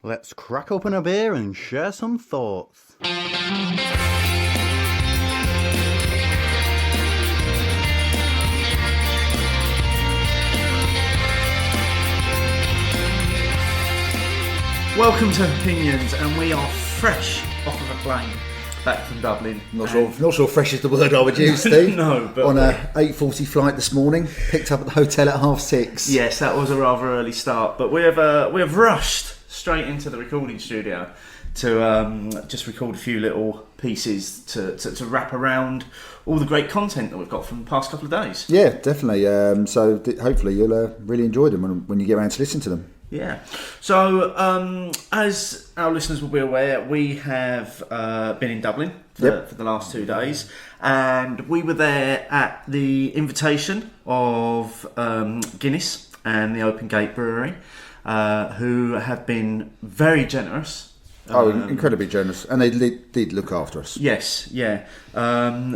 Let's crack open a beer and share some thoughts. Welcome to Hopinions, and we are fresh off of a plane back from Dublin. Not sure fresh is the word I would use, Steve. No, but on a 8:40 flight this morning, picked up at the hotel at 6:30. Yes, that was a rather early start, but we have rushed straight into the recording studio to just record a few little pieces to wrap around all the great content that we've got from the past couple of days. Yeah, definitely. So hopefully you'll really enjoy them when you get around to listen to them. Yeah. So, as our listeners will be aware, we have been in Dublin for the last 2 days, and we were there at the invitation of Guinness and the Open Gate Brewery, who have been very generous. Incredibly generous, and they did look after us. Yes, yeah.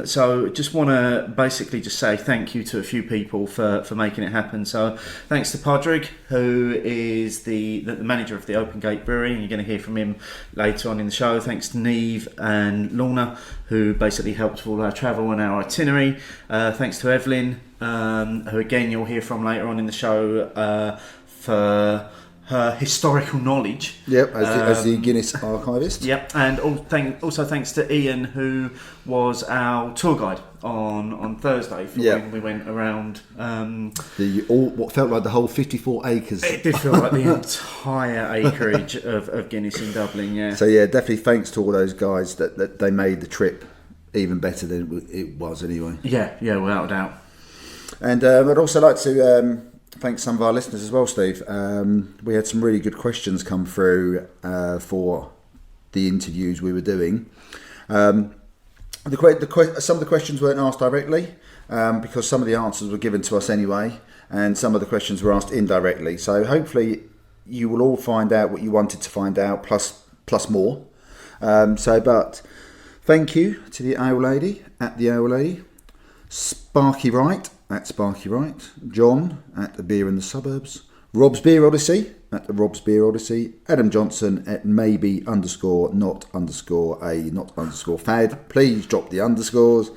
So just want to basically just say thank you to a few people for making it happen. So thanks to Padraig, who is the manager of the Open Gate Brewery, and you're going to hear from him later on in the show. Thanks to Neve and Lorna, who basically helped with all our travel and our itinerary. Thanks to Eibhlin, who again you'll hear from later on in the show for her historical knowledge. Yep, as the Guinness Archivist. Yep, and also thanks to Ian, who was our tour guide on Thursday when we went around. What felt like the whole 54 acres. It did feel like the entire acreage of Guinness in Dublin, yeah. So yeah, definitely thanks to all those guys that they made the trip even better than it was anyway. Yeah, without a doubt. And I'd also like to thanks some of our listeners as well, Steve. We had some really good questions come through for the interviews we were doing. Some of the questions weren't asked directly because some of the answers were given to us anyway, and some of the questions were asked indirectly. So hopefully you will all find out what you wanted to find out, plus more. But thank you to the Ale Lady at the Ale Lady, Sparky Wright at Sparky Wright, John at the Beer in the Suburbs, Rob's Beer Odyssey at the Rob's Beer Odyssey, Adam Johnson at maybe _not_fad. Please drop the underscores.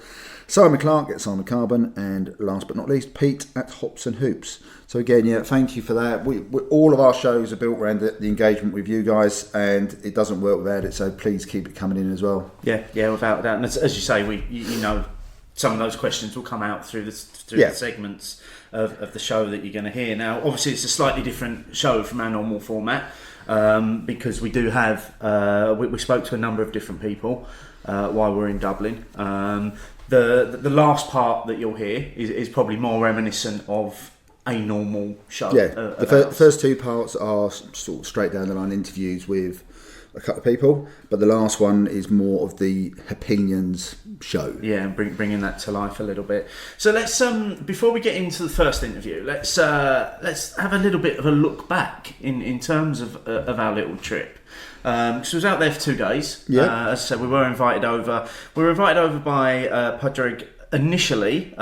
Simon Clark at Simon Carbon, and last but not least, Pete at Hops and Hoops. So again, thank you for that. We all of our shows are built around the engagement with you guys, and it doesn't work without it. So please keep it coming in as well. Yeah, without a doubt. And as you say, you know, some of those questions will come out through the segments of the show that you're going to hear. Now, obviously, it's a slightly different show from our normal format because we do have we spoke to a number of different people while we're in Dublin. The last part that you'll hear is probably more reminiscent of a normal show. Yeah, the first two parts are sort of straight down the line interviews with a couple of people, but the last one is more of the Hopinions show. Yeah, and bringing that to life a little bit. So let's before we get into the first interview, let's have a little bit of a look back in terms of our little trip. Because we was out there for 2 days. Yeah. As I said, we were invited over. We were invited over by Padraig initially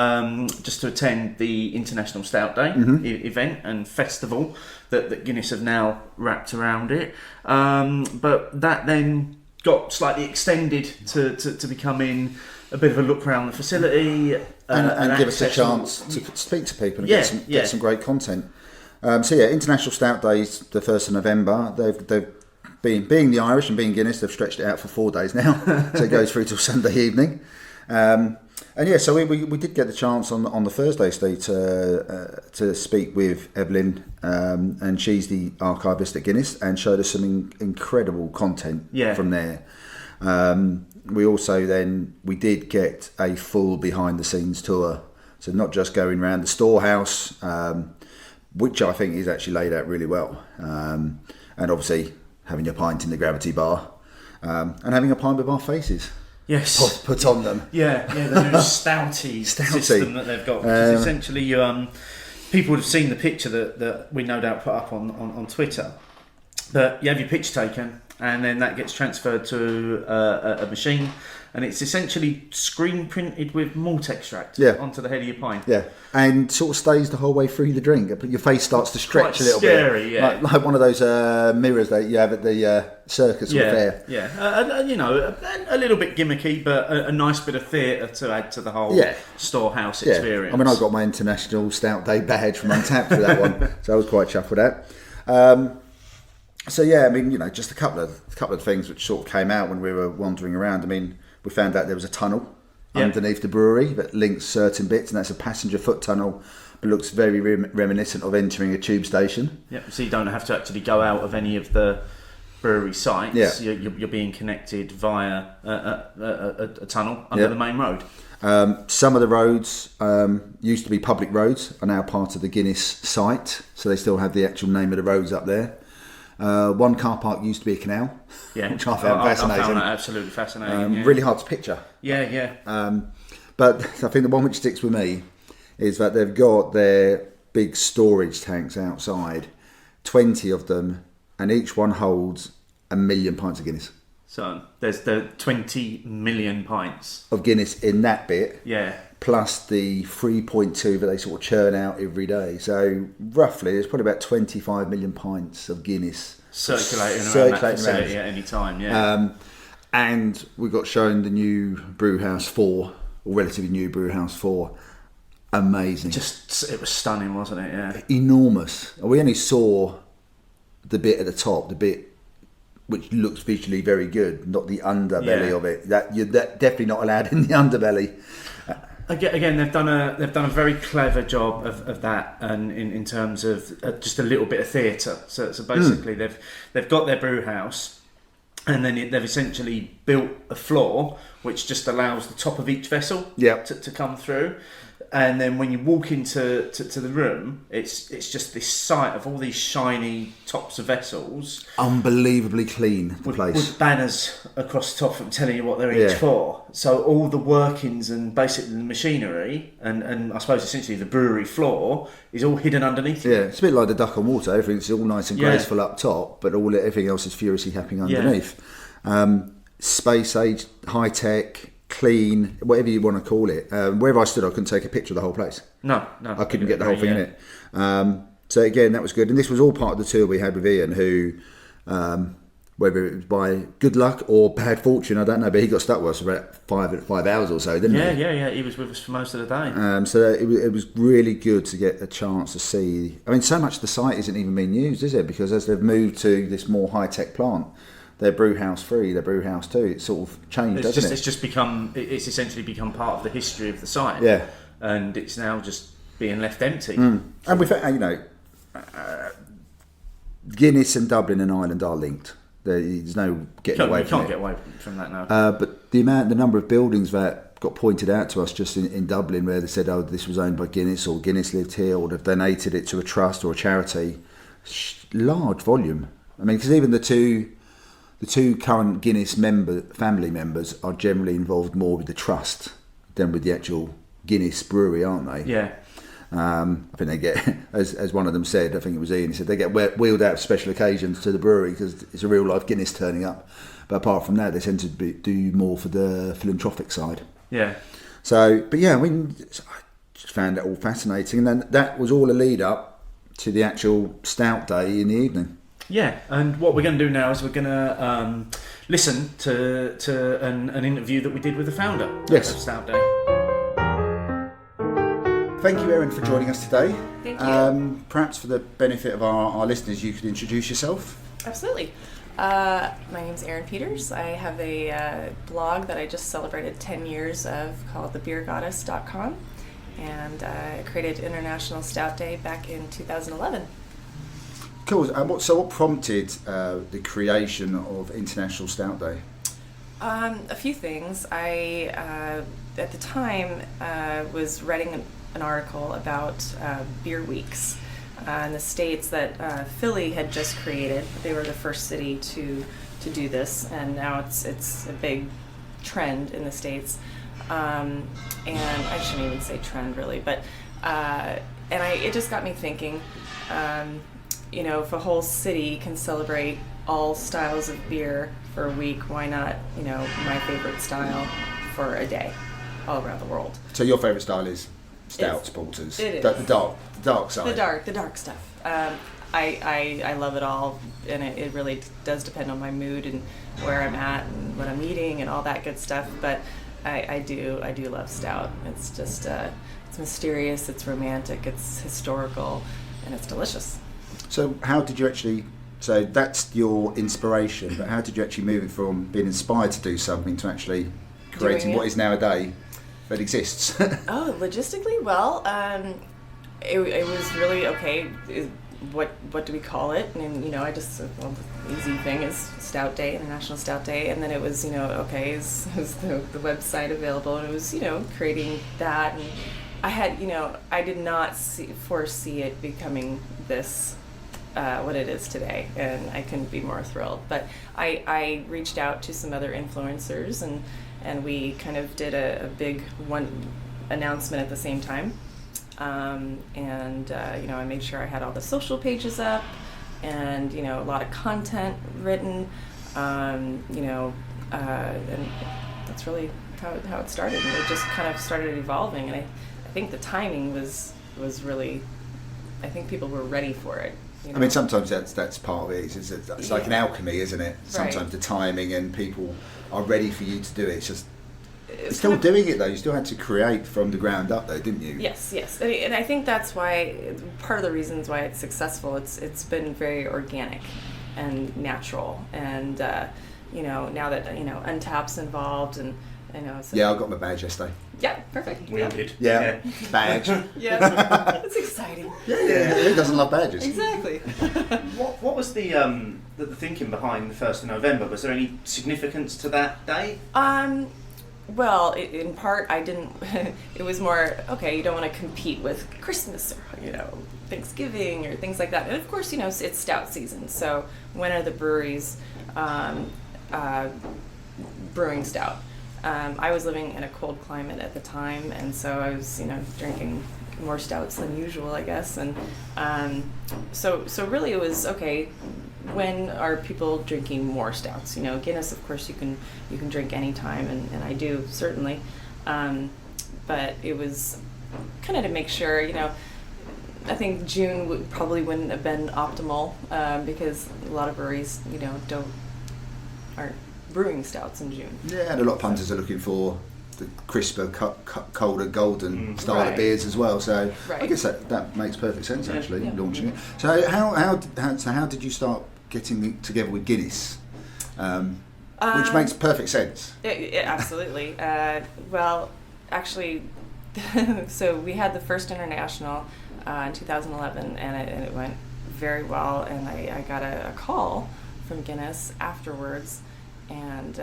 just to attend the International Stout Day event and festival that Guinness have now wrapped around it. But that then got slightly extended to becoming a bit of a look around the facility and give us a chance to speak to people and get some great content. International Stout Day is the 1st of November. They've being the Irish and being Guinness, they've stretched it out for 4 days now, so it goes through till Sunday evening. So we did get the chance on the Thursday, Steve, to speak with Eibhlin, and she's the archivist at Guinness, and showed us some incredible content from there. We also we did get a full behind the scenes tour, so not just going around the storehouse, which I think is actually laid out really well, and obviously having a pint in the gravity bar, and having a pint with our faces. Yes, put on them. Yeah, the new Stouty system that they've got. Which is essentially, people would have seen the picture that we no doubt put up on Twitter. But you have your picture taken, and then that gets transferred to a machine, and it's essentially screen printed with malt extract onto the head of your pint. Yeah, and sort of stays the whole way through the drink. Your face starts to stretch Quite a little scary, bit, yeah. like one of those mirrors that you have at the circus or fair. Yeah. You know, a little bit gimmicky, but a nice bit of theatre to add to the whole storehouse experience. I mean, I got my International Stout Day badge from Untapped for that one, so I was quite chuffed with that. So yeah, I mean, you know, just a couple of things which sort of came out when we were wandering around. I mean, we found out there was a tunnel underneath the brewery that links certain bits, and that's a passenger foot tunnel, but looks very reminiscent of entering a tube station. Yep. So you don't have to actually go out of any of the brewery sites. Yeah. You're being connected via a tunnel under the main road. Some of the roads used to be public roads, are now part of the Guinness site, so they still have the actual name of the roads up there. One car park used to be a canal, which I found fascinating. I found that absolutely fascinating. Really hard to picture. Yeah. But I think the one which sticks with me is that they've got their big storage tanks outside, 20 of them, and each one holds 1 million pints of Guinness. So there's the 20 million pints of Guinness in that bit. Yeah. Plus the 3.2 that they sort of churn out every day. So roughly, there's probably about 25 million pints of Guinness circulating around that facility at any time. Yeah. And we got shown the new Brewhouse 4, or relatively new Brewhouse 4. Amazing. It was stunning, wasn't it? Yeah. Enormous. We only saw the bit at the top, the bit which looks visually very good, not the underbelly of it. You're definitely not allowed in the underbelly. Again, they've done a very clever job of that, and in terms of just a little bit of theatre. So basically, they've got their brew house, and then they've essentially built a floor which just allows the top of each vessel to come through. And then when you walk into the room, it's just this sight of all these shiny tops of vessels. Unbelievably clean, the place. With banners across the top of them telling you what they're each for. So all the workings and basically the machinery and I suppose essentially the brewery floor is all hidden underneath it. Yeah, it's a bit like the duck on water. Everything's all nice and graceful up top, but everything else is furiously happening underneath. Space age, high tech, clean, whatever you want to call it. Wherever I stood, I couldn't take a picture of the whole place. No. I couldn't get the whole thing in it. So again, that was good. And this was all part of the tour we had with Ian, who, whether it was by good luck or bad fortune, I don't know, but he got stuck with us for about 5 hours or so, didn't he? Yeah. He was with us for most of the day. So it was really good to get a chance to see. I mean, so much of the site isn't even being used, is it? Because as they've moved to this more high-tech plant, their brew house 3, their brew house 2, it's sort of changed, hasn't it? It's essentially become part of the history of the site. Yeah. And it's now just being left empty. And we found, Guinness and Dublin and Ireland are linked. There's no getting away from it. You can't get away from that now. But the number of buildings that got pointed out to us just in Dublin, where they said, oh, this was owned by Guinness, or Guinness lived here, or they've donated it to a trust or a charity, large volume. I mean, because even the two current Guinness family members are generally involved more with the trust than with the actual Guinness brewery, aren't they? Yeah. I think they get, as one of them said, I think it was Ian, he said they get wheeled out for special occasions to the brewery because it's a real life Guinness turning up. But apart from that, they tend to do more for the philanthropic side. Yeah. So, but yeah, I mean, I just found it all fascinating. And then that was all a lead up to the actual Stout Day in the evening. Yeah, and what we're going to do now is we're going to listen to an interview that we did with the founder of Stout Day. Thank you, Erin, for joining us today. Thank you. Perhaps for the benefit of our listeners, you could introduce yourself. Absolutely. My name's Erin Peters. I have a blog that I just celebrated 10 years of called thebeergoddess.com, and I created International Stout Day back in 2011. Cool. So what prompted the creation of International Stout Day? A few things. I, at the time, was writing an article about beer weeks in the States that Philly had just created. They were the first city to do this, and now it's a big trend in the States. And I shouldn't even say trend really, but it just got me thinking. If a whole city can celebrate all styles of beer for a week, why not, my favorite style for a day all around the world. So your favourite style is stouts, porters? It is. The dark side? The dark stuff. I love it all, and it really does depend on my mood and where I'm at and what I'm eating and all that good stuff, but I do love stout. It's just, it's mysterious, it's romantic, it's historical, and it's delicious. So how did you actually, so that's your inspiration, but how did you actually move it from being inspired to do something to actually creating what is now a day that exists? Oh, logistically? Well, it was really, okay, what do we call it? And, I just, the easy thing is Stout Day, International Stout Day, and then it was, okay, is the website available, and it was, creating that, and I had, I did not foresee it becoming this, what it is today, and I couldn't be more thrilled. But I reached out to some other influencers, and we kind of did a big announcement at the same time. I made sure I had all the social pages up, and a lot of content written, and that's really how it started. And it just kind of started evolving, and I think the timing was really, I think people were ready for it. I mean, sometimes that's part of it. It's like an alchemy, isn't it? Sometimes right. The timing and people are ready for you to do it. It's just you're still doing it though. You still had to create from the ground up, though, didn't you? Yes. And I think that's why part of the reasons why it's successful. It's been very organic and natural, and now that Untapped's involved, and So yeah, I got my badge yesterday. Yeah, perfect. We all did. Yeah. Badge. Yeah, it's exciting. Yeah. Who doesn't love badges? Exactly. What was the thinking behind the 1st of November? Was there any significance to that day? Well, in part, I didn't. It was more, okay, you don't want to compete with Christmas or Thanksgiving or things like that. And of course, it's stout season. So when are the breweries brewing stout? I was living in a cold climate at the time, and so I was, drinking more stouts than usual, I guess. And so really, it was okay. When are people drinking more stouts? Guinness, of course, you can drink anytime, and I do certainly. But it was kind of to make sure, I think June probably wouldn't have been optimal because a lot of breweries, aren't brewing stouts in June. Yeah, and a lot of punters are looking for the crisper, colder, golden style of beers as well. So I guess that makes perfect sense actually, launching it. So how did you start getting together with Guinness? Which makes perfect sense. Absolutely. Well, actually, so we had the first international in 2011, and it went very well. And I got a call from Guinness afterwards, and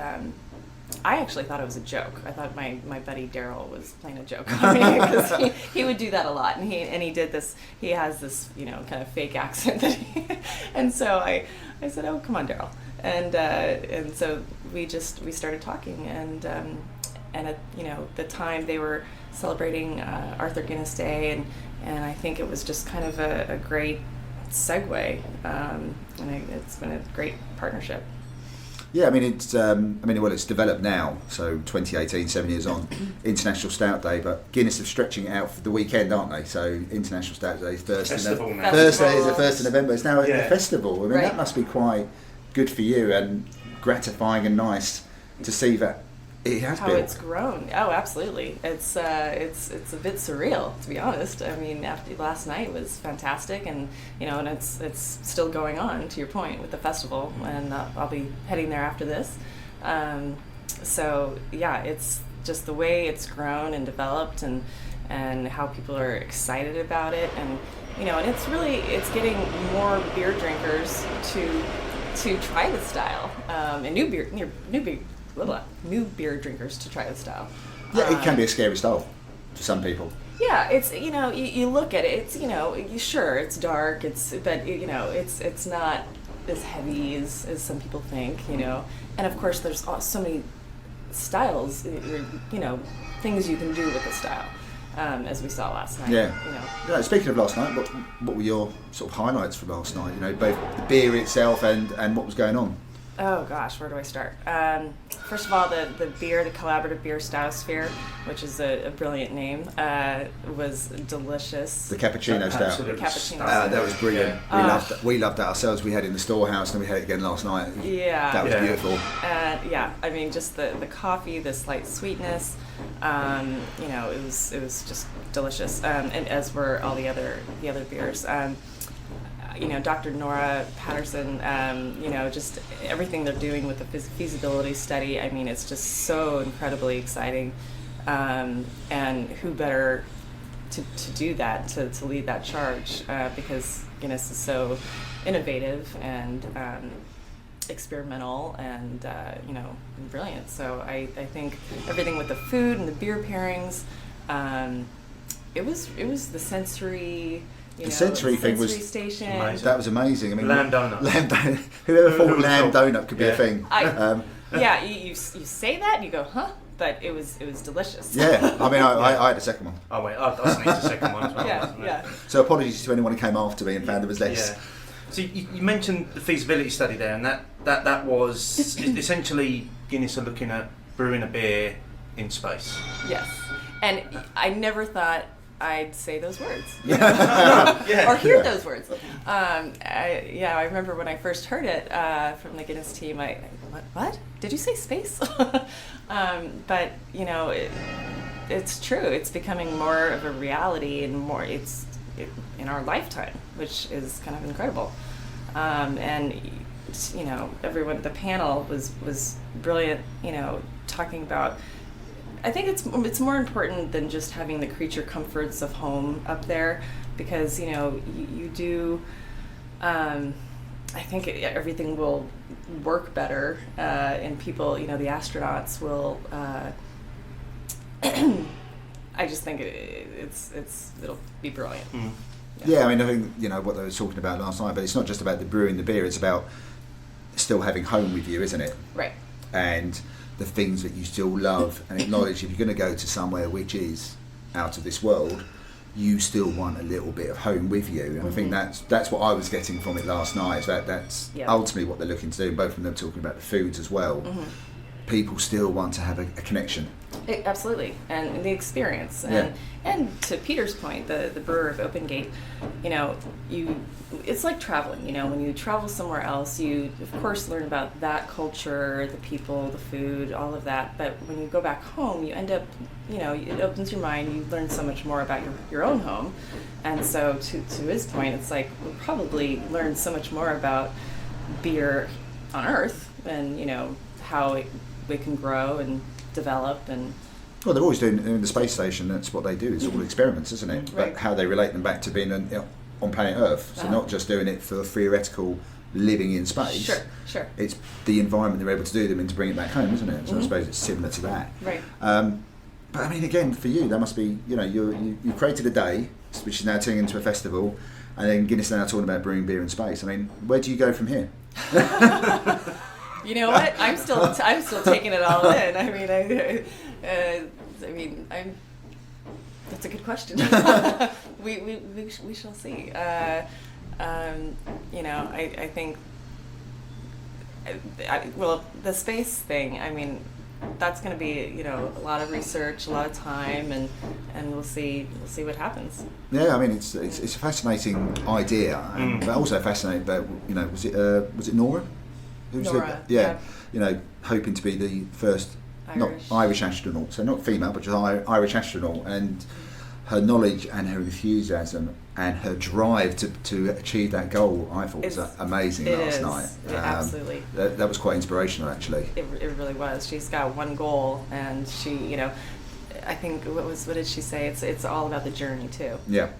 I actually thought it was a joke. I thought my buddy Daryl was playing a joke on me because he would do that a lot, and he did this. He has this kind of fake accent and so I said, oh, come on, Daryl, and so we started talking, and at the time they were celebrating Arthur Guinness Day, and I think it was just kind of a great segue, and it's been a great partnership. Yeah, it's developed now. So 2018, 7 years on, International Stout Day, but Guinness are stretching it out for the weekend, aren't they? So International Stout Day is Thursday is the 1st of November. It's now a festival. That must be quite good for you and gratifying and nice to see that it has how it's grown. Oh, absolutely. It's a bit surreal, to be honest. After last night was fantastic, and and it's still going on, to your point, with the festival, and I'll be heading there after this. So yeah, it's just the way it's grown and developed, and how people are excited about it, and and it's getting more beer drinkers to try the style, and new beer drinkers to try the style. Yeah, it can be a scary style to some people. Yeah, it's you look at it, it's sure it's dark, but it's not as heavy as some people think, and of course there's so many styles, things you can do with the style. as we saw last night. Yeah. You know. Yeah, speaking of last night, what were your sort of highlights from last night? You know, both the beer itself and what was going on. Oh gosh, where do I start? First of all, the beer, the collaborative beer Stoutosphere, which is a brilliant name, was delicious. The cappuccino stout. Absolutely. Cappuccino That was brilliant. Yeah. We loved that ourselves. We had it in the storehouse and we had it again last night. Yeah. That was beautiful. Yeah, I mean, just the coffee, the slight sweetness, you know, it was just delicious, and as were all the other beers. You know, Dr. Nora Patterson, you know, just everything they're doing with the feasibility study, I mean, it's just so incredibly exciting. And who better to do that, to lead that charge, because Guinness is so innovative and experimental and, you know, brilliant. So I think everything with the food and the beer pairings, it was the sensory... The sensory thing was station. Amazing. That was amazing. I mean, lamb donut. Whoever thought lamb donut could be a thing? Yeah, you say that and you go, huh? But it was delicious. Yeah, I mean, I had a second one. Oh wait, I sneaked a second one as well. Yeah. So apologies to anyone who came after me and found there was less. Yeah. So you mentioned the feasibility study there, and that was essentially Guinness are looking at brewing a beer in space. Yes, and I never thought I'd say those words, Yeah. or hear those words. I remember when I first heard it from the Guinness team. What? Did you say space? But you know, it's true. It's becoming more of a reality, and more. It's in our lifetime, which is kind of incredible. And you know, everyone at the panel was brilliant. You know, talking about. I think it's more important than just having the creature comforts of home up there, because you know you do. I think everything will work better, and people, you know, the astronauts will. I just think it'll be brilliant. Mm. Yeah, I mean, I think, you know, what they were talking about last night, but it's not just about the brewing the beer, it's about still having home with you, isn't it? Right. And the things that you still love, and acknowledge if you're going to go to somewhere which is out of this world, you still want a little bit of home with you. And I think that's what I was getting from it last night, is that's ultimately what they're looking to do. Both of them talking about the foods as well. Mm-hmm. People still want to have a connection. Absolutely, and the experience. And to Peter's point, the brewer of Open Gate, you know, it's like traveling. You know, when you travel somewhere else, you of course learn about that culture, the people, the food, all of that. But when you go back home, you end up, you know, it opens your mind. You learn so much more about your own home. And so to his point, it's like we'll probably learn so much more about beer on Earth, and you know how it can grow and develop. And well, they're always doing in the space station. That's what they do. It's all experiments, isn't it? Right. But how they relate them back to being on planet Earth. So not just doing it for theoretical living in space. Sure. It's the environment they're able to do them in to bring it back home, isn't it? So I suppose it's similar to that. Right. But I mean, again, for you, that must be, you know, you created a day which is now turning into a festival, and then Guinness are now talking about brewing beer in space. I mean, where do you go from here? You know what? I'm still taking it all in. I mean, that's a good question. we shall see. You know, I think. Well, the space thing. I mean, that's going to be, you know, a lot of research, a lot of time, and we'll see what happens. Yeah, I mean, it's a fascinating idea, but also fascinating. But you know, was it Nora? Who said that? Yeah, you know, hoping to be the first Irish astronaut, so not female, but just Irish astronaut, and her knowledge and her enthusiasm and her drive to achieve that goal, I thought was amazing last night. Absolutely. That was quite inspirational, actually. It really was. She's got one goal, and she, you know, I think what did she say? It's all about the journey too. Yeah.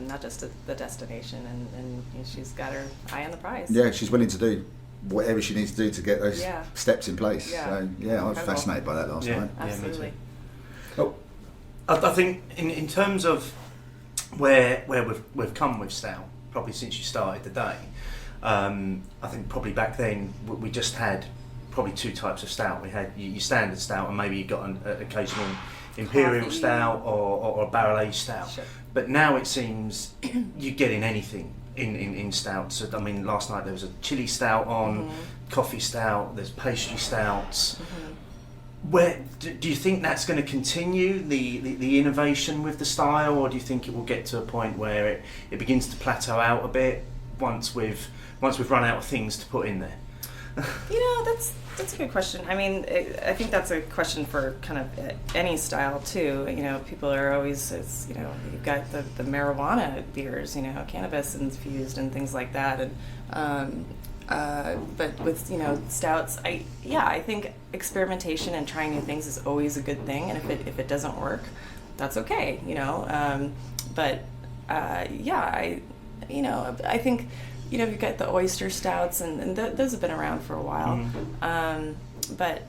Not just the destination, and you know, she's got her eye on the prize. Yeah, she's willing to do whatever she needs to do to get those steps in place. Yeah. So yeah, I was fascinated by that last night. Absolutely. Oh, I think in terms of where we've come with Stout, probably since you started the day, I think probably back then we just had probably two types of Stout. We had your standard Stout, and maybe you got an occasional imperial coffee. stout or a barrel aged stout. Sure. But now it seems you're getting anything in stouts. So, I mean, last night there was a chili stout on, coffee stout. There's pastry stouts. Where do you think that's going to continue the innovation with the style, or do you think it will get to a point where it begins to plateau out a bit once we've run out of things to put in there? That's a good question. I mean, I think that's a question for kind of any style too. People are always, you've got the marijuana beers, cannabis infused and things like that, and but with stouts, I think experimentation and trying new things is always a good thing, and if it doesn't work, that's okay. I think. You've got the oyster stouts, and those have been around for a while. But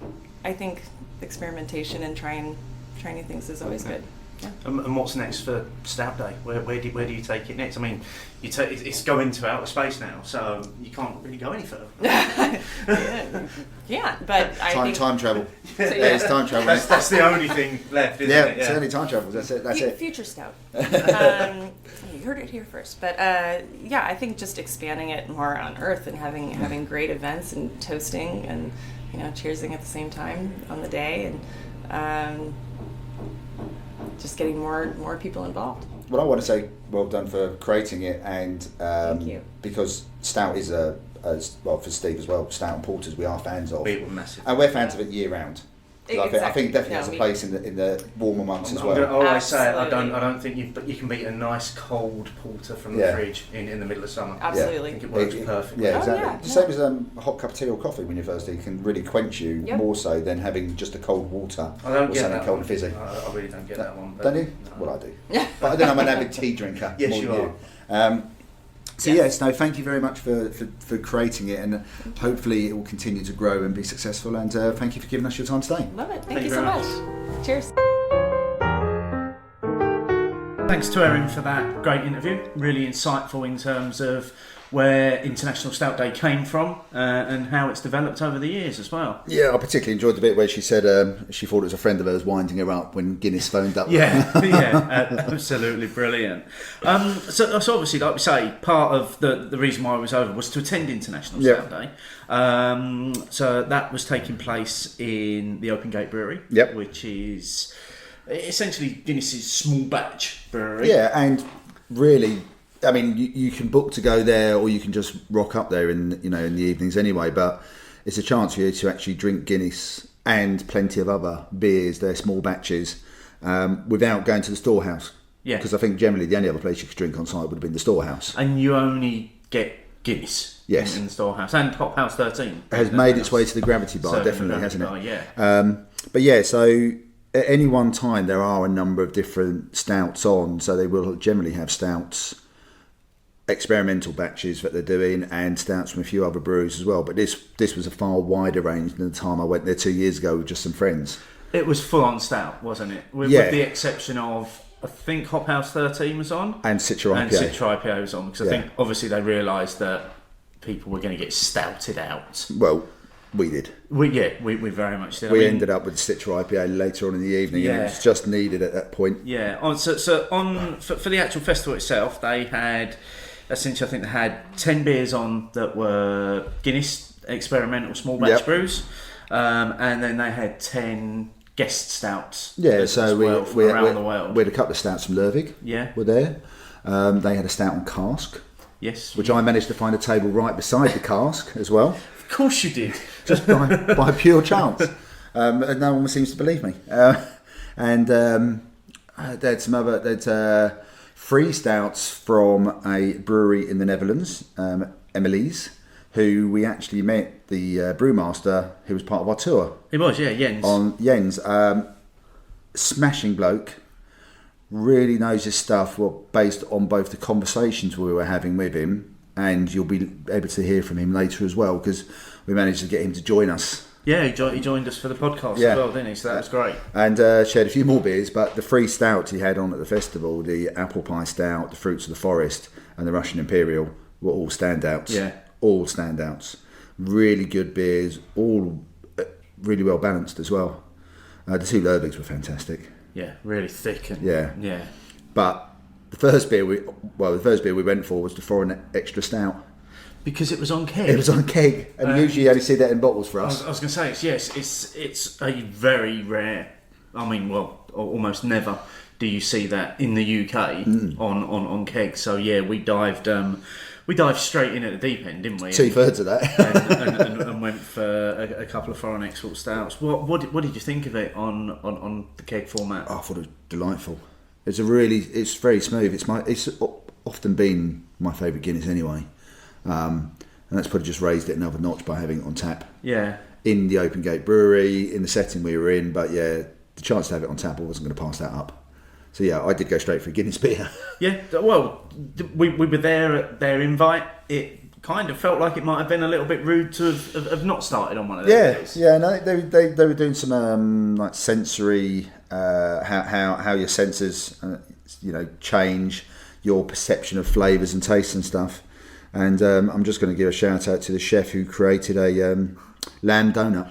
I think experimentation and trying new things is always good. Yeah. And what's next for Stout Day? Where do you take it next? I mean, it's going to outer space now, so you can't really go any further. Yeah, but I think time travel. So, yeah. It's time travel. That's the only thing left, isn't it? It's only time travel. That's it. That's it. Future Stout. You heard it here first, but I think just expanding it more on Earth and having great events and toasting and cheersing at the same time on the day, and just getting more people involved. Well, I want to say well done for creating it, and Thank you. because Stout is for Steve as well. Stout and porters we are fans of, We're massive. and we're fans of it year round. I think it definitely has a place in the warmer months as well. I'm going to always say it. I Absolutely. don't think you can beat a nice cold porter from the fridge in the middle of summer. Absolutely. I think it works perfectly. Yeah, exactly. yeah, The same as a hot cup of tea or coffee when you're thirsty can really quench you more so than having just a cold water I don't or get something that cold one. and fizzy. I really don't get that one. But Don't you? No. Well, I do. But then I'm an avid tea drinker. Yes, more you than are. So yes, no, thank you very much for creating it, and hopefully it will continue to grow and be successful. And thank you for giving us your time today. Love it. Thank Thank you you so very much. Cheers. Thanks to Erin for that great interview. Really insightful in terms of where International Stout Day came from and how it's developed over the years as well. Yeah, I particularly enjoyed the bit where she said she thought it was a friend of hers winding her up when Guinness phoned up. Yeah, absolutely brilliant. So obviously, like we say, part of the reason why I was over was to attend International Stout Day. So that was taking place in the Open Gate Brewery, which is essentially Guinness's small batch brewery. Yeah, and really, I mean, you can book to go there, or you can just rock up there in the evenings anyway. But it's a chance for you to actually drink Guinness and plenty of other beers, their small batches, without going to the storehouse. Yeah, because I think generally the only other place you could drink on site would have been the storehouse. And you only get Guinness. Yes, in the storehouse, and Hop House 13 has made its way to the Gravity Bar, definitely, hasn't it? Yeah. But yeah, so at any one time there are a number of different stouts on, so they will generally have stouts, experimental batches that they're doing, and stouts from a few other breweries as well. But this was a far wider range than the time I went there 2 years ago with just some friends. It was full on stout, wasn't it? With the exception of, I think Hop House 13 was on, and Citra IPA. And Citra IPA was on, because I think obviously they realised that people were going to get stouted out. Well, we did. We very much did. We ended up with Citra IPA later on in the evening, and it was just needed at that point. Yeah. For the actual festival itself, they had essentially, I think they had 10 beers on that were Guinness experimental small batch brews, and then they had 10 guest stouts. Yeah, so from around the world. We had a couple of stouts from Lervig. Yeah, were there. They had a stout on cask. Yes, which I managed to find a table right beside the cask as well. Of course you did, just by pure chance. And no one seems to believe me. There's some other. There's 3 stouts from a brewery in the Netherlands, Emelisse, who we actually met, the brewmaster who was part of our tour. He was, yeah, Jens. Smashing bloke. Really knows his stuff, based on both the conversations we were having with him, and you'll be able to hear from him later as well, because we managed to get him to join us. Yeah, he joined us for the podcast as well, didn't he? So that was great. And shared a few more beers, but the 3 stouts he had on at the festival, the apple pie stout, the fruits of the forest, and the Russian Imperial, were all standouts. Yeah. All standouts. Really good beers, all really well balanced as well. The 2 Lervigs were fantastic. really thick. And, yeah. But the first beer we went for was the foreign extra stout. Because it was on keg. It was on keg, and usually you only see that in bottles for us. I was going to say, it's a very rare. I mean, well, almost never do you see that in the UK on keg. So yeah, we dived straight in at the deep end, didn't we? 2/3 of that, and went for a couple of foreign export stouts. What did you think of it on the keg format? I thought it was delightful. It's very smooth. It's often been my favourite Guinness anyway. And that's probably just raised it another notch by having it on tap. Yeah. In the Open Gate Brewery, in the setting we were in, but yeah, the chance to have it on tap, I wasn't going to pass that up. So yeah, I did go straight for a Guinness beer. Yeah, well, we were there at their invite. It kind of felt like it might have been a little bit rude to have not started on one of those. Yeah, no, they were doing some like sensory, how your senses, change your perception of flavours and tastes and stuff. And I'm just going to give a shout out to the chef who created a lamb donut.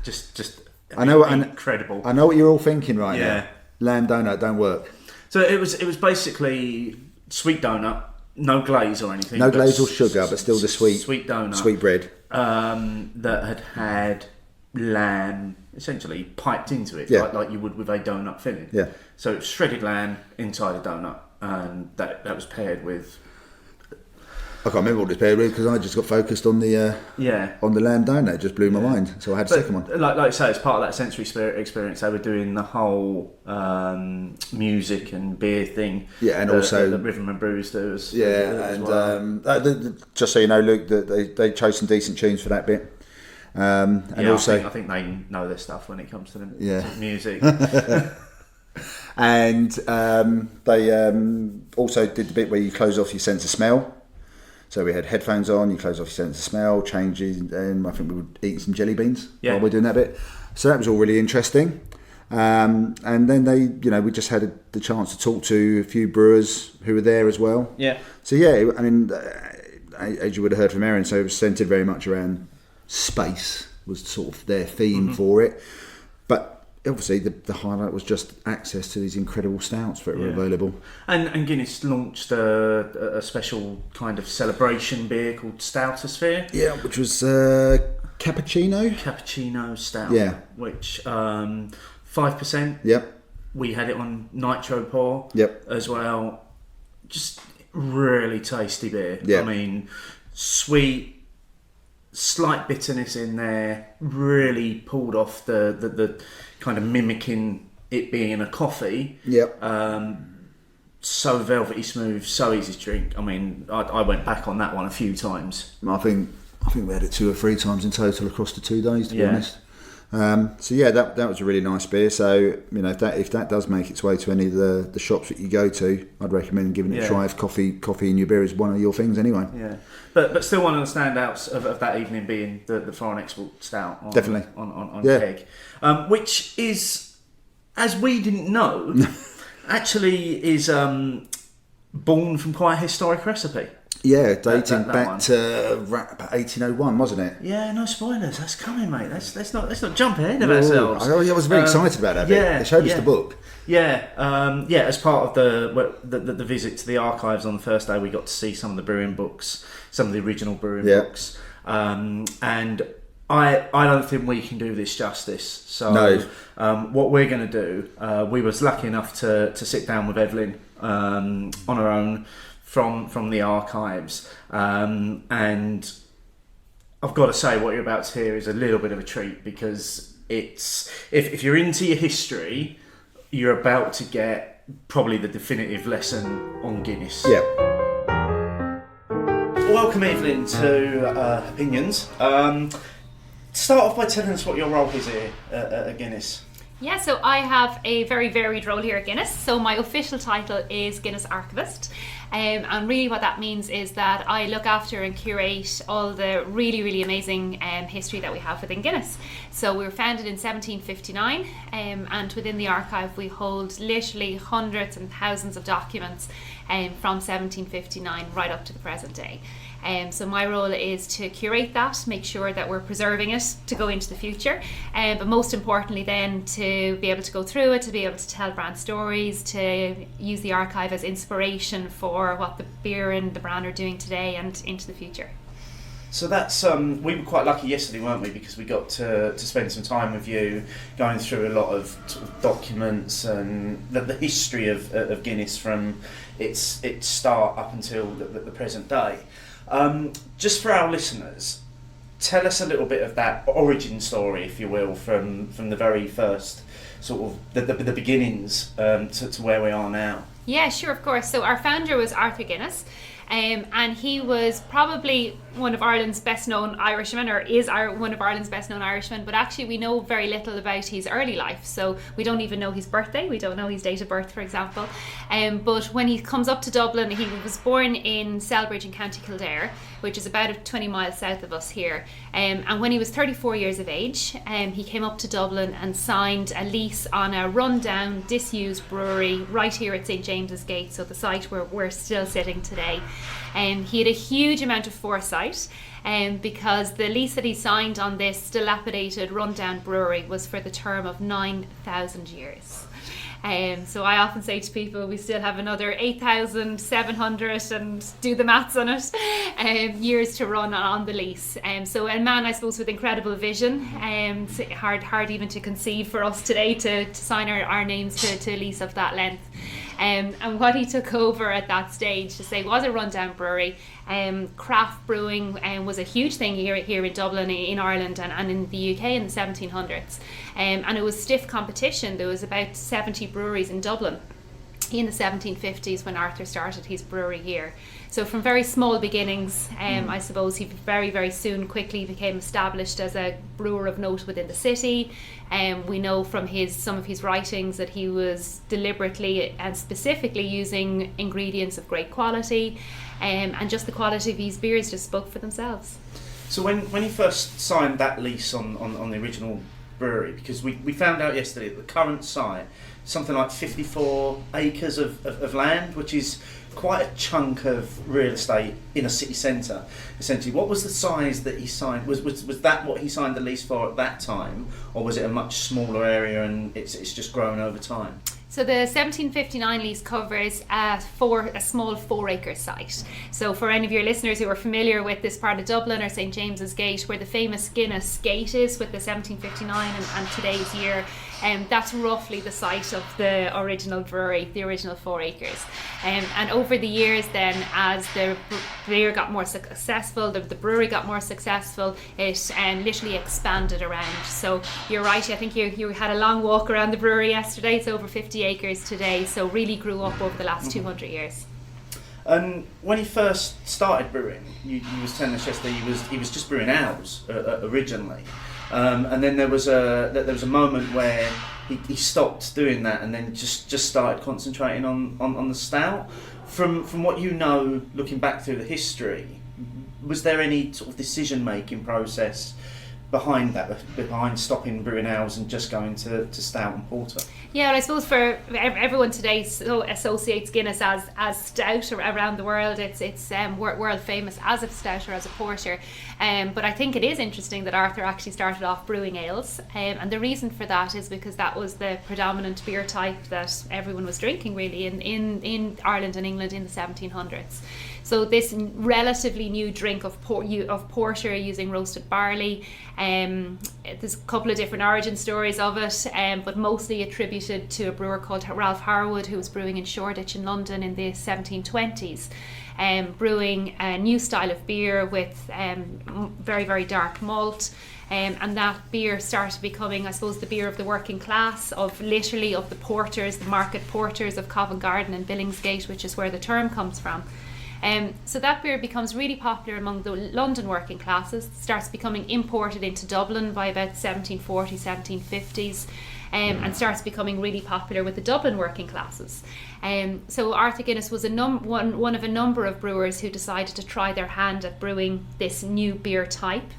Just incredible. I know what you're all thinking right now. Yeah. Lamb donut don't work. So it was basically sweet donut, no glaze or anything. No glaze or sugar, but still the sweet donut, sweet bread that had lamb essentially piped into it, like you would with a donut filling. Yeah. So it was shredded lamb inside a donut, and that was paired with. I can't remember what it was paired with because I just got focused on the lamb donut. It just blew my mind, so I had a second one. Like I say, as part of that sensory experience, they were doing the whole music and beer thing. Yeah, and also the Rhythm and Brews do as just so you know, Luke, that they chose some decent tunes for that bit. And also, I think they know their stuff when it comes to the music. And they also did the bit where you close off your sense of smell. So we had headphones on, you close off your sense of smell, changes, and I think we were eating some jelly beans while we were doing that bit. So that was all really interesting. And then we just had the chance to talk to a few brewers who were there as well. Yeah. So yeah, I mean, as you would have heard from Erin, so it was centred very much around space was sort of their theme for it. But obviously the highlight was just access to these incredible stouts that were available. And Guinness launched a special kind of celebration beer called Stoutisphere. Yeah, which was Cappuccino Stout. Yeah. Which 5%. Yep. We had it on nitro pour. Yep. As well. Just really tasty beer. Yep. I mean, sweet, slight bitterness in there. Really pulled off the kind of mimicking it being a coffee. Yep. So velvety smooth, so easy to drink. I mean, I went back on that one a few times. I think we had it 2 or 3 times in total across the 2 days, to be honest. So yeah, that was a really nice beer. So if that does make its way to any of the shops that you go to, I'd recommend giving it a try. If coffee in your beer is one of your things anyway. Yeah, but still one of the standouts of that evening being the foreign export stout. Definitely on keg, which is, as we didn't know, actually is born from quite a historic recipe. Yeah, dating back to about 1801, wasn't it? Yeah, no spoilers. That's coming, mate. Let's not jump ahead of ourselves. I was very excited about that. Yeah, they showed us the book. Yeah, as part of the visit to the archives on the first day, we got to see some of the brewing books, some of the original brewing books, and I don't think we can do this justice. So what we're going to do, we was lucky enough to sit down with Eibhlin on her own from the archives, and I've got to say what you're about to hear is a little bit of a treat, because it's if you're into your history, you're about to get probably the definitive lesson on Guinness. Yeah. Welcome, Eibhlin, to Hopinions. Start off by telling us what your role is here at Guinness. Yeah, so I have a very varied role here at Guinness. So my official title is Guinness Archivist. And really what that means is that I look after and curate all the really, really amazing history that we have within Guinness. So we were founded in 1759, and within the archive we hold literally hundreds and thousands of documents from 1759 right up to the present day. So my role is to curate that, make sure that we're preserving it to go into the future, but most importantly then to be able to go through it, to be able to tell brand stories, to use the archive as inspiration for what the beer and the brand are doing today and into the future. So that's we were quite lucky yesterday, weren't we? Because we got to spend some time with you, going through a lot of, sort of documents and the history of Guinness from its start up until the present day. Just for our listeners, tell us a little bit of that origin story, if you will, from the very first sort of the beginnings to where we are now. Yeah, sure, of course. So our founder was Arthur Guinness. And he was probably one of Ireland's best known Irishmen, or is one of Ireland's best known Irishmen, but actually we know very little about his early life. So we don't even know his birthday, we don't know his date of birth, for example. But when he comes up to Dublin, he was born in Selbridge in County Kildare, which is about 20 miles south of us here. And when he was 34 years of age, he came up to Dublin and signed a lease on a rundown, disused brewery right here at St James's Gate, so the site where we're still sitting today. He had a huge amount of foresight, because the lease that he signed on this dilapidated, rundown brewery was for the term of 9,000 years. So I often say to people, we still have another 8,700, and do the maths on it, years to run on the lease. So a man, I suppose, with incredible vision, hard even to conceive for us today to sign our names to a lease of that length. And what he took over at that stage to say was a rundown brewery. Craft brewing was a huge thing here in Dublin, in Ireland, and in the UK in the 1700s. And it was stiff competition. There was about 70 breweries in Dublin in the 1750s when Arthur started his brewery here. So from very small beginnings, I suppose he very, very soon quickly became established as a brewer of note within the city. We know from some of his writings that he was deliberately and specifically using ingredients of great quality, and just the quality of his beers just spoke for themselves. So when he first signed that lease on the original brewery, because we found out yesterday that the current site, something like 54 acres of land, which is quite a chunk of real estate in a city centre, essentially. What was the size that he signed? Was that what he signed the lease for at that time, or was it a much smaller area and it's just grown over time? So the 1759 lease covers a small 4-acre site. So for any of your listeners who are familiar with this part of Dublin or St James's Gate, where the famous Guinness Gate is with the 1759 and today's year, that's roughly the site of the original brewery, the original 4 acres. And over the years then, as the beer got more successful, the brewery got more successful, it literally expanded around. So you're right, I think you had a long walk around the brewery yesterday. It's over 50 acres today, so really grew up over the last 200 years. And when he first started brewing, you was telling us yesterday he was just brewing ales originally, and then there was a moment where he stopped doing that and then just started concentrating on the stout. From what you know, looking back through the history, was there any sort of decision making process behind stopping brewing ales and just going to stout and porter? Yeah, well, I suppose for everyone today so associates Guinness as stout around the world. It's world famous as a stout or as a porter. But I think it is interesting that Arthur actually started off brewing ales, and the reason for that is because that was the predominant beer type that everyone was drinking really in Ireland and England in the 1700s. So this relatively new drink of porter using roasted barley, there's a couple of different origin stories of it, but mostly attributed to a brewer called Ralph Harwood, who was brewing in Shoreditch in London in the 1720s, brewing a new style of beer with very, very dark malt. And that beer started becoming, I suppose, the beer of the working class, of the porters, the market porters of Covent Garden and Billingsgate, which is where the term comes from. So that beer becomes really popular among the London working classes, starts becoming imported into Dublin by about 1740s, 1750s, and starts becoming really popular with the Dublin working classes. So Arthur Guinness was one of a number of brewers who decided to try their hand at brewing this new beer type.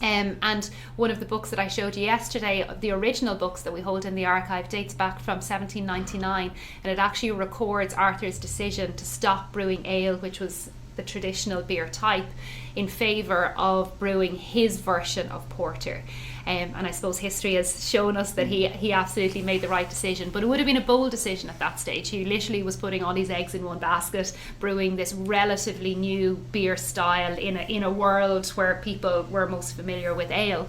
And one of the books that I showed you yesterday, the original books that we hold in the archive, dates back from 1799, and it actually records Arthur's decision to stop brewing ale, which was the traditional beer type in favour of brewing his version of porter. And I suppose history has shown us that he absolutely made the right decision. But it would have been a bold decision at that stage. He literally was putting all his eggs in one basket, brewing this relatively new beer style in a world where people were most familiar with ale.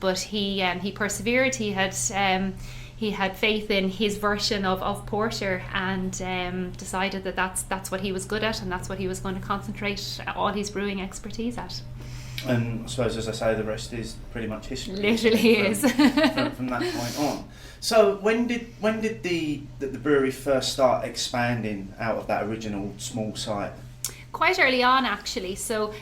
But he persevered. He had faith in his version of porter, and decided that that's what he was good at, and that's what he was going to concentrate all his brewing expertise at. And I suppose, as I say, the rest is pretty much history. Literally is. from that point on. So when did the brewery first start expanding out of that original small site? Quite early on, actually. So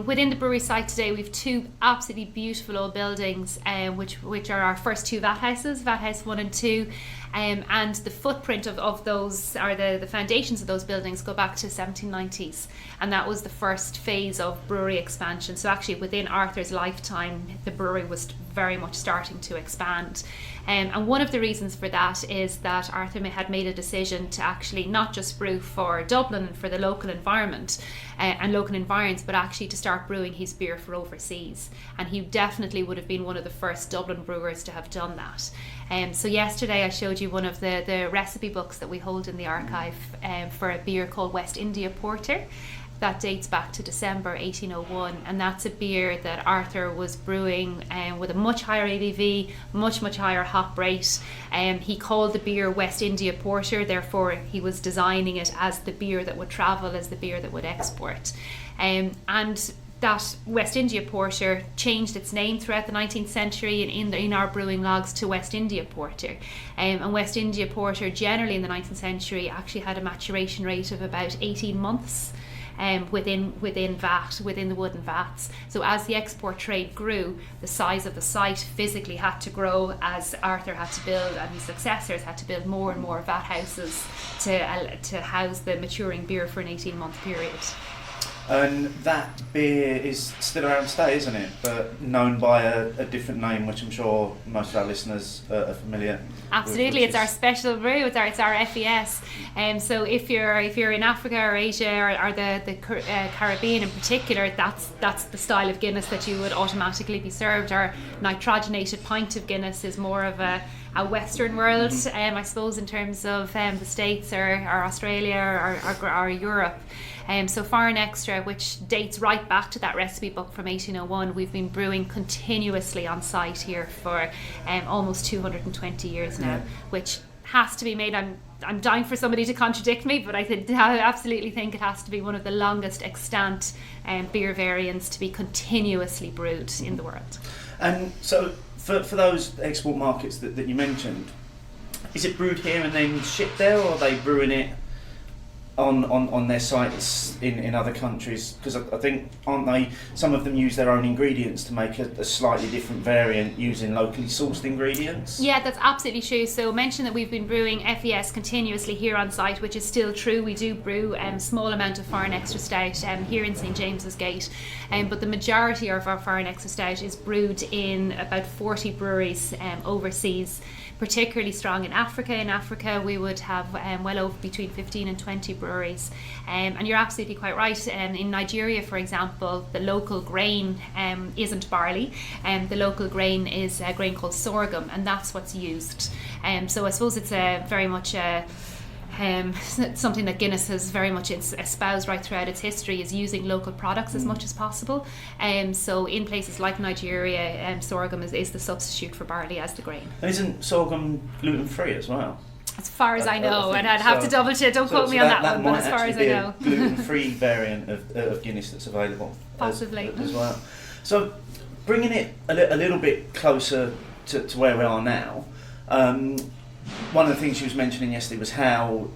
within the brewery site today, we've two absolutely beautiful old buildings, which are our first two vat houses, Vat House 1 and 2. And the footprint of those, or the foundations of those buildings, go back to the 1790s, and that was the first phase of brewery expansion. So actually within Arthur's lifetime, the brewery was very much starting to expand. And one of the reasons for that is that Arthur had made a decision to actually not just brew for Dublin and for the local environment and local environs, but actually to start brewing his beer for overseas. And he definitely would have been one of the first Dublin brewers to have done that. So yesterday I showed you one of the recipe books that we hold in the archive for a beer called West India Porter. That dates back to December 1801, and that's a beer that Arthur was brewing with a much higher ABV, much higher hop rate. He called the beer West India Porter, therefore he was designing it as the beer that would travel, as the beer that would export. And that West India Porter changed its name throughout the 19th century in our brewing logs to West India Porter. And West India Porter generally in the 19th century actually had a maturation rate of about 18 months. Within the wooden vats. So as the export trade grew, the size of the site physically had to grow as Arthur had to build, and his successors had to build more and more vat houses to house the maturing beer for an 18-month period. And that beer is still around today, isn't it? But known by a different name, which I'm sure most of our listeners are familiar with. Absolutely, it's our special brew. It's our FES. So if you're in Africa or Asia or the Caribbean in particular, that's the style of Guinness that you would automatically be served. Our nitrogenated pint of Guinness is more of a Western world, I suppose, in terms of the States or Australia or Europe. So Foreign Extra, which dates right back to that recipe book from 1801, we've been brewing continuously on site here for almost 220 years now, which has to be made. I'm dying for somebody to contradict me, but I absolutely think it has to be one of the longest extant beer variants to be continuously brewed in the world. And so for those export markets that you mentioned, is it brewed here and then shipped there, or are they brewing it on their sites in other countries? Because I think, aren't they, some of them use their own ingredients to make a slightly different variant using locally sourced ingredients? Yeah, that's absolutely true. So mention that we've been brewing FES continuously here on site, which is still true. We do brew a small amount of Foreign Extra Stout here in St James's Gate, but the majority of our Foreign Extra Stout is brewed in about 40 breweries overseas, particularly strong in Africa. In Africa, we would have well over between 15 and 20 breweries. And you're absolutely quite right. In Nigeria, for example, the local grain isn't barley. The local grain is a grain called sorghum, and that's what's used. So I suppose it's very much something that Guinness has very much espoused right throughout its history, is using local products as much as possible. So in places like Nigeria, sorghum is the substitute for barley as the grain. And isn't sorghum gluten-free as well? As far as I know, and I'd have to double check, don't quote me on that one, but as far as I know. Gluten-free variant of Guinness that's available. Possibly. As well. So bringing it a little bit closer to where we are now, one of the things you was mentioning yesterday was how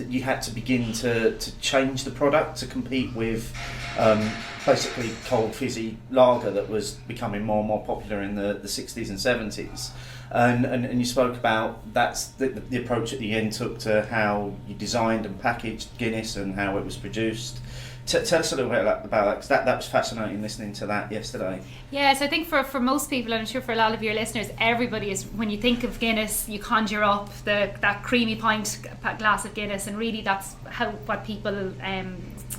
you had to begin to change the product to compete with basically cold fizzy lager that was becoming more and more popular in the 60s and 70s. And you spoke about that's the approach that the end took to how you designed and packaged Guinness and how it was produced. Tell us a little bit about that, because that was fascinating listening to that yesterday. Yeah, so I think for most people, and I'm sure for a lot of your listeners, everybody is, when you think of Guinness, you conjure up that creamy pint glass of Guinness, and really that's what people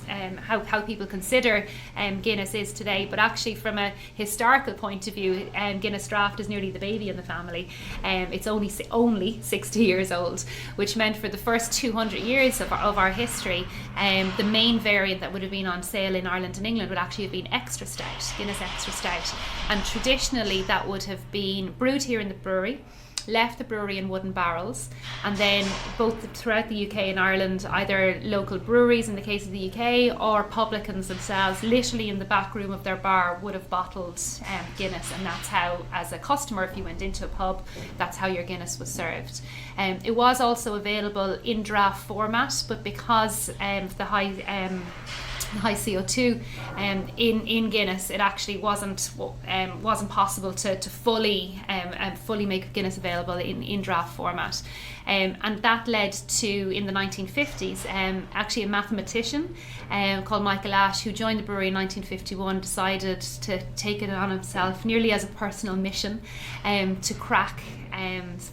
how people consider Guinness is today, but actually from a historical point of view, Guinness Draught is nearly the baby in the family. It's only 60 years old, which meant for the first 200 years of our history, the main variant that would have been on sale in Ireland and England would actually have been Extra Stout, Guinness Extra Stout, and traditionally that would have been brewed here in the brewery, left the brewery in wooden barrels, and then both throughout the UK and Ireland, either local breweries in the case of the UK or publicans themselves, literally in the back room of their bar, would have bottled Guinness, and that's how, as a customer, if you went into a pub, that's how your Guinness was served. It was also available in draft format, but because of the high CO2 in Guinness, it actually wasn't possible to fully make Guinness available in draft format, and that led to, in the 1950s, actually a mathematician called Michael Ash, who joined the brewery in 1951, decided to take it on himself nearly as a personal mission to crack,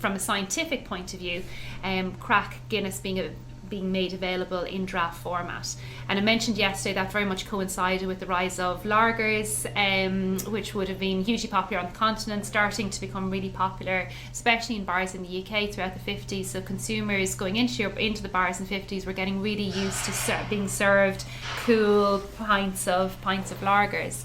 from a scientific point of view, crack Guinness being made available in draft format. And I mentioned yesterday that very much coincided with the rise of lagers, which would have been hugely popular on the continent, starting to become really popular, especially in bars in the UK throughout the 50s. So consumers going into the bars in the 50s were getting really used to being served cool pints of lagers.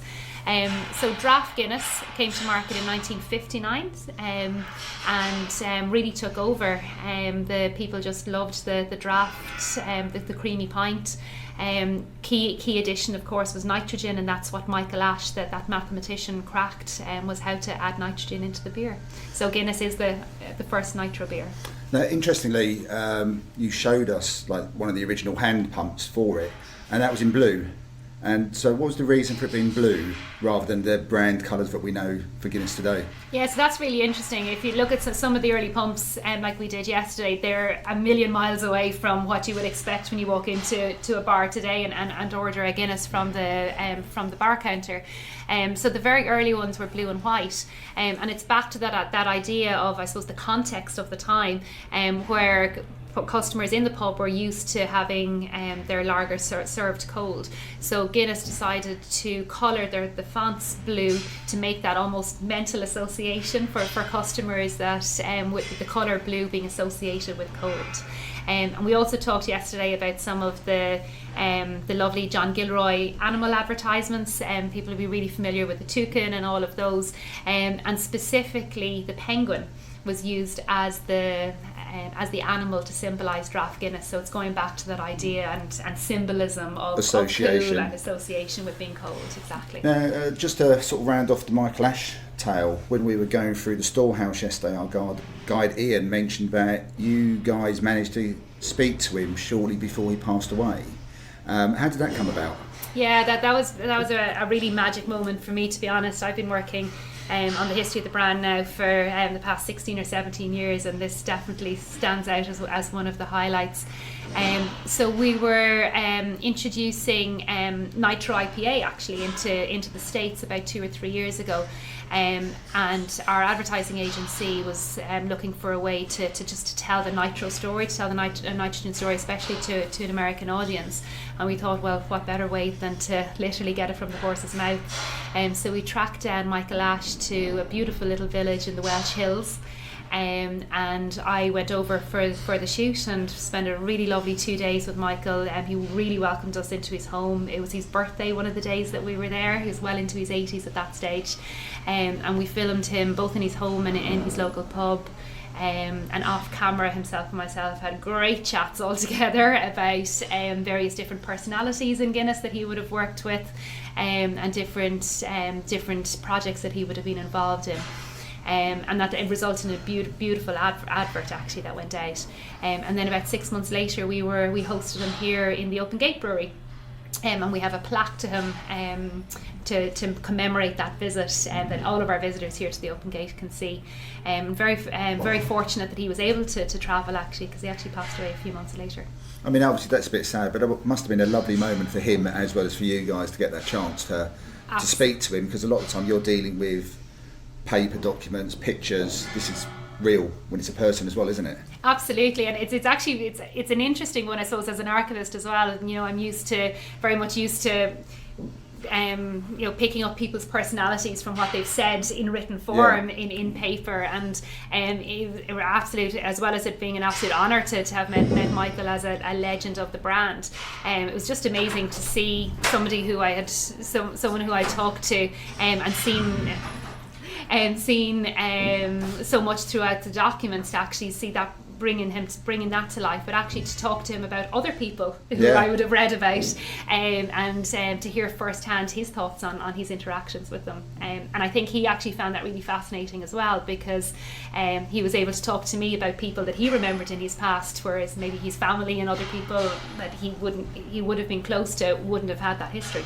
So draft Guinness came to market in 1959 and really took over. The people just loved the draft, the creamy pint. Key addition, of course, was nitrogen, and that's what Michael Ash, that mathematician, cracked, was how to add nitrogen into the beer. So Guinness is the first nitro beer. Now, interestingly, you showed us like one of the original hand pumps for it, and that was in blue. And so what was the reason for it being blue rather than the brand colours that we know for Guinness today? Yeah, so that's really interesting. If you look at some of the early pumps, like we did yesterday, they're a million miles away from what you would expect when you walk into a bar today and order a Guinness from the bar counter. So the very early ones were blue and white, and it's back to that idea of, I suppose, the context of the time, where customers in the pub were used to having their lager served cold. So Guinness decided to colour the fonts blue to make that almost mental association for customers, that with the colour blue being associated with cold. And we also talked yesterday about some of the lovely John Gilroy animal advertisements. People will be really familiar with the toucan and all of those, and specifically the penguin was used as the animal to symbolise draft Guinness. So it's going back to that idea and symbolism of association. Cool and association with being cold. Exactly. Now, just to sort of round off the Michael Ash tale, when we were going through the storehouse yesterday, our guide Ian mentioned that you guys managed to speak to him shortly before he passed away. How did that come about? Yeah, that was a really magic moment for me, to be honest. I've been working on the history of the brand now for the past 16 or 17 years, and this definitely stands out as one of the highlights. So we were introducing Nitro IPA actually into the States about 2 or 3 years ago. And our advertising agency was looking for a way to tell the nitro story, to tell the nitrogen story, especially to an American audience. And we thought, well, what better way than to literally get it from the horse's mouth. So we tracked down Michael Ash to a beautiful little village in the Welsh Hills. And I went over for the shoot and spent a really lovely 2 days with Michael, and he really welcomed us into his home. It was his birthday one of the days that we were there. He was well into his 80s at that stage, and we filmed him both in his home and in his local pub. And off camera, himself and myself had great chats all together about various different personalities in Guinness that he would have worked with, and different projects that he would have been involved in. And that it resulted in a beautiful advert actually that went out. And then about 6 months later, we hosted him here in the Open Gate Brewery. And we have a plaque to him to commemorate that visit, that all of our visitors here to the Open Gate can see. Very fortunate that he was able to travel actually, because he actually passed away a few months later. I mean, obviously that's a bit sad, but it must have been a lovely moment for him as well as for you guys to get that chance to speak to him, because a lot of the time you're dealing with paper documents, pictures. This is real when it's a person as well, isn't it? Absolutely, and it's actually it's an interesting one, I suppose, as an archivist as well. You know, I'm very much used to picking up people's personalities from what they've said in written form, in paper, and it were absolute, as well as it being an absolute honour to have met Michael as a legend of the brand. It was just amazing to see somebody who I had someone who I talked to and seen so much throughout the documents, to actually see that bringing that to life, but actually to talk to him about other people who I would have read about, and to hear firsthand his thoughts on his interactions with them. And I think he actually found that really fascinating as well, because he was able to talk to me about people that he remembered in his past, whereas maybe his family and other people that he would have been close to wouldn't have had that history.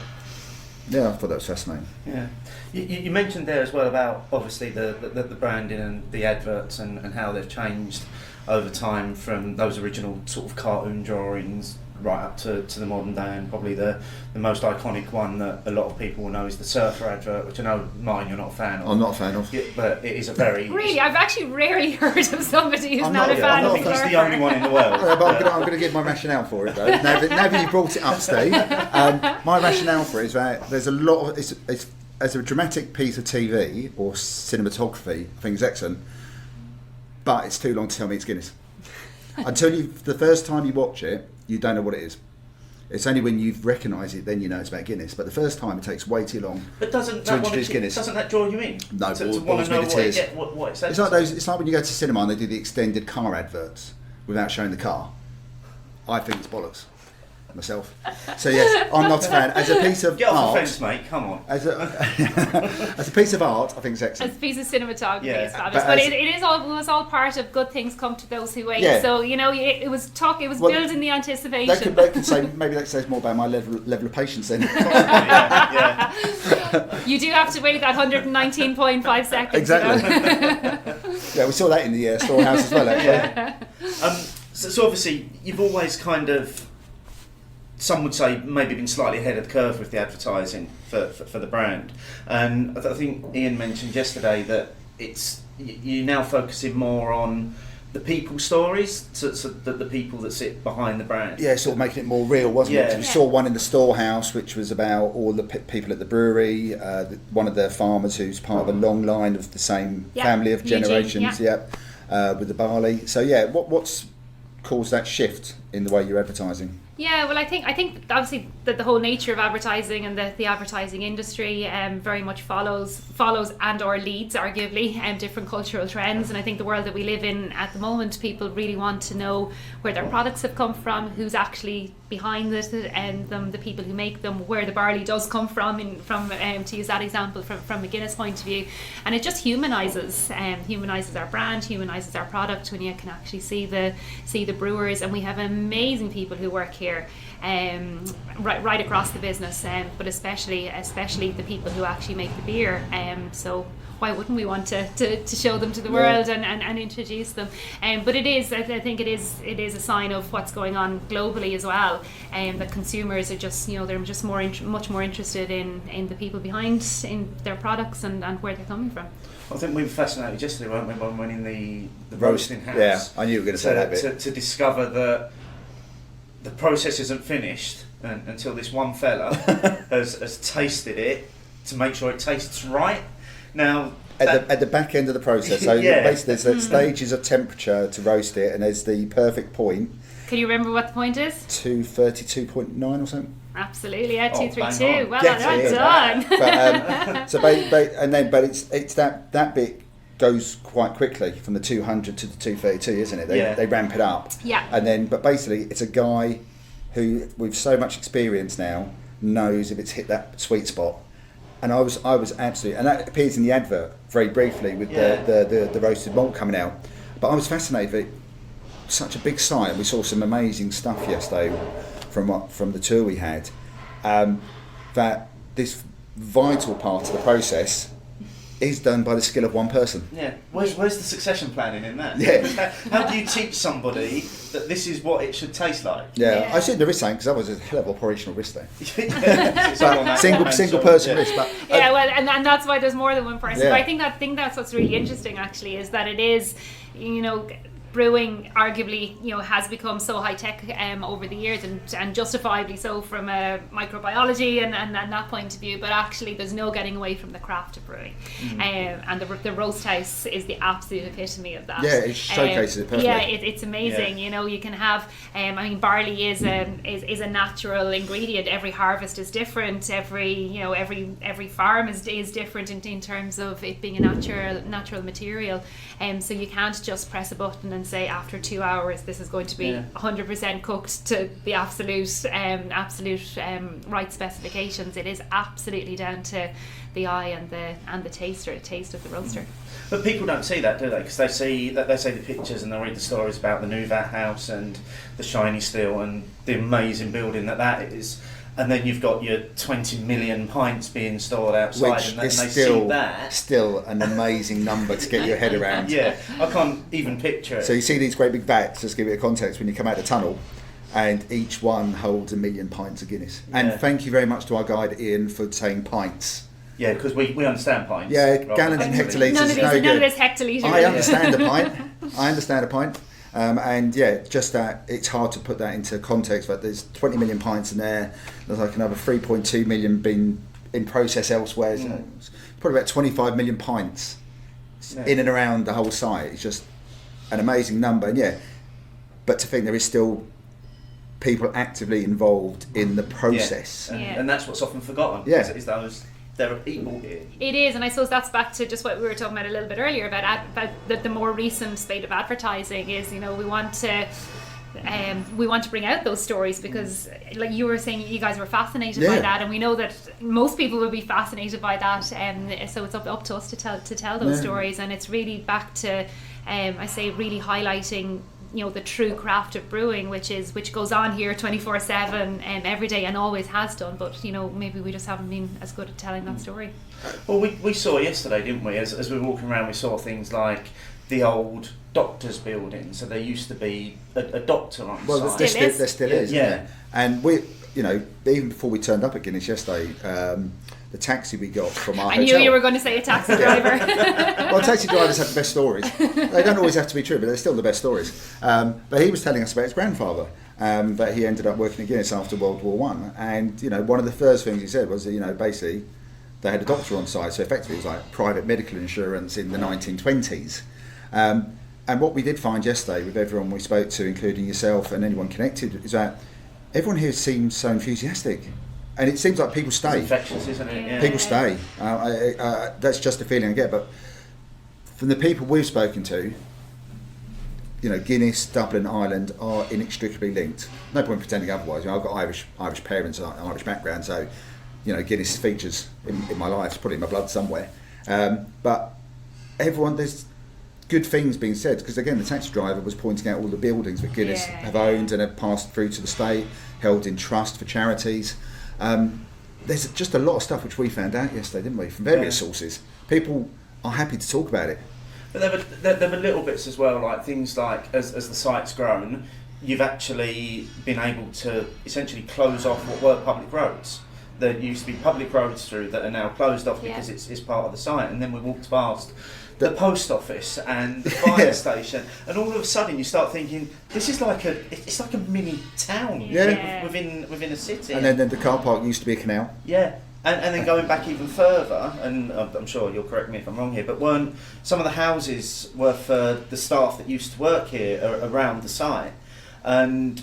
Yeah, I thought that was fascinating. Yeah, you mentioned there as well about obviously the branding and the adverts and how they've changed over time, from those original sort of cartoon drawings right up to the modern day, and probably the most iconic one that a lot of people will know is the Surfer Advert, which I know, mine, you're not a fan of. I'm not a fan of. Yeah, but it is a very... Really? I've actually rarely heard of somebody who's not a fan of Surfer. I think it's the only one in the world. But I'm going to give my rationale for it, though. Now that you brought it up, Steve, my rationale for it is that there's a lot of... It's as a dramatic piece of TV or cinematography, I think it's excellent, but it's too long to tell me it's Guinness. Until the first time you watch it, you don't know what it is. It's only when you recognise it, then you know it's about Guinness. But the first time, it takes way too long to introduce Guinness. Doesn't that draw you in? No, to want to know what it says. It's like when you go to cinema and they do the extended car adverts without showing the car. I think it's bollocks. Myself. So yes, I'm not a fan. As a piece of Get off art, the fence, mate. Come on. As a piece of art, I think it's excellent. As a piece of cinematography, it's fabulous. But it was all part of good things come to those who wait. Yeah. So it was building the anticipation. They could say, maybe that says more about my level of patience then. You do have to wait that 119.5 seconds. Exactly. Yeah, we saw that in the storehouse as well. Actually. So obviously, you've always kind of, some would say, maybe been slightly ahead of the curve with the advertising for the brand. And I think Ian mentioned yesterday that you're now focusing more on the people stories, so the people that sit behind the brand. Yeah, sort of making it more real, wasn't it? We saw one in the storehouse, which was about all the people at the brewery, one of the farmers who's part of a long line of the same family of generations, with the barley. So what's caused that shift in the way you're advertising? Yeah, well, I think obviously that the whole nature of advertising and the advertising industry very much follows and or leads, arguably, different cultural trends. And I think the world that we live in at the moment, people really want to know where their products have come from, who's actually behind it, and the people who make them, where the barley does come from, to use that example from a Guinness point of view. And it just humanises our brand, humanises our product when you can actually see the brewers. And we have amazing people who work here, right across the business, but especially the people who actually make the beer. So why wouldn't we want to show them to the world and introduce them? But I think it is a sign of what's going on globally as well, that consumers are just, they're just much more interested in the people behind in their products and where they're coming from. I think we were fascinated yesterday, weren't we, when we went in the roasting house. Yeah, I knew you were going to say that bit. To discover that the process isn't finished until this one fella has tasted it to make sure it tastes right. Now, at the back end of the process, so basically there's stages of temperature to roast it, and there's the perfect point. Can you remember what the point is? 232.9 or something. Absolutely, 232. Well done. But it's that bit goes quite quickly from the 200 to the 232, isn't it? They ramp it up. Yeah. But basically, it's a guy who, with so much experience now, knows if it's hit that sweet spot. And I was absolutely, and that appears in the advert very briefly with the roasted malt coming out. But I was fascinated with it. Such a big site. We saw some amazing stuff yesterday from the tour we had. That this vital part of the process is done by the skill of one person. Yeah. Where's the succession planning in that? Yeah. How do you teach somebody that this is what it should taste like? Yeah. I assume there is something, because that was a hell of operational risk there. Single person risk. But, yeah, well, and that's why there's more than one person. Yeah. But I think that's what's really interesting, actually, is that it is, brewing arguably has become so high tech over the years, and justifiably so from a microbiology and that point of view, but actually there's no getting away from the craft of brewing. And the roast house is the absolute epitome of that. Yeah, it showcases it perfectly. Yeah, it's amazing. You can have barley is a natural ingredient. Every harvest is different. Every farm is different in terms of it being a natural material. So you can't just press a button and say after 2 hours this is going to be 100% cooked to the absolute right specifications. It is absolutely down to the eye and the taste of the roaster. But people don't see that, do they? Because they see the pictures and they read the stories about the new vat house and the shiny steel and the amazing building that is. And then you've got your 20 million pints being stored outside, which and they is see that. Still an amazing number to get your head around. Yeah, I can't even picture it. So you see these great big vats, just to give you a context, when you come out the tunnel, and each one holds 1 million pints of Guinness. And thank you very much to our guide Ian for saying pints. Yeah, because we understand pints. Yeah, gallons and hectolitres None is no good. None of this hectolitre. I understand a pint. I understand a pint. And just that it's hard to put that into context, but there's 20 million pints in there. There's like another 3.2 million being in process elsewhere. So it's probably about 25 million pints in and around the whole site. It's just an amazing number. And but to think there is still people actively involved in the process. And that's what's often forgotten. Yeah. Is those there are people here. It is, and I suppose that's back to just what we were talking about a little bit earlier about the more recent spate of advertising is, we want to bring out those stories because, like you were saying, you guys were fascinated by that, and we know that most people will be fascinated by that. So it's up to us to tell those stories, and it's really back to, I say, really highlighting the true craft of brewing, which goes on here 24/7 every day and always has done, but maybe we just haven't been as good at telling that story. Well, we saw yesterday, didn't we, as we were walking around, we saw things like the old doctor's building. So there used to be a doctor on site. There still is. And we, even before we turned up at Guinness yesterday, the taxi we got from our I hotel. knew you were going to say a taxi driver. Well, taxi drivers have the best stories. They don't always have to be true, but they're still the best stories. But he was telling us about his grandfather, that he ended up working at Guinness after World War One. And, one of the first things he said was that, basically, they had a doctor on site, so effectively it was like private medical insurance in the 1920s. And what we did find yesterday with everyone we spoke to, including yourself and anyone connected, is that everyone here seems so enthusiastic. And it seems like people stay. It's infectious, isn't it? Yeah. People stay. That's just the feeling I get. But from the people we've spoken to, Guinness, Dublin, Ireland are inextricably linked. No point pretending otherwise. I've got Irish parents, and Irish background, so Guinness features in my life. It's probably in my blood somewhere. But everyone, there's good things being said, because again, the taxi driver was pointing out all the buildings that Guinness have owned and have passed through to the state, held in trust for charities. There's just a lot of stuff which we found out yesterday, didn't we, from various sources. People are happy to talk about it. But there were little bits as well, like things like as the site's grown, you've actually been able to essentially close off what were public roads. There used to be public roads through that are now closed off because it's part of the site. And then we walked past the post office and the fire station, and all of a sudden you start thinking, this is it's like a mini town within a city. And then the car park used to be a canal. Yeah, and then going back even further, and I'm sure you'll correct me if I'm wrong here, but weren't some of the houses were for the staff that used to work here around the site, and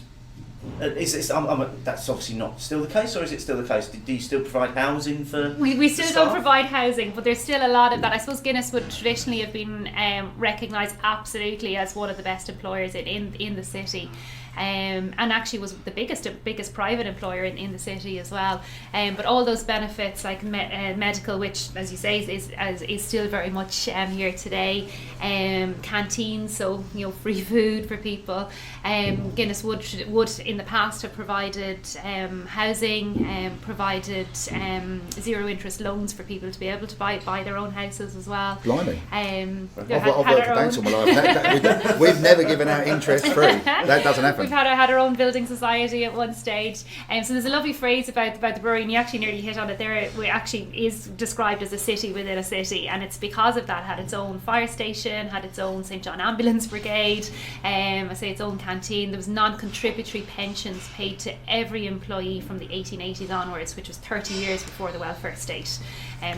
that's obviously not still the case, or is it still the case? Do you still provide housing for? We still don't provide housing, but there's still a lot of that. I suppose Guinness would traditionally have been recognised absolutely as one of the best employers in the city. and actually was the biggest private employer in the city as well. But all those benefits like medical, which as you say is still very much here today. Canteens, so free food for people. Guinness would in the past have provided housing, provided zero interest loans for people to be able to buy their own houses as well. Blimey. I've worked for banks all my life. We've never given out interest free. That doesn't happen. We've had our own building society at one stage. So there's a lovely phrase about the brewery, and you actually nearly hit on it there. It actually is described as a city within a city, and it's because of that. Had its own fire station, had its own St. John Ambulance Brigade, I say its own canteen. There was non-contributory pensions paid to every employee from the 1880s onwards, which was 30 years before the welfare state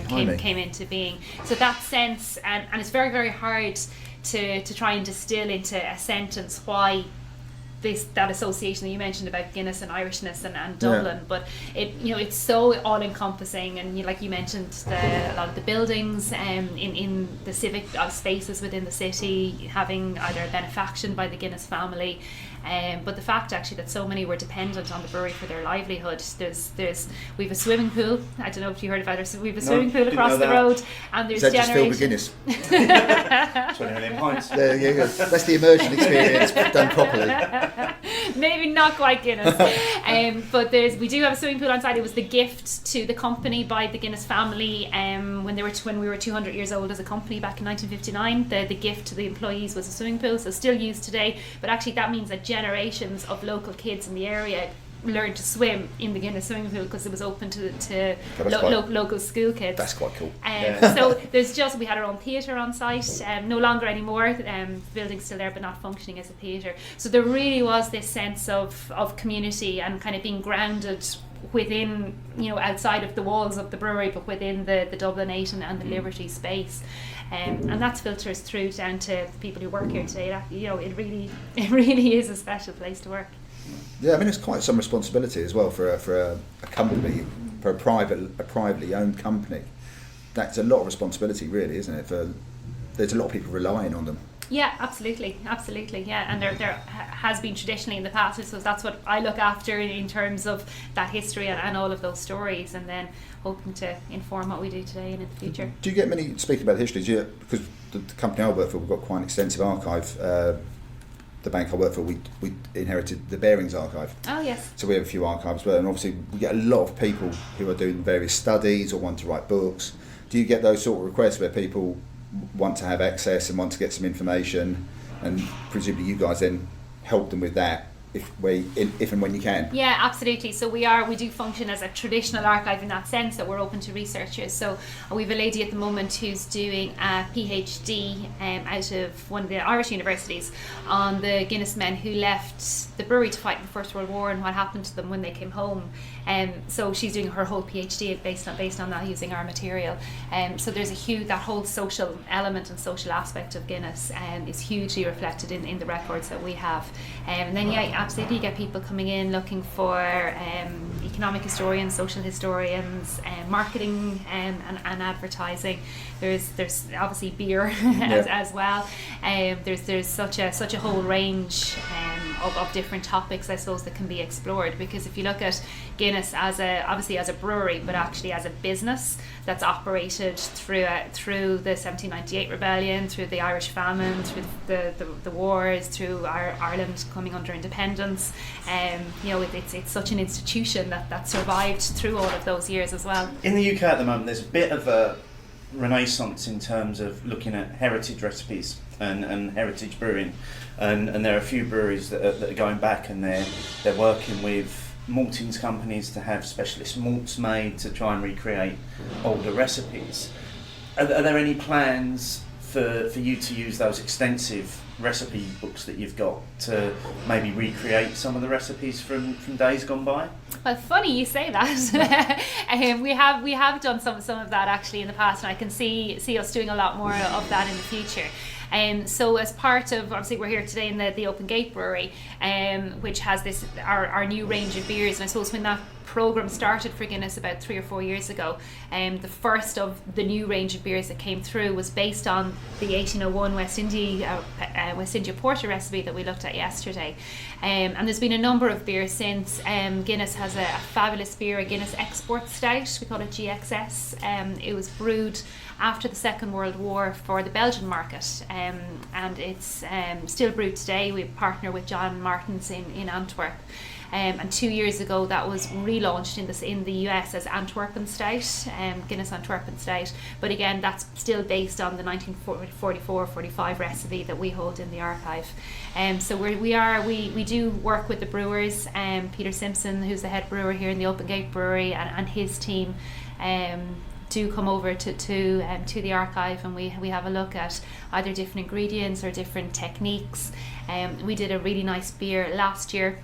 came into being. So that sense, and it's very, very hard to try and distill into a sentence why that association that you mentioned about Guinness and Irishness and Dublin, but it's so all encompassing, and like you mentioned, a lot of the buildings in the civic spaces within the city having either a benefaction by the Guinness family, but the fact actually that so many were dependent on the brewery for their livelihood. We've a swimming pool. I don't know if you heard about it. We've a swimming pool across the road, and there's is that just filled with Guinness? 20 million pints. There you go. That's the immersion experience done properly. Maybe not quite Guinness, but we do have a swimming pool on site. It was the gift to the company by the Guinness family when we were 200 years old as a company back in 1959. The gift to the employees was a swimming pool, so still used today. But actually, that means that generations of local kids in the area learned to swim in the Guinness swimming pool because it was open to local school kids. That's quite cool. So we had our own theatre on site, no longer anymore. The building's still there but not functioning as a theatre. So there really was this sense of community and kind of being grounded within, outside of the walls of the brewery, but within the Dublin 8 and the Liberty space. And that filters through down to the people who work here today. It really is a special place to work. Yeah, I mean it's quite some responsibility as well for a company, for a privately owned company. That's a lot of responsibility, really, isn't it? There's a lot of people relying on them. Yeah, absolutely, yeah. And there has been traditionally in the past, so that's what I look after in terms of that history and all of those stories, and then hoping to inform what we do today and in the future. Do you get many, speaking about the history, because the company I work for, we've got quite an extensive archive. The bank I work for, we inherited the Bearings archive. Oh yes. So we have a few archives, and obviously we get a lot of people who are doing various studies or want to write books. Do you get those sort of requests where people want to have access and want to get some information, and presumably you guys then help them with that if and when you can? Yeah, absolutely. So we do function as a traditional archive in that sense, that we're open to researchers. So we've a lady at the moment who's doing a PhD out of one of the Irish universities on the Guinness men who left the brewery to fight in the First World War and what happened to them when they came home. So she's doing her whole PhD based on that, using our material. So there's that whole social element and social aspect of Guinness is hugely reflected in the records that we have. And then absolutely, you get people coming in looking for economic historians, social historians, marketing and advertising. There's obviously beer as well. There's such a whole range of different topics, I suppose, that can be explored, because if you look at Guinness obviously as a brewery, but actually as a business that's operated through the 1798 rebellion, through the Irish famine, through the wars, through Ireland coming under independence, it's such an institution that survived through all of those years as well. In the UK at the moment, there's a bit of a renaissance in terms of looking at heritage recipes and heritage brewing, and there are a few breweries that are going back, and they're working with maltings companies to have specialist malts made to try and recreate older recipes. Are there any plans for you to use those extensive recipe books that you've got to maybe recreate some of the recipes from days gone by? Well, funny you say that. We have done some of that actually in the past, and I can see us doing a lot more of that in the future. So as part of, obviously we're here today in the Open Gate Brewery, which has our new range of beers, and I suppose when that program started for Guinness about 3 or 4 years ago. The first of the new range of beers that came through was based on the 1801 West India Porter recipe that we looked at yesterday. And there's been a number of beers since. Guinness has a fabulous beer, a Guinness Export Stout. We call it GXS. It was brewed after the Second World War for the Belgian market, and it's still brewed today. We partner with John Martins in Antwerp. And 2 years ago that was relaunched in the US as Antwerpen Stout, Guinness Antwerpen Stout, but again that's still based on the 1944-45 recipe that we hold in the archive. So we do work with the brewers, Peter Simpson, who's the head brewer here in the Open Gate Brewery, and his team do come over to the archive, and we have a look at either different ingredients or different techniques. We did a really nice beer last year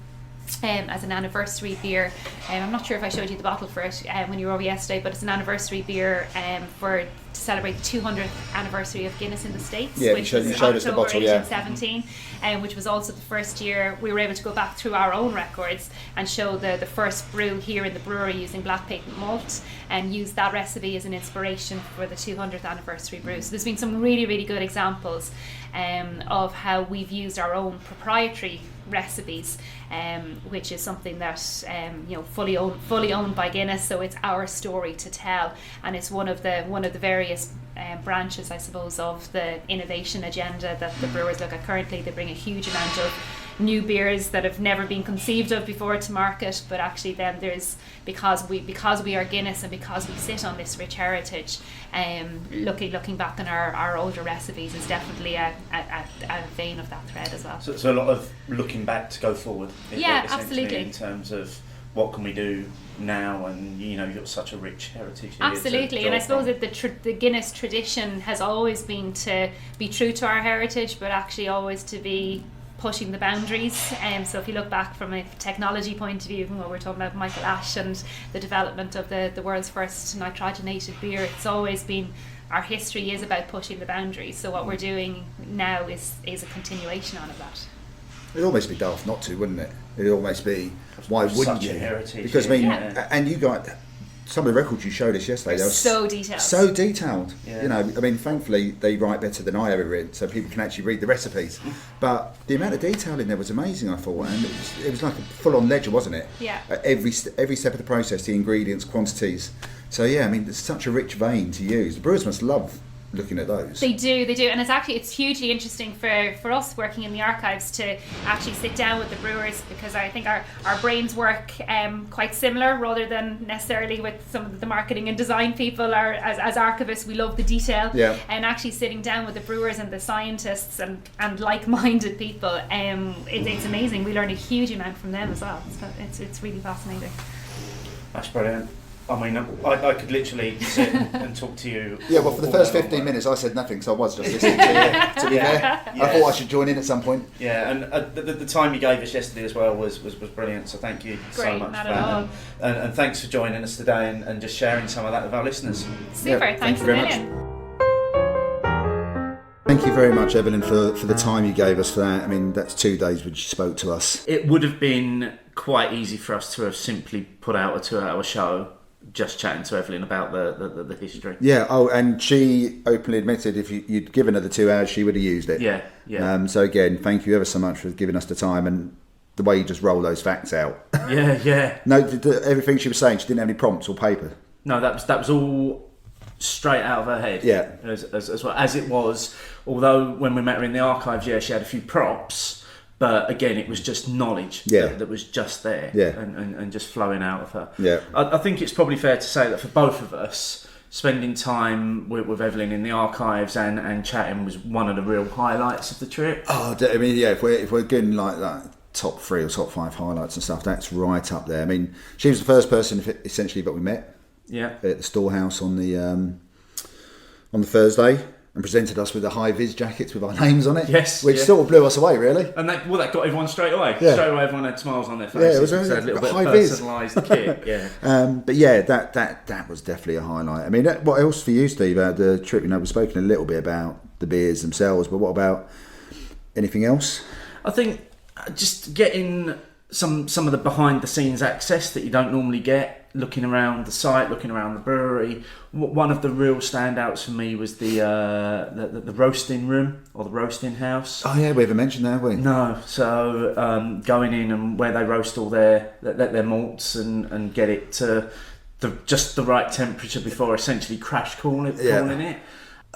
as an anniversary beer. I'm not sure if I showed you the bottle for it when you were over yesterday, but it's an anniversary beer to celebrate the 200th anniversary of Guinness in the States, which was October us the bottle, 1817, which was also the first year we were able to go back through our own records and show the first brew here in the brewery using black patent malt, and use that recipe as an inspiration for the 200th anniversary brew. So there's been some really, really good examples of how we've used our own proprietary recipes, which is something that fully owned by Guinness. So it's our story to tell, and it's one of the various branches, I suppose, of the innovation agenda that the brewers look at currently. They bring a huge amount of new beers that have never been conceived of before to market, but actually then there's, because we are Guinness and because we sit on this rich heritage, looking back on our older recipes is definitely a vein of that thread as well. So a lot of looking back to go forward. Absolutely. In terms of what can we do now, and you've got such a rich heritage here. Absolutely, and I suppose that the Guinness tradition has always been to be true to our heritage, but actually always to be pushing the boundaries. So if you look back from a technology point of view, even when we're talking about Michael Ash and the development of the world's first nitrogenated beer, it's always been, our history is about pushing the boundaries. So what we're doing now is a continuation on of that. It'd almost be daft not to, wouldn't it? It'd almost be, why wouldn't you? Heritage, because and you got some of the records you showed us yesterday. They were so detailed. So detailed. Yeah. Thankfully they write better than I ever read, so people can actually read the recipes. But the amount of detail in there was amazing, I thought, and it was like a full-on ledger, wasn't it? Yeah. Every step of the process, the ingredients, quantities. So there's such a rich vein to use. The brewers must love looking at those. They do, and it's hugely interesting for us working in the archives to actually sit down with the brewers, because I think our brains work quite similar, rather than necessarily with some of the marketing and design people. As archivists, we love the detail, and actually sitting down with the brewers and the scientists and like-minded people, it's amazing. We learn a huge amount from them as well. It's really fascinating. That's brilliant. I mean, I could literally sit and talk to you. Yeah, well, for the first 15 minutes I said nothing, so I was just listening to you, to be fair. I thought I should join in at some point. Yeah, and the time you gave us yesterday as well was brilliant, so thank you so much for that. And thanks for joining us today and just sharing some of that with our listeners. Super, thanks a million. Thank you very much, Eibhlin, for the time you gave us for that. I mean, that's 2 days which you spoke to us. It would have been quite easy for us to have simply put out a 2-hour show just chatting to Eibhlin about the history. Yeah, and she openly admitted if you'd given her the 2 hours, she would have used it. Yeah. So again, thank you ever so much for giving us the time and the way you just roll those facts out. Yeah. No, everything she was saying, she didn't have any prompts or paper. No, that was all straight out of her head. Yeah. As well as it was, although when we met her in the archives, she had a few props. But again, it was just knowledge that was just there and just flowing out of her. Yeah. I think it's probably fair to say that for both of us, spending time with Eibhlin in the archives and chatting was one of the real highlights of the trip. Oh, I mean, if we're getting like that top 3 or top 5 highlights and stuff, that's right up there. I mean, she was the first person essentially that we met. Yeah. At the storehouse on the Thursday. And presented us with the high-vis jackets with our names on it. Yes. Which sort of blew us away, really. And that got everyone straight away. Yeah. Straight away, everyone had smiles on their faces. Yeah, it was a little bit of personalised kit. Yeah. But that was definitely a highlight. I mean, what else for you, Steve, about the trip? We've spoken a little bit about the beers themselves, but what about anything else? I think just getting some of the behind the scenes access that you don't normally get, looking around the site, looking around the brewery. One of the real standouts for me was the roasting room, or the roasting house. Oh yeah, we haven't mentioned that, have we? No, so going in and where they roast all their malts and get it to just the right temperature before essentially crash cooling it.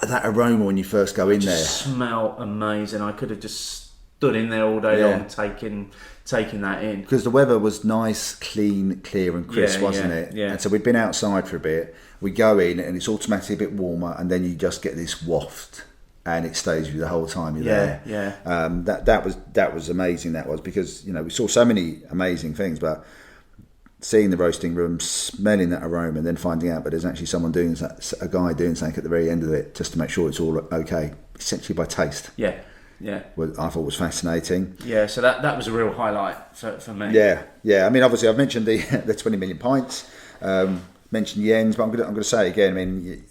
That aroma when you first go in there. Smelled amazing. I could have just stood in there all day long taking that in. Because the weather was nice, clean, clear and crisp, wasn't it? Yeah. And so we'd been outside for a bit. We go in and it's automatically a bit warmer, and then you just get this waft, and it stays with you the whole time you're there. Yeah. That was amazing. That was because we saw so many amazing things, but seeing the roasting room, smelling that aroma, and then finding out that there's actually a guy doing something at the very end of it just to make sure it's all okay, essentially by taste. Yeah. I thought was fascinating. Yeah, so that was a real highlight for me. Yeah. I mean, obviously, I've mentioned the 20 million pints, mentioned Jens, but I'm going to say it again. I mean,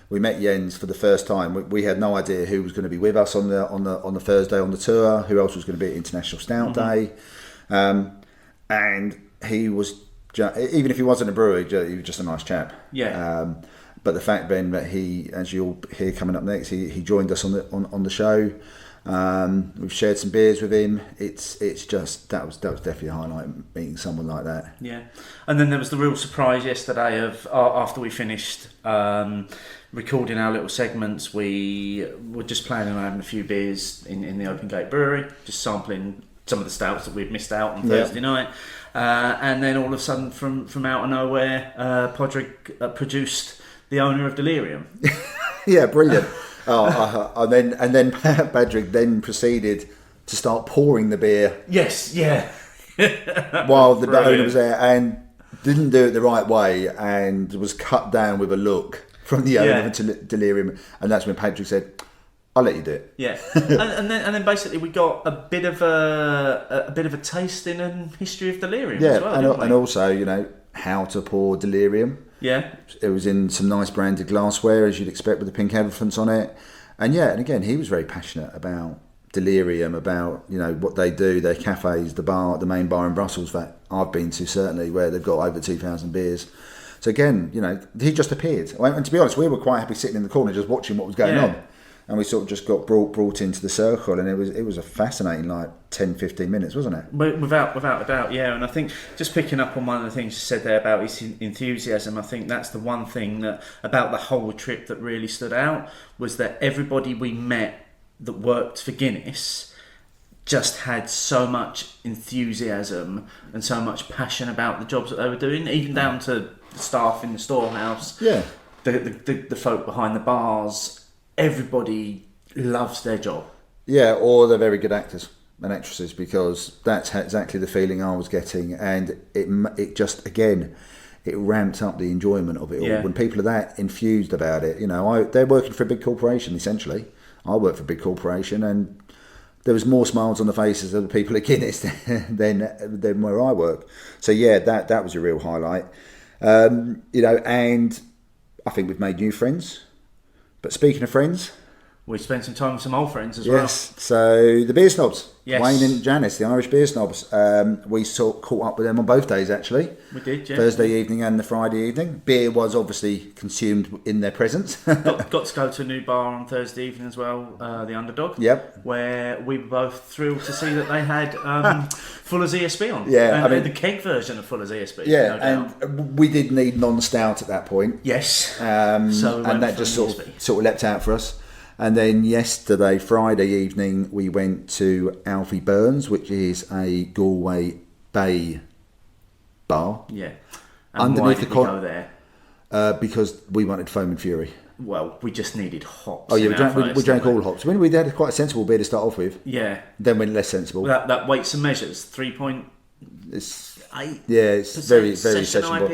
we met Jens for the first time. We had no idea who was going to be with us on the Thursday on the tour, who else was going to be at International Stout Day, and he was even if he wasn't a brewer, he was just a nice chap. Yeah. But the fact then that he, as you'll hear coming up next, he joined us on the show. We've shared some beers with him. It's just that was definitely a highlight, meeting someone like that. Yeah, and then there was the real surprise yesterday of after we finished recording our little segments, we were just planning on having a few beers in the Open Gate Brewery, just sampling some of the stouts that we'd missed out on Thursday night, and then all of a sudden from out of nowhere, Padraig produced the owner of Delirium. Yeah, brilliant. And then Padraig then proceeded to start pouring the beer. Yes, yeah. While the owner was there, and didn't do it the right way, and was cut down with a look from the owner of Delirium. And that's when Padraig said, "I'll let you do it." Yeah, and then basically we got a bit of a tasting and history of Delirium as well. And also how to pour Delirium. Yeah, it was in some nice branded glassware, as you'd expect, with the pink elephants on it. And again, he was very passionate about Delirium, about what they do, their cafes, the main bar in Brussels that I've been to, certainly, where they've got over 2,000 beers. So again, he just appeared. And to be honest, we were quite happy sitting in the corner just watching what was going on. And we sort of just got brought into the circle, and it was a fascinating 10-15 minutes, wasn't it? Without a doubt, yeah. And I think just picking up on one of the things you said there about his enthusiasm, I think that's the one thing that about the whole trip that really stood out, was that everybody we met that worked for Guinness just had so much enthusiasm and so much passion about the jobs that they were doing, even down to the staff in the storehouse, the folk behind the bars. Everybody loves their job. Yeah, or they're very good actors and actresses, because that's exactly the feeling I was getting, and it just, again, it ramped up the enjoyment of it all. When people are that enthused about it, they're working for a big corporation, essentially. I work for a big corporation, and there was more smiles on the faces of the people at Guinness than where I work. So that was a real highlight. And I think we've made new friends. But speaking of friends, we spent some time with some old friends as well. Yes, so the beer snobs, yes. Wayne and Janice, the Irish beer snobs. We caught up with them on both days, actually. We did, yeah. Thursday evening and the Friday evening. Beer was obviously consumed in their presence. got to go to a new bar on Thursday evening as well, the Underdog. Yep. Where we were both thrilled to see that they had Fuller's ESB on. Yeah, and the keg version of Fuller's ESB. Yeah, no doubt. And we did need non-stout at that point. Yes. So and that just sort of leapt out for us. And then yesterday, Friday evening, we went to Alfie Burns, which is a Galway Bay bar. Yeah. And why did we go there? Because we wanted Foam and Fury. Well, we just needed hops. Oh yeah, we drank all hops. We had quite a sensible beer to start off with. Yeah. Then went less sensible. That weights and measures, 3.8. Yeah, it's very, very session sessionable.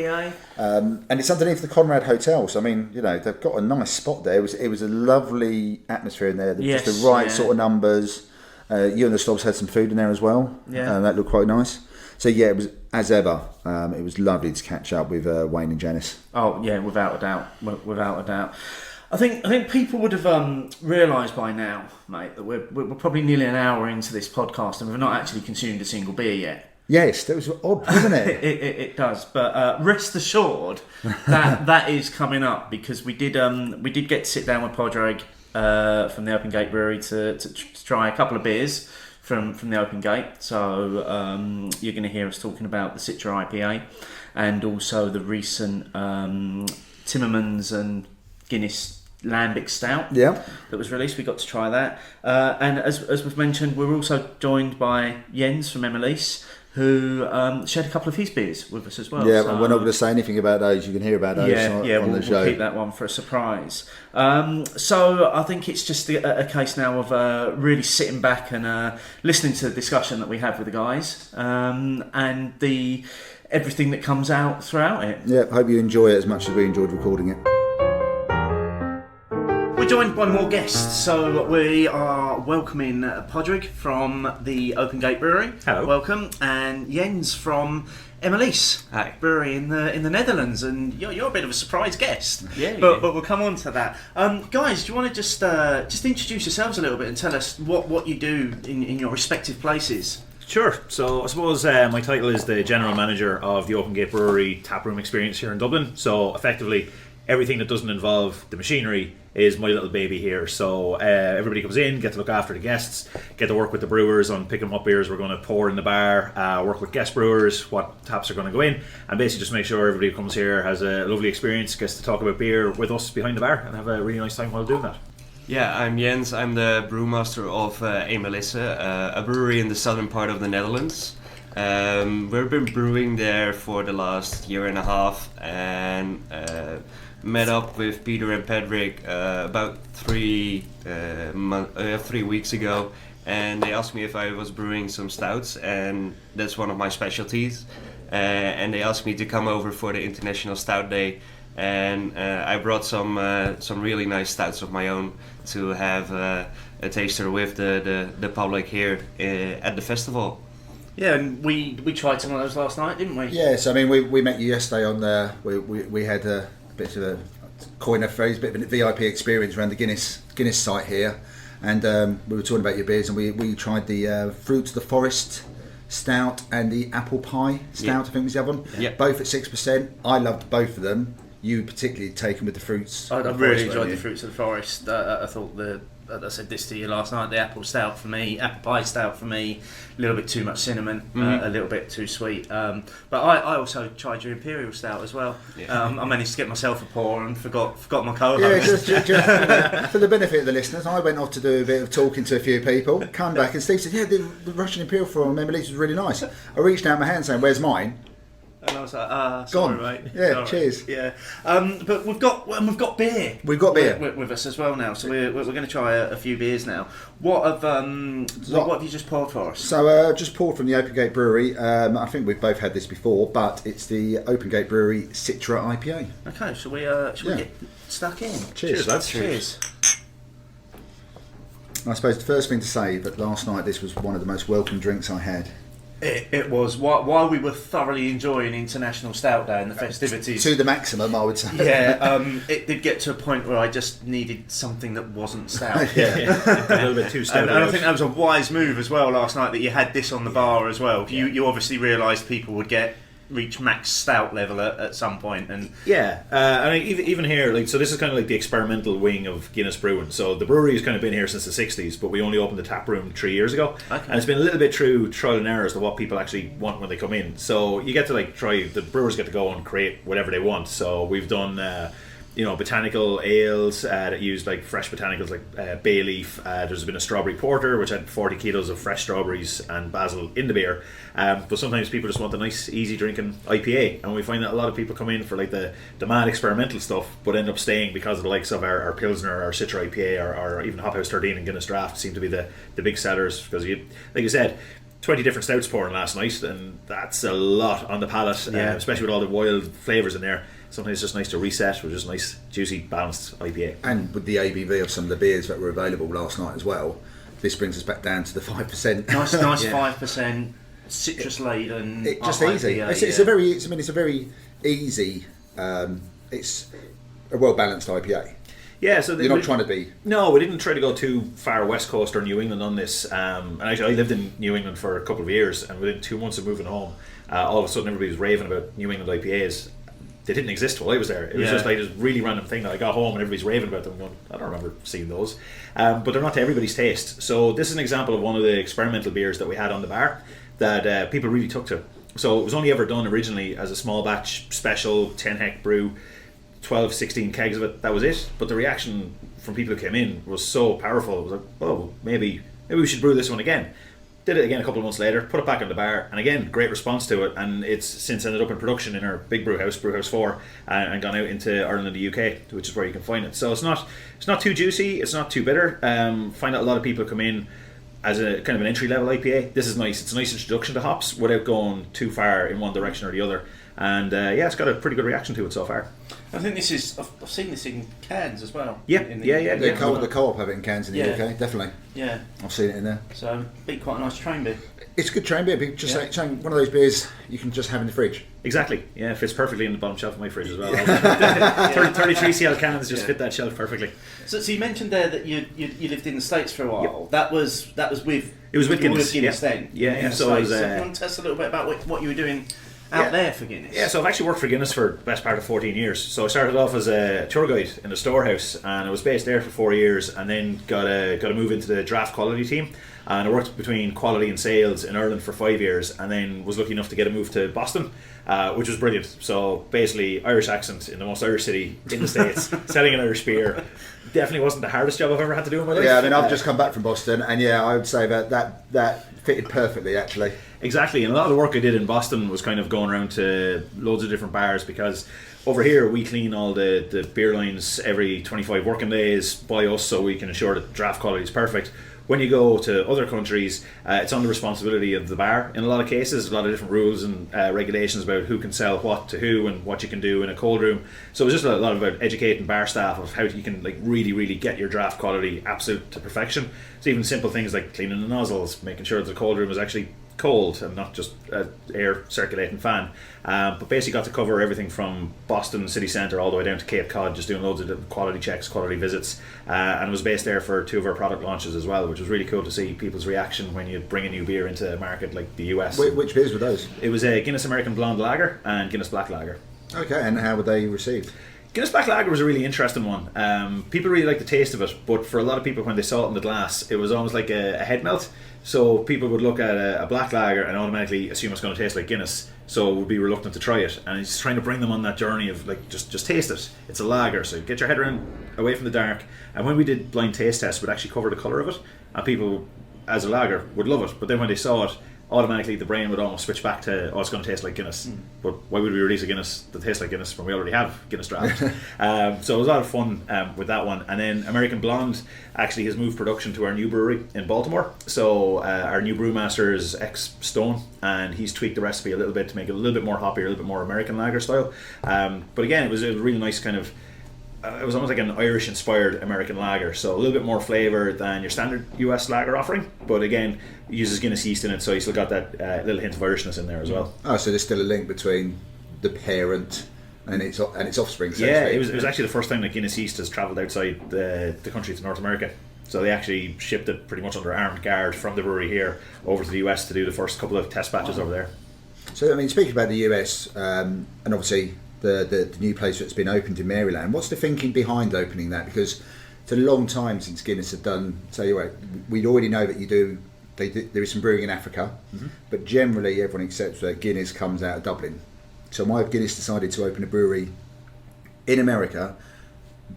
IPA. And it's underneath the Conrad Hotel, so I mean, they've got a nice spot there. It was a lovely atmosphere in there. Yes, just the right sort of numbers. You and the Stobbs had some food in there as well. Yeah, that looked quite nice. So yeah, it was as ever. It was lovely to catch up with Wayne and Janice. Oh yeah, without a doubt. I think people would have realised by now, mate, that we're probably nearly an hour into this podcast and we've not actually consumed a single beer yet. Yes, that was odd, wasn't it? It does, but rest assured that is coming up, because we did get to sit down with Padraig from the Open Gate Brewery to try a couple of beers from the Open Gate. So you're going to hear us talking about the Citra IPA and also the recent Timmermans and Guinness Lambic Stout that was released. We got to try that, and as we've mentioned, we're also joined by Jens from Emelisse, who shared a couple of his beers with us as well. Yeah, so, we're not going to say anything about those. You can hear about those on the show. We'll keep that one for a surprise. So I think it's just a case now of really sitting back and listening to the discussion that we have with the guys, and everything that comes out throughout it. Yeah, hope you enjoy it as much as we enjoyed recording it. We're joined by more guests, so we are welcoming Padraig from the Open Gate Brewery. Hello. Welcome. And Jens from Emelisse Brewery in the Netherlands, and you're a bit of a surprise guest. But we'll come on to that. Guys, do you want to just introduce yourselves a little bit and tell us what you do in your respective places? Sure. So I suppose my title is the General Manager of the Open Gate Brewery taproom experience here in Dublin. So effectively, everything that doesn't involve the machinery is my little baby here. So everybody comes in, get to look after the guests, get to work with the brewers on picking up beers we're going to pour in the bar, work with guest brewers, what taps are going to go in, and basically just make sure everybody who comes here has a lovely experience, gets to talk about beer with us behind the bar and have a really nice time while doing that. Yeah, I'm Jens. I'm the brewmaster of Emelisse, a brewery in the southern part of the Netherlands. We've been brewing there for the last year and a half, and met up with Peter and Padraig about 3 weeks ago, and they asked me if I was brewing some stouts, and that's one of my specialties. And they asked me to come over for the International Stout Day, and I brought some really nice stouts of my own to have a taster with the public here at the festival. Yeah, and we tried some of those last night, didn't we? Yes, I mean we met you yesterday on the. We had a bit of a coin a phrase, bit of a VIP experience around the Guinness site here, and we were talking about your beers, and we tried the Fruits of the Forest Stout and the Apple Pie Stout. I think was the other one. Yeah. Both at 6%. I loved both of them. You particularly taken with the fruits. I really enjoyed the Fruits of the Forest. I thought I said this to you last night, the apple pie stout for me, a little bit too much cinnamon, a little bit too sweet. But I also tried your imperial stout as well. Yeah. I managed to get myself a pour and forgot my co-host. Yeah, just for the benefit of the listeners, I went off to do a bit of talking to a few people, come back, and Steve said, yeah, the Russian imperial from Emelisse was really nice. I reached out my hand saying, where's mine? And I was like, sorry, gone. mate. Yeah, sorry. Cheers. Yeah, but we've got beer. We've got beer with us as well now. So we're going to try a few beers now. What have you just poured for us? So just poured from the Open Gate Brewery. I think we've both had this before, but it's the Open Gate Brewery Citra IPA. Okay, shall we get stuck in? Cheers, lads. Cheers. I suppose the first thing to say that last night this was one of the most welcome drinks I had. It was while we were thoroughly enjoying International Stout Day and the festivities to the maximum, I would say. Yeah, it did get to a point where I just needed something that wasn't stout. Yeah. A little bit too stout. And I think that was a wise move as well last night that you had this on the bar as well. You obviously realised people would reach max stout level at some point, and I mean even here, like, so this is kind of like the experimental wing of Guinness brewing. So the brewery has kind of been here since the 60s, but we only opened the tap room 3 years ago. Okay. And it's been a little bit through trial and error as to what people actually want when they come in. So you get to the brewers get to go and create whatever they want. So we've done botanical ales that use like fresh botanicals like bay leaf. There's been a strawberry porter which had 40 kilos of fresh strawberries and basil in the beer. But sometimes people just want a nice, easy drinking IPA, and we find that a lot of people come in for like the mad experimental stuff, but end up staying because of the likes of our Pilsner, our Citra IPA, or even Hop House 13 and Guinness Draft seem to be the big sellers, because like you said, 20 different stouts pouring last night, and that's a lot on the palate, especially with all the wild flavours in there. Sometimes it's just nice to reset with just nice, juicy, balanced IPA. And with the ABV of some of the beers that were available last night as well, this brings us back down to the 5%. Nice 5%. Citrus laden. It's just easy. It's a very easy. It's a well balanced IPA. Yeah, so you're not trying to be. No, we didn't try to go too far West Coast or New England on this. And actually, I lived in New England for a couple of years, and within 2 months of moving home, all of a sudden everybody was raving about New England IPAs. They didn't exist while I was there. It was just like this really random thing that I got home and everybody's raving about them. I'm going, I don't remember seeing those. But they're not to everybody's taste. So this is an example of one of the experimental beers that we had on the bar that people really took to. So it was only ever done originally as a small batch special 10 hect brew, 12, 16 kegs of it. That was it. But the reaction from people who came in was so powerful. It was like, oh, maybe we should brew this one again. Did it again a couple of months later, put it back on the bar, and again, great response to it. And it's since ended up in production in our big brew house 4, and gone out into Ireland and the UK, which is where you can find it. So it's not too juicy, it's not too bitter. Find that a lot of people come in as a kind of an entry level IPA. This is nice. It's a nice introduction to hops without going too far in one direction or the other. And it's got a pretty good reaction to it so far. I think this is. I've seen this in cans as well. Yeah, The co-op have it in cans in the UK, definitely. Yeah, I've seen it in there. So be quite a nice train beer. It's a good train beer, just like one of those beers you can just have in the fridge. Exactly. Yeah, it fits perfectly in the bottom shelf of my fridge as well. 33 CL cans just fit that shelf perfectly. So you mentioned there that you lived in the States for a while. Yep. That was with. It was with Guinness. Then. Yeah. So you want to tell us a little bit about what you were doing out there for Guinness? Yeah, so I've actually worked for Guinness for the best part of 14 years. So I started off as a tour guide in the storehouse, and I was based there for 4 years, and then got a move into the draft quality team. And I worked between quality and sales in Ireland for 5 years, and then was lucky enough to get a move to Boston, which was brilliant. So basically, Irish accent in the most Irish city in the States, selling an Irish beer. Definitely wasn't the hardest job I've ever had to do in my life. Yeah, I mean, I've just come back from Boston, and I would say that fitted perfectly, actually. Exactly, and a lot of the work I did in Boston was kind of going around to loads of different bars, because over here we clean all the beer lines every 25 working days by us, so we can ensure that draft quality is perfect. When you go to other countries, it's on the responsibility of the bar in a lot of cases. A lot of different rules and regulations about who can sell what to who and what you can do in a cold room. So it was just a lot about educating bar staff of how you can really get your draft quality absolute to perfection. So even simple things like cleaning the nozzles, making sure that the cold room is actually cold and not just an air circulating fan. But basically got to cover everything from Boston city centre all the way down to Cape Cod, just doing loads of quality checks, quality visits, and was based there for 2 of our product launches as well, which was really cool to see people's reaction when you bring a new beer into a market like the US. Which beers were those? It was a Guinness American Blonde Lager and Guinness Black Lager. Okay, and how were they received? Guinness Black Lager was a really interesting one. People really liked the taste of it, but for a lot of people when they saw it in the glass, it was almost like a head melt. So people would look at a black lager and automatically assume it's going to taste like Guinness, so would be reluctant to try it. And he's trying to bring them on that journey of just taste it. It's a lager, so get your head around away from the dark. And when we did blind taste tests, we'd actually cover the colour of it, and people as a lager would love it. But then when they saw it, automatically the brain would almost switch back to, it's going to taste like Guinness. But why would we release a Guinness that tastes like Guinness when we already have Guinness Draft? So it was a lot of fun with that one. And then American Blonde actually has moved production to our new brewery in Baltimore. So our new brewmaster is ex-Stone, and he's tweaked the recipe a little bit to make it a little bit more hoppy, a little bit more American lager style. But again, it was a really nice kind of, it was almost like an Irish-inspired American lager, so a little bit more flavour than your standard US lager offering, but again, it uses Guinness yeast in it, so you still got that little hint of Irishness in there as well. Oh, so there's still a link between the parent and its offspring. So yeah, it was actually the first time that Guinness yeast has travelled outside the country to North America. So they actually shipped it pretty much under armed guard from the brewery here over to the US to do the first couple of test batches over there. So, I mean, speaking about the US, and obviously the new place that's been opened in Maryland, what's the thinking behind opening that? Because it's a long time since Guinness have done, we'd already know that there is some brewing in Africa, but generally everyone accepts that Guinness comes out of Dublin. So why have Guinness decided to open a brewery in America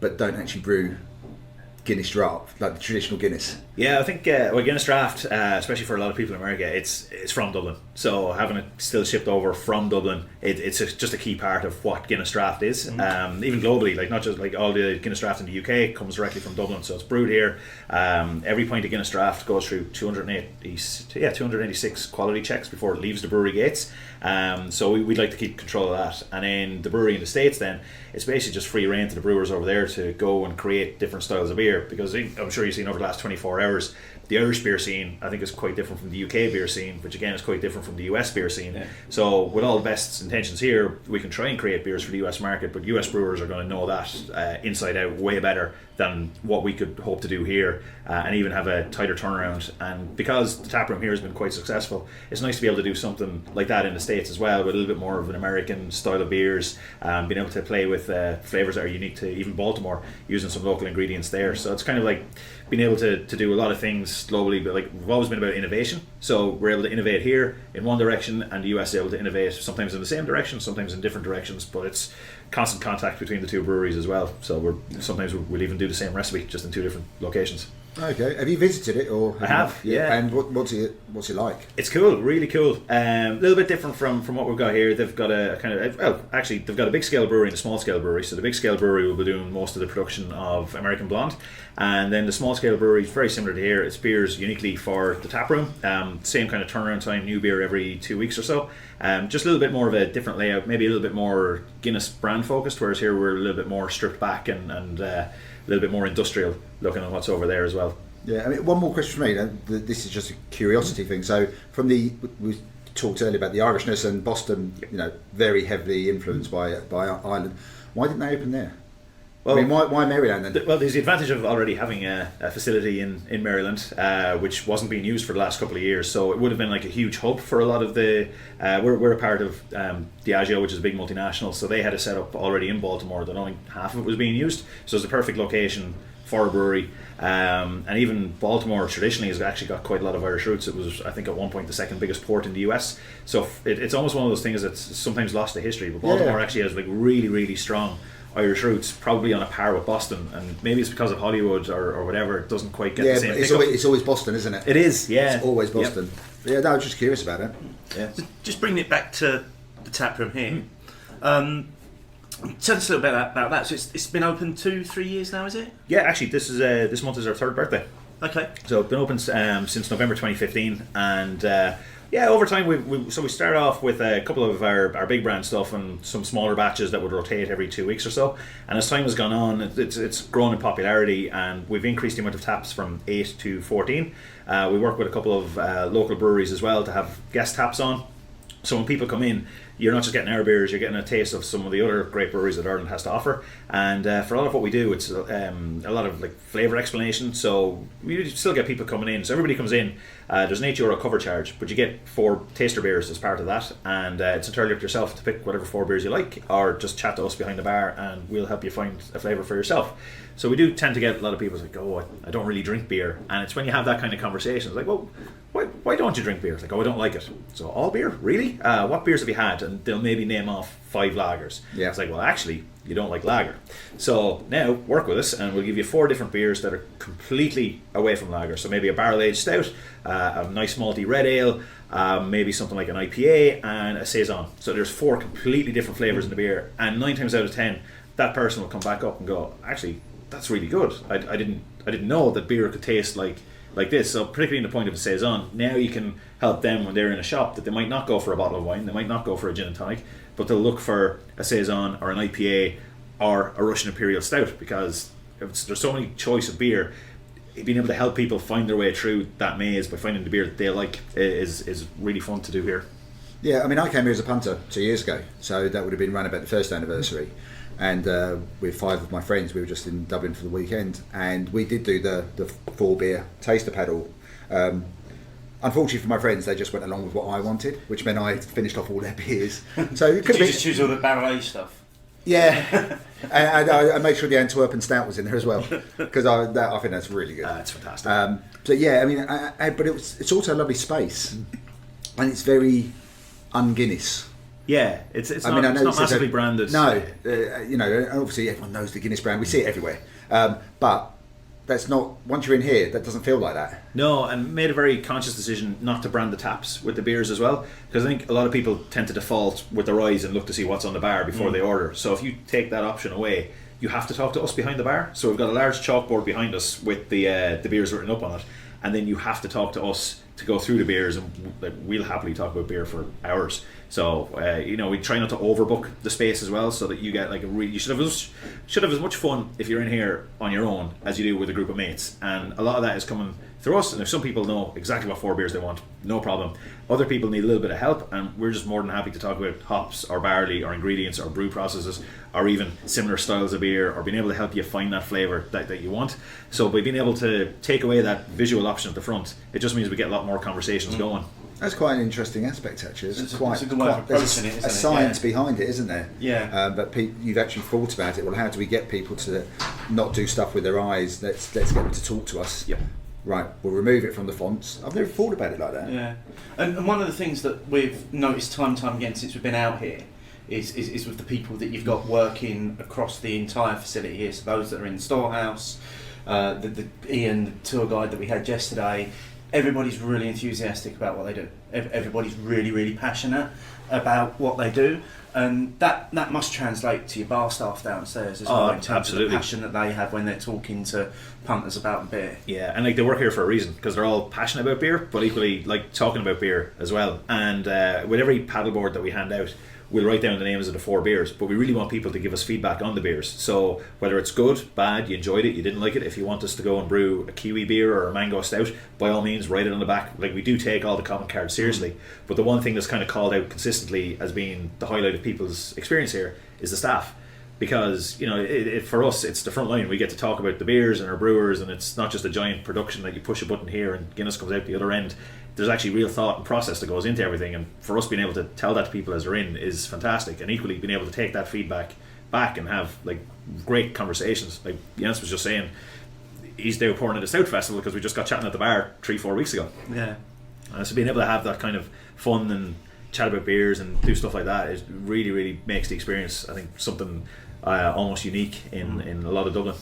but don't actually brew Guinness draft, like the traditional Guinness? Yeah, I think Guinness draft, especially for a lot of people in America, it's from Dublin. So having it still shipped over from Dublin, it's just a key part of what Guinness draft is. Even globally, not just all the Guinness draft in the UK comes directly from Dublin. So it's brewed here. Every pint of Guinness draft goes through 286 quality checks before it leaves the brewery gates. So we'd like to keep control of that. And then the brewery in the States, then it's basically just free reign to the brewers over there to go and create different styles of beer, because I'm sure you've seen over the last 24 hours the Irish beer scene, I think, is quite different from the UK beer scene, which again is quite different from the US beer scene. Yeah. So with all the best intentions here, we can try and create beers for the US market, but US brewers are going to know that inside out way better than what we could hope to do here, and even have a tighter turnaround. And because the taproom here has been quite successful, it's nice to be able to do something like that in the States as well, with a little bit more of an American style of beers, being able to play with flavours that are unique to even Baltimore, using some local ingredients there. So it's kind of like being able to do a lot of things globally, but like we've always been about innovation. So we're able to innovate here in one direction, and the US is able to innovate sometimes in the same direction, sometimes in different directions, but it's constant contact between the two breweries as well. So sometimes we'll even do the same recipe, just in two different locations. Okay, have you visited it or? I have, yeah. And what's it like? It's cool, really cool. A little bit different from what we've got here. They've got a kind of, well, actually they've got a big scale brewery and a small scale brewery. So the big scale brewery will be doing most of the production of American Blonde, and then the small scale brewery is very similar to here. It's beers uniquely for the tap room. Same kind of turnaround time, new beer every 2 weeks or so. Just a little bit more of a different layout, maybe a little bit more Guinness brand focused, whereas here we're a little bit more stripped back and a little bit more industrial looking at what's over there as well. Yeah, I mean, one more question for me. This is just a curiosity thing. So, we talked earlier about the Irishness and Boston, very heavily influenced by Ireland. Why didn't they open there? Well, I mean, why Maryland then? Well, there's the advantage of already having a facility in Maryland, which wasn't being used for the last couple of years. So it would have been like a huge hub for a lot of the. We're a part of Diageo, which is a big multinational. So they had a setup already in Baltimore that only half of it was being used. So it's the perfect location for a brewery. And even Baltimore traditionally has actually got quite a lot of Irish roots. It was, I think, at one point the second biggest port in the US. So it's almost one of those things that's sometimes lost to history. But Baltimore actually has like really, really strong Irish roots, probably on a par with Boston, and maybe it's because of Hollywood or whatever, it doesn't quite get the same. It's always Boston, isn't it? It is, yeah. It's always Boston. Yep. Yeah, no, I was just curious about it. Yeah. Just bringing it back to the tap room here. Tell us a little bit about that. So it's been open 2-3 years now, is it? Yeah, actually, this month is our third birthday. Okay. So it's been open since November 2015, and over time we start off with a couple of our big brand stuff and some smaller batches that would rotate every 2 weeks or so. And as time has gone on, it's grown in popularity, and we've increased the amount of taps from 8 to 14. We work with a couple of local breweries as well to have guest taps on. So when people come in, you're not just getting our beers, you're getting a taste of some of the other great breweries that Ireland has to offer. And for a lot of what we do, it's a lot of like flavour explanation. So we still get people coming in. So everybody comes in. There's an €8 cover charge, but you get 4 taster beers as part of that. And it's entirely up to yourself to pick whatever 4 beers you like, or just chat to us behind the bar and we'll help you find a flavour for yourself. So we do tend to get a lot of people like, oh, I don't really drink beer. And it's when you have that kind of conversation, it's like, well, why don't you drink beer? It's like, oh, I don't like it. So all beer? Really? What beers have you had? And they'll maybe name off 5 lagers. Yeah. It's like, well, actually, you don't like lager. So now work with us and we'll give you 4 different beers that are completely away from lager. So maybe a barrel-aged stout, a nice malty red ale, maybe something like an IPA and a saison. So there's 4 completely different flavours in the beer, and 9 times out of 10 that person will come back up and go, actually, that's really good. I didn't know that beer could taste like this. So particularly in the point of a saison, now you can help them when they're in a shop that they might not go for a bottle of wine, they might not go for a gin and tonic, but they'll look for a saison or an IPA or a Russian Imperial Stout, because there's so many choice of beer. Being able to help people find their way through that maze by finding the beer that they like is really fun to do here. Yeah, I mean, I came here as a punter 2 years ago, so that would have been around about the first anniversary. And with 5 of my friends, we were just in Dublin for the weekend, and we did do the 4 beer taster paddle. Unfortunately for my friends, they just went along with what I wanted, which meant I finised off all their beers. So it could Did you just choose all the barrel-aged stuff? Yeah, and I made sure the Antwerpen Stout was in there as well, because I think that's really good. That's fantastic. So yeah, I mean, but it's also a lovely space, and it's very un-Guinness. Yeah, it's not massively branded. No, obviously everyone knows the Guinness brand. We see it everywhere, but that's not. Once you're in here, that doesn't feel like that. No, and made a very conscious decision not to brand the taps with the beers as well, because I think a lot of people tend to default with their eyes and look to see what's on the bar before they order. So if you take that option away, you have to talk to us behind the bar. So we've got a large chalkboard behind us with the beers written up on it, and then you have to talk to us to go through the beers, and we'll happily talk about beer for hours. So we try not to overbook the space as well, so that you get like you should have as much fun if you're in here on your own as you do with a group of mates. And a lot of that is coming through us. And if some people know exactly what 4 beers they want, no problem. Other people need a little bit of help, and we're just more than happy to talk about hops or barley or ingredients or brew processes or even similar styles of beer, or being able to help you find that flavour that you want. So by being able to take away that visual option at the front, it just means we get a lot more conversations going. That's quite an interesting aspect, actually. It's a good way of approaching it, isn't a it? science behind it, isn't there? Yeah. But you've actually thought about it. Well, how do we get people to not do stuff with their eyes? Let's get them to talk to us. Yep. Right, we'll remove it from the fonts. I've never thought about it like that. Yeah. And one of the things that we've noticed time and time again since we've been out here is with the people that you've got working across the entire facility here. So those that are in the storehouse, the Ian, the tour guide that we had yesterday, everybody's really enthusiastic about what they do. Everybody's really, really passionate about what they do, and that must translate to your bar staff downstairs as well, in terms absolutely. of the passion that they have when they're talking to punters about beer. Yeah, and like they work here for a reason, because they're all passionate about beer, but equally like talking about beer as well. And with every paddleboard that we hand out, we'll write down the names of the 4 beers, but we really want people to give us feedback on the beers. So whether it's good, bad, you enjoyed it, you didn't like it, if you want us to go and brew a kiwi beer or a mango stout, by all means write it on the back. Like, we do take all the comment cards seriously, but the one thing that's kind of called out consistently as being the highlight of people's experience here is the staff. Because, you know, for us, it's the front line. We get to talk about the beers and our brewers, and it's not just a giant production that you push a button here and Guinness comes out the other end. There's actually real thought and process that goes into everything, and for us being able to tell that to people as they're in is fantastic. And equally being able to take that feedback back and have like great conversations. Like Jens was just saying, he's now pouring at a Stout festival because we just got chatting at the bar 3-4 weeks ago. Yeah. So being able to have that kind of fun and chat about beers and do stuff like that is really makes the experience, I think, something almost unique in a lot of Dublin.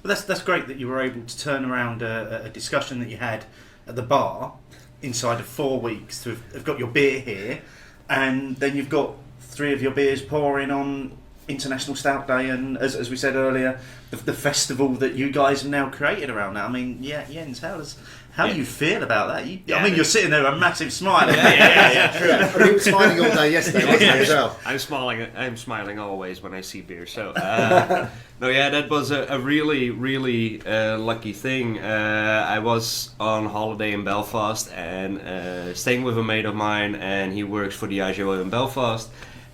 But that's great that you were able to turn around a discussion that you had at the bar inside of 4 weeks to have got your beer here, and then you've got 3 of your beers pouring on International Stout Day, and as we said earlier, the festival that you guys have now created around that. I mean, Jens, how do you feel about that? I mean, you're sitting there with a massive smile. True. I mean, he was smiling all day yesterday, wasn't he, as well? I'm smiling always when I see beer. So that was a really lucky thing. I was on holiday in Belfast and staying with a mate of mine, and he works for Diageo in Belfast,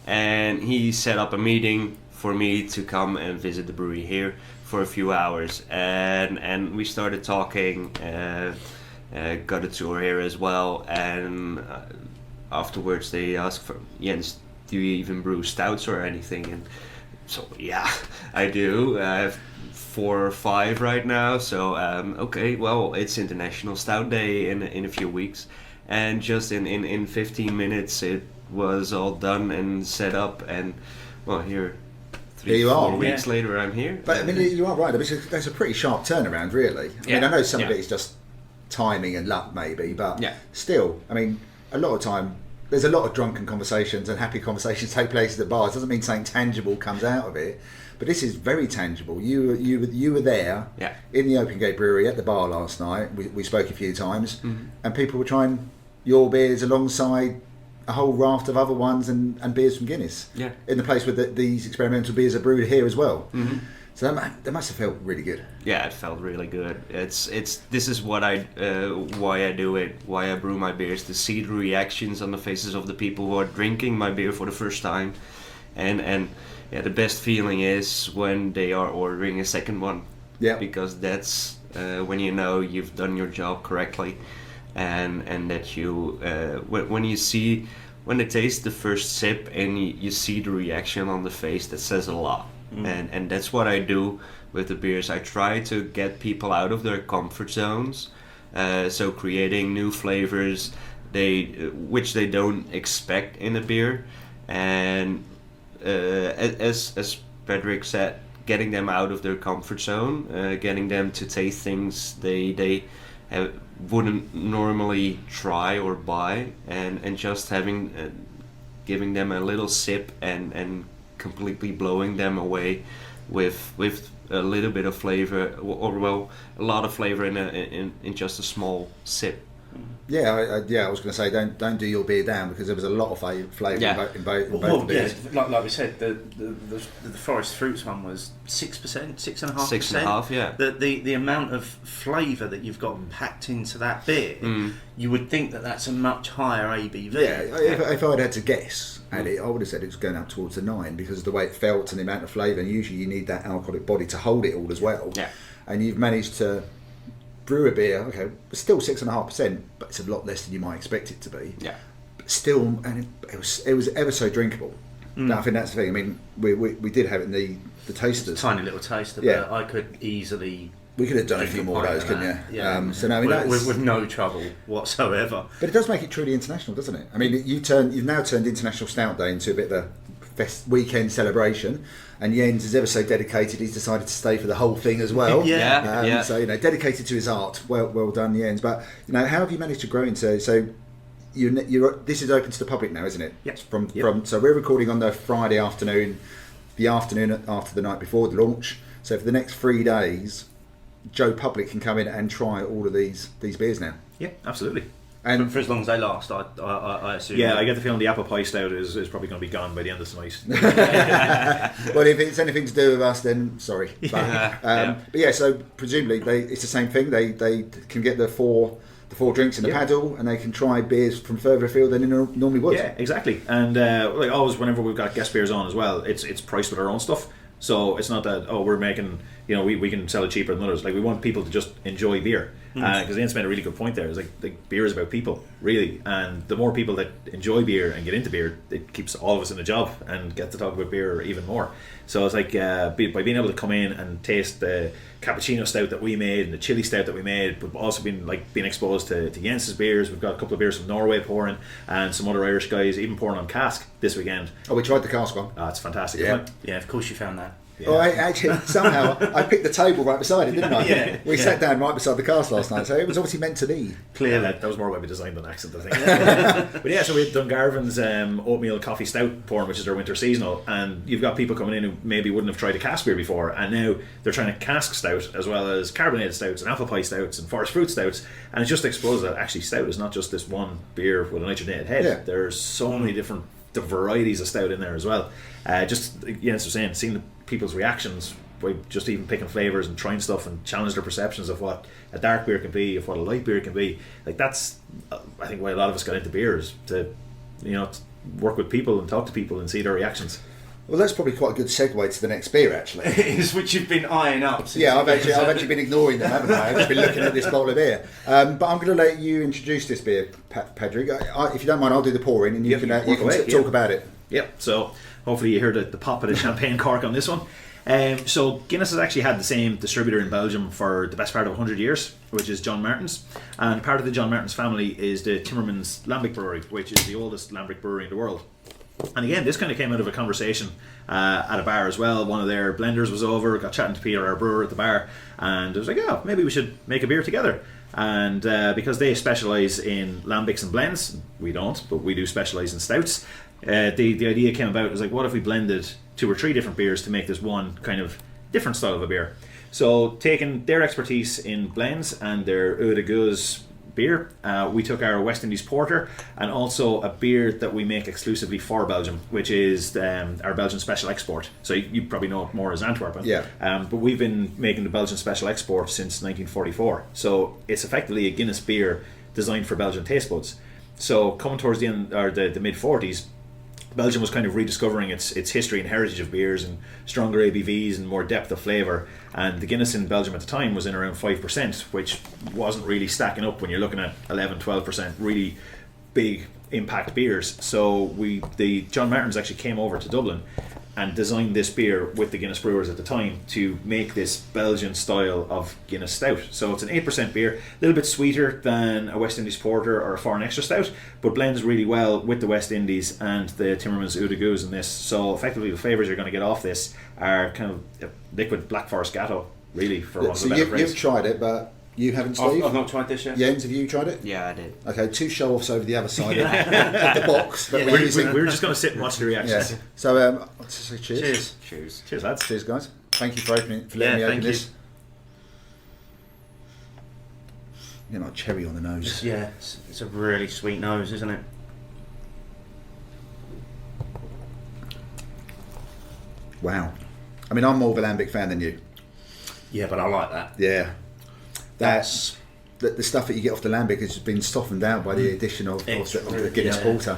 and he set up a meeting for me to come and visit the brewery here for a few hours, and we started talking. Got a tour here as well, and afterwards they asked for, Jens, do you even brew stouts or anything? And so yeah, I do. I have 4 or 5 right now. So okay, well, it's International Stout Day in a few weeks, and just in 15 minutes it was all done and set up, and well, here 3-4 weeks later I'm here. But I mean, you are right. That's a pretty sharp turnaround, really. I mean, I know some of it is just timing and luck, maybe, but still, I mean, a lot of time there's a lot of drunken conversations and happy conversations take place at the bars. Doesn't mean something tangible comes out of it, but this is very tangible. You were there in the Open Gate Brewery at the bar last night. We spoke a few times, and people were trying your beers alongside a whole raft of other ones and beers from Guinness in the place where these experimental beers are brewed here as well. So that must have felt really good. Yeah, it felt really good. This is what why I do it, why I brew my beers, to see the reactions on the faces of the people who are drinking my beer for the first time, and the best feeling is when they are ordering a second one. Yeah, because that's when you know you've done your job correctly, and that you when they taste the first sip and you see the reaction on the face, that says a lot. And that's what I do with the beers. I try to get people out of their comfort zones, so creating new flavors which they don't expect in a beer, and as Padraig said, getting them out of their comfort zone, getting them to taste things they wouldn't normally try or buy, and just giving them a little sip and completely blowing them away with a little bit of flavor, or a lot of flavor in just a small sip. Yeah, I was going to say don't do your beer down, because there was a lot of flavour in both the beers. Like we said, the forest fruits one was 6%, 6.5%. 6.5%, yeah. The amount of flavour that you've got packed into that beer, you would think that that's a much higher ABV. Yeah, if I'd had to guess at it, I would have said it was going up towards the 9, because of the way it felt and the amount of flavour. And usually you need that alcoholic body to hold it all as well. Yeah. And you've managed to brew a beer, okay, but still 6.5%, but it's a lot less than you might expect it to be. Yeah. But still, and it was ever so drinkable. Now, I think that's the thing. I mean, we did have it in the tasters. Tiny little taster, Yeah. but I could easily. We could have done a few more of those, couldn't you? Yeah. So no, I mean, with no trouble whatsoever. But it does make it truly international, doesn't it? I mean, you've now turned International Stout Day into a bit of a weekend celebration, and Jens is ever so dedicated. He's decided to stay for the whole thing as well. Yeah. So dedicated to his art. Well done, Jens. But how have you managed to grow into? So this is open to the public now, isn't it? Yes. So we're recording on the Friday afternoon, the afternoon after the night before the launch. So for the next 3 days, Joe Public can come in and try all of these beers now. Yeah, absolutely. And for as long as they last, I assume. Yeah, I get the feeling the apple pie stout is probably going to be gone by the end of tonight. well, if it's anything to do with us, then sorry. But yeah, so presumably it's the same thing. They can get the four drinks in the paddle, and they can try beers from further afield than they normally would. Yeah, exactly. And like always, whenever we've got guest beers on as well, it's priced with our own stuff. So it's not that we're making we can sell it cheaper than others. Like, we want people to just enjoy beer, because Ian's made a really good point there. It's like beer is about people, really, and the more people that enjoy beer and get into beer, it keeps all of us in a job and get to talk about beer even more. So it's like by being able to come in and taste the cappuccino stout that we made and the chili stout that we made, but also being exposed to Jens's beers. We've got a couple of beers from Norway pouring, and some other Irish guys even pouring on cask this weekend. Oh, we tried the cask one. It's fantastic. Yeah, isn't it? Yeah, of course you found that. Yeah. Oh, I actually somehow I picked the table right beside it, didn't I? We sat down right beside the cask last night, so it was obviously meant to be. Clearly, that was more by design than accident, I think. But yeah, so we had Dungarvan's oatmeal coffee stout pouring, which is their winter seasonal, and you've got people coming in who maybe wouldn't have tried a cask beer before, and now they're trying a cask stout as well as carbonated stouts and apple pie stouts and forest fruit stouts, and it's just exposed that actually stout is not just this one beer with a nitrogenated head. Yeah. There's so many different varieties of stout in there as well. Just Jens was saying, seeing the people's reactions by just even picking flavours and trying stuff and challenge their perceptions of what a dark beer can be, of what a light beer can be. Like, that's I think why a lot of us got into beers, to to work with people and talk to people and see their reactions. Well, that's probably quite a good segue to the next beer, actually. It is, which you've been eyeing up. Yeah, I've actually been ignoring them, haven't I? I've just been looking at this bowl of beer. But I'm going to let you introduce this beer, Padraig. If you don't mind, I'll do the pouring, and you can talk about it. Yep. So hopefully you heard the pop of the champagne cork on this one. So Guinness has actually had the same distributor in Belgium for the best part of 100 years, which is John Martin's. And part of the John Martin's family is the Timmermans Lambic Brewery, which is the oldest Lambic brewery in the world. And again, this kind of came out of a conversation at a bar as well. One of their blenders was over, got chatting to Peter, our brewer, at the bar, and it was like, maybe we should make a beer together. And because they specialise in lambics and blends, we don't, but we do specialise in stouts. The idea came about, it was like, what if we blended 2 or 3 different beers to make this one kind of different style of a beer? So taking their expertise in blends and their eau de gueuze beer, we took our West Indies porter and also a beer that we make exclusively for Belgium, which is our Belgian special export. So you probably know it more as Antwerpen. Yeah. But we've been making the Belgian special export since 1944. So it's effectively a Guinness beer designed for Belgian taste buds. So coming towards the end, or the mid 40s, Belgium was kind of rediscovering its history and heritage of beers and stronger ABVs and more depth of flavour, and the Guinness in Belgium at the time was in around 5%, which wasn't really stacking up when you're looking at 11-12% really big impact beers. So the John Martins actually came over to Dublin and designed this beer with the Guinness brewers at the time to make this Belgian style of Guinness stout. So it's an 8% beer, a little bit sweeter than a West Indies porter or a foreign extra stout, but blends really well with the West Indies and the Timmermans eau de gueuze in this. So effectively the flavours you're going to get off this are kind of a liquid Black Forest Gatto, really, for want of a better phrase. You've tried it, but you haven't, Steve? I've not tried this yet. Jens, have you tried it? Yeah, I did. Okay, 2 show-offs over the other side of the box. That We're just going to sit and watch the reactions. Yeah. So, I'll just say cheers. Cheers, lads. Cheers, guys. Thank you for letting me open this. like cherry on the nose. Yeah, it's a really sweet nose, isn't it? Wow. I mean, I'm more of a Lambic fan than you. Yeah, but I like that. Yeah. That's The stuff that you get off the Lambic has been softened out by the addition of the Guinness Porter,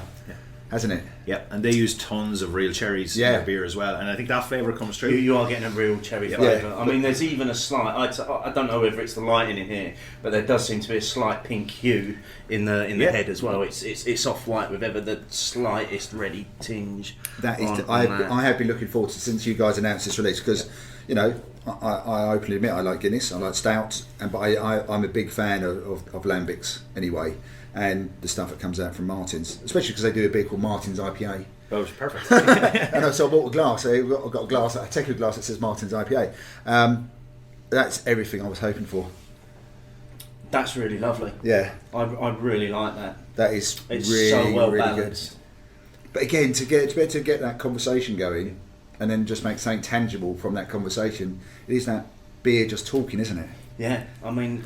hasn't it? Yeah, and they use tons of real cherries in their beer as well, and I think that flavour comes through. You are getting a real cherry flavour. I mean, there's even a slight. I don't know whether it's the lighting in here, but there does seem to be a slight pink hue in the head as well. It's off white with ever the slightest reddy tinge. That is. I have been looking forward to since you guys announced this release because I openly admit I like Guinness, I like Stout, but I'm a big fan of Lambics anyway. And the stuff that comes out from Martin's, especially because they do a beer called Martin's IPA. Oh, it's perfect. And so I bought a glass. I've got a glass. I take a glass that says Martin's IPA. That's everything I was hoping for. That's really lovely. Yeah, I really like that. that is It's really so well really balanced. good. But again, to get that conversation going, and then just make something tangible from that conversation, it is that beer just talking, isn't it? Yeah, I mean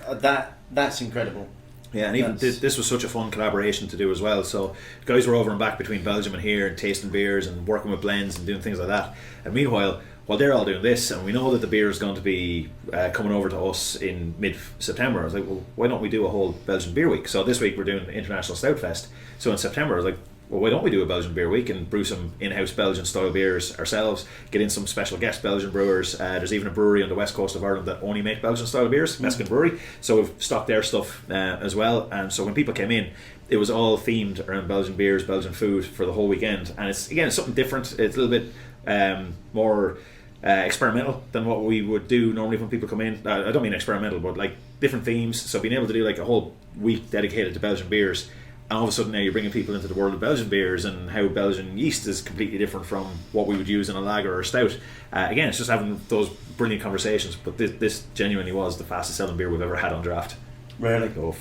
that's incredible. Yeah, and even this was such a fun collaboration to do as well. So guys were over and back between Belgium and here and tasting beers and working with blends and doing things like that. And meanwhile, while they're all doing this, and we know that the beer is going to be coming over to us in mid-September, I was like, well, why don't we do a whole Belgian Beer Week? So this week we're doing International Stout Fest. So in September I was like, well, why don't we do a Belgian Beer Week and brew some in-house Belgian style beers ourselves, get in some special guest Belgian brewers. There's even a brewery on the west coast of Ireland that only make Belgian style beers, Mexican Brewery, so we've stocked their stuff as well. And so when people came in, it was all themed around Belgian beers, Belgian food for the whole weekend. And it's something different. It's a little bit more experimental than what we would do normally when people come in. I don't mean experimental, but like different themes. So being able to do like a whole week dedicated to Belgian beers, and all of a sudden now you're bringing people into the world of Belgian beers and how Belgian yeast is completely different from what we would use in a lager or a stout. Again, it's just having those brilliant conversations. But this genuinely was the fastest selling beer we've ever had on draft. Really? Oh,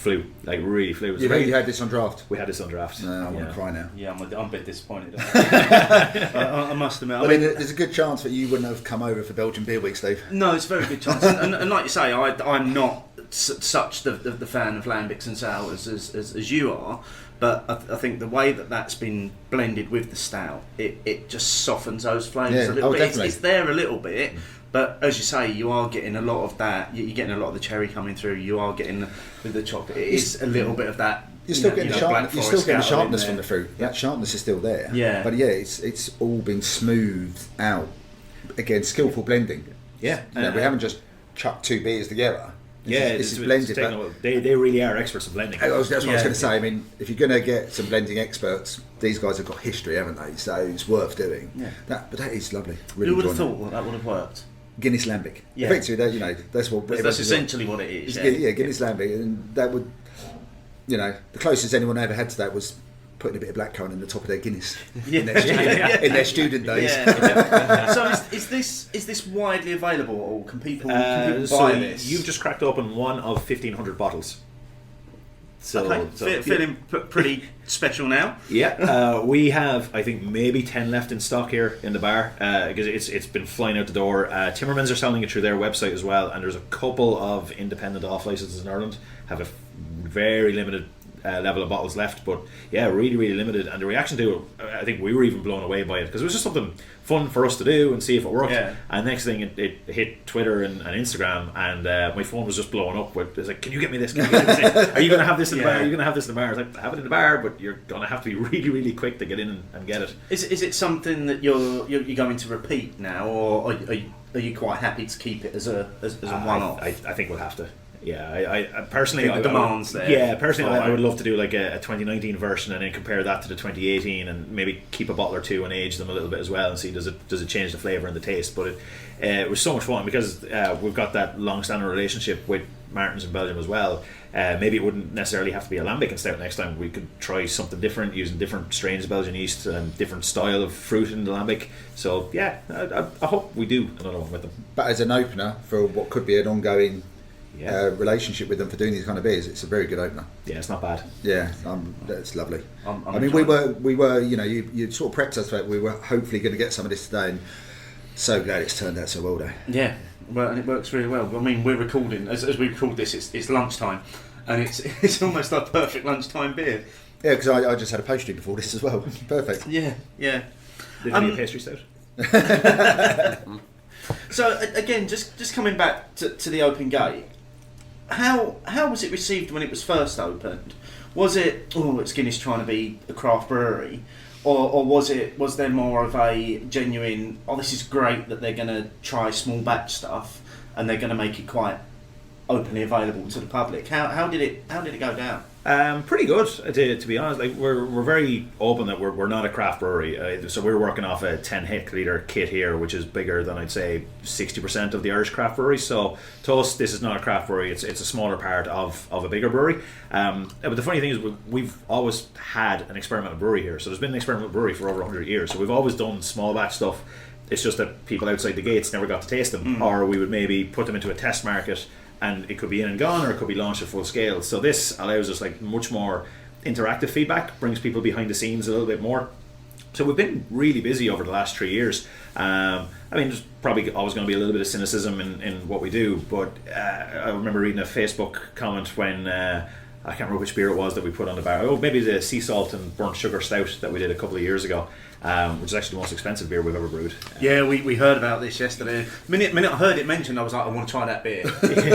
really flew. You had this on draft? We had this on draft. No, I want to cry now. Yeah, I'm a bit disappointed. I must admit. I mean, there's a good chance that you wouldn't have come over for Belgian Beer Week, Steve. No, it's a very good chance. and like you say, I'm not such the fan of lambics and sours as you are. But I think the way that's been blended with the stout, it just softens those flavours a little bit. It's there a little bit, but as you say, you are getting a lot of that. You're getting a lot of the cherry coming through. You are getting with the chocolate. It is a little bit of that. You're still getting the sharpness from the fruit. That sharpness is still there. Yeah. But yeah, it's all been smoothed out. Again, skillful blending. Yeah. We haven't just chucked two beers together. This is blended. They really are experts at blending. That's what I was going to say. I mean, if you're going to get some blending experts, these guys have got history, haven't they? So it's worth doing. Yeah. But that is lovely. Really Who would have thought that would have worked? Guinness Lambic. Yeah. Effectively, that's what. That's essentially what it is. Yeah, Guinness Lambic, and that would, the closest anyone ever had to that was putting a bit of blackcurrant in the top of their Guinness in their student days. So is this widely available, or can people buy this? You've just cracked open one of 1,500 bottles. Feeling pretty special now. Yeah, we have I think maybe 10 left in stock here in the bar because it's been flying out the door. Timmermans are selling it through their website as well, and there's a couple of independent off licenses in Ireland have a very limited level of bottles left, but yeah, really limited. And the reaction to it, I think we were even blown away by it because it was just something fun for us to do and see if it worked. And next thing it hit Twitter and Instagram, and my phone was just blowing up with, it's like, can you get me this? Are you going to have this in the bar? Are you going to have this in the bar? I was like, I have it in the bar, but you're going to have to be really quick to get in and get it. Is it something that you're going to repeat now, or are you quite happy to keep it as a one-off? I think we'll have to. Yeah, I personally, the demands there. Yeah, personally, I would love to do like a 2019 version and then compare that to the 2018, and maybe keep a bottle or two and age them a little bit as well, and see does it change the flavour and the taste. But it was so much fun because we've got that long-standing relationship with Martins in Belgium as well. Maybe it wouldn't necessarily have to be a lambic and stout next time. We could try something different using different strains of Belgian yeast and different style of fruit in the lambic. So yeah, I hope we do another one with them. But as an opener for what could be an ongoing relationship with them for doing these kind of beers, it's a very good opener. Yeah, it's not bad. Yeah, that's lovely. I mean, we were, you sort of prepped us for it. We were hopefully going to get some of this today, and so glad it's turned out so well, though. Yeah, well, and it works really well. I mean, we're recording as we record this. It's lunchtime, and it's almost like perfect lunchtime beer. Yeah, because I just had a pastry before this as well. Perfect. Yeah. Did you need a pastry stout? So again, just coming back to the Open Gate, how was it received when it was first opened? Was it, it's Guinness trying to be a craft brewery, or was there more of a genuine, this is great that they're going to try small batch stuff and they're going to make it quite openly available to the public? How did it go down? Pretty good, to be honest. Like we're very open that we're not a craft brewery. So we're working off a 10 hectolitre kit here, which is bigger than I'd say 60% of the Irish craft breweries. So to us, this is not a craft brewery. It's a smaller part of a bigger brewery. But the funny thing is, we've always had an experimental brewery here. So there's been an experimental brewery for over 100 years. So we've always done small batch stuff. It's just that people outside the gates never got to taste them, or we would maybe put them into a test market. And it could be in and gone, or it could be launched at full scale. So this allows us like much more interactive feedback, brings people behind the scenes a little bit more. So we've been really busy over the last 3 years. There's probably always going to be a little bit of cynicism in what we do, but I remember reading a Facebook comment when I can't remember which beer it was that we put on the bar. Maybe the sea salt and burnt sugar stout that we did a couple of years ago. Which is actually the most expensive beer we've ever brewed. Yeah, we heard about this yesterday. Minute I heard it mentioned, I was like, I want to try that beer.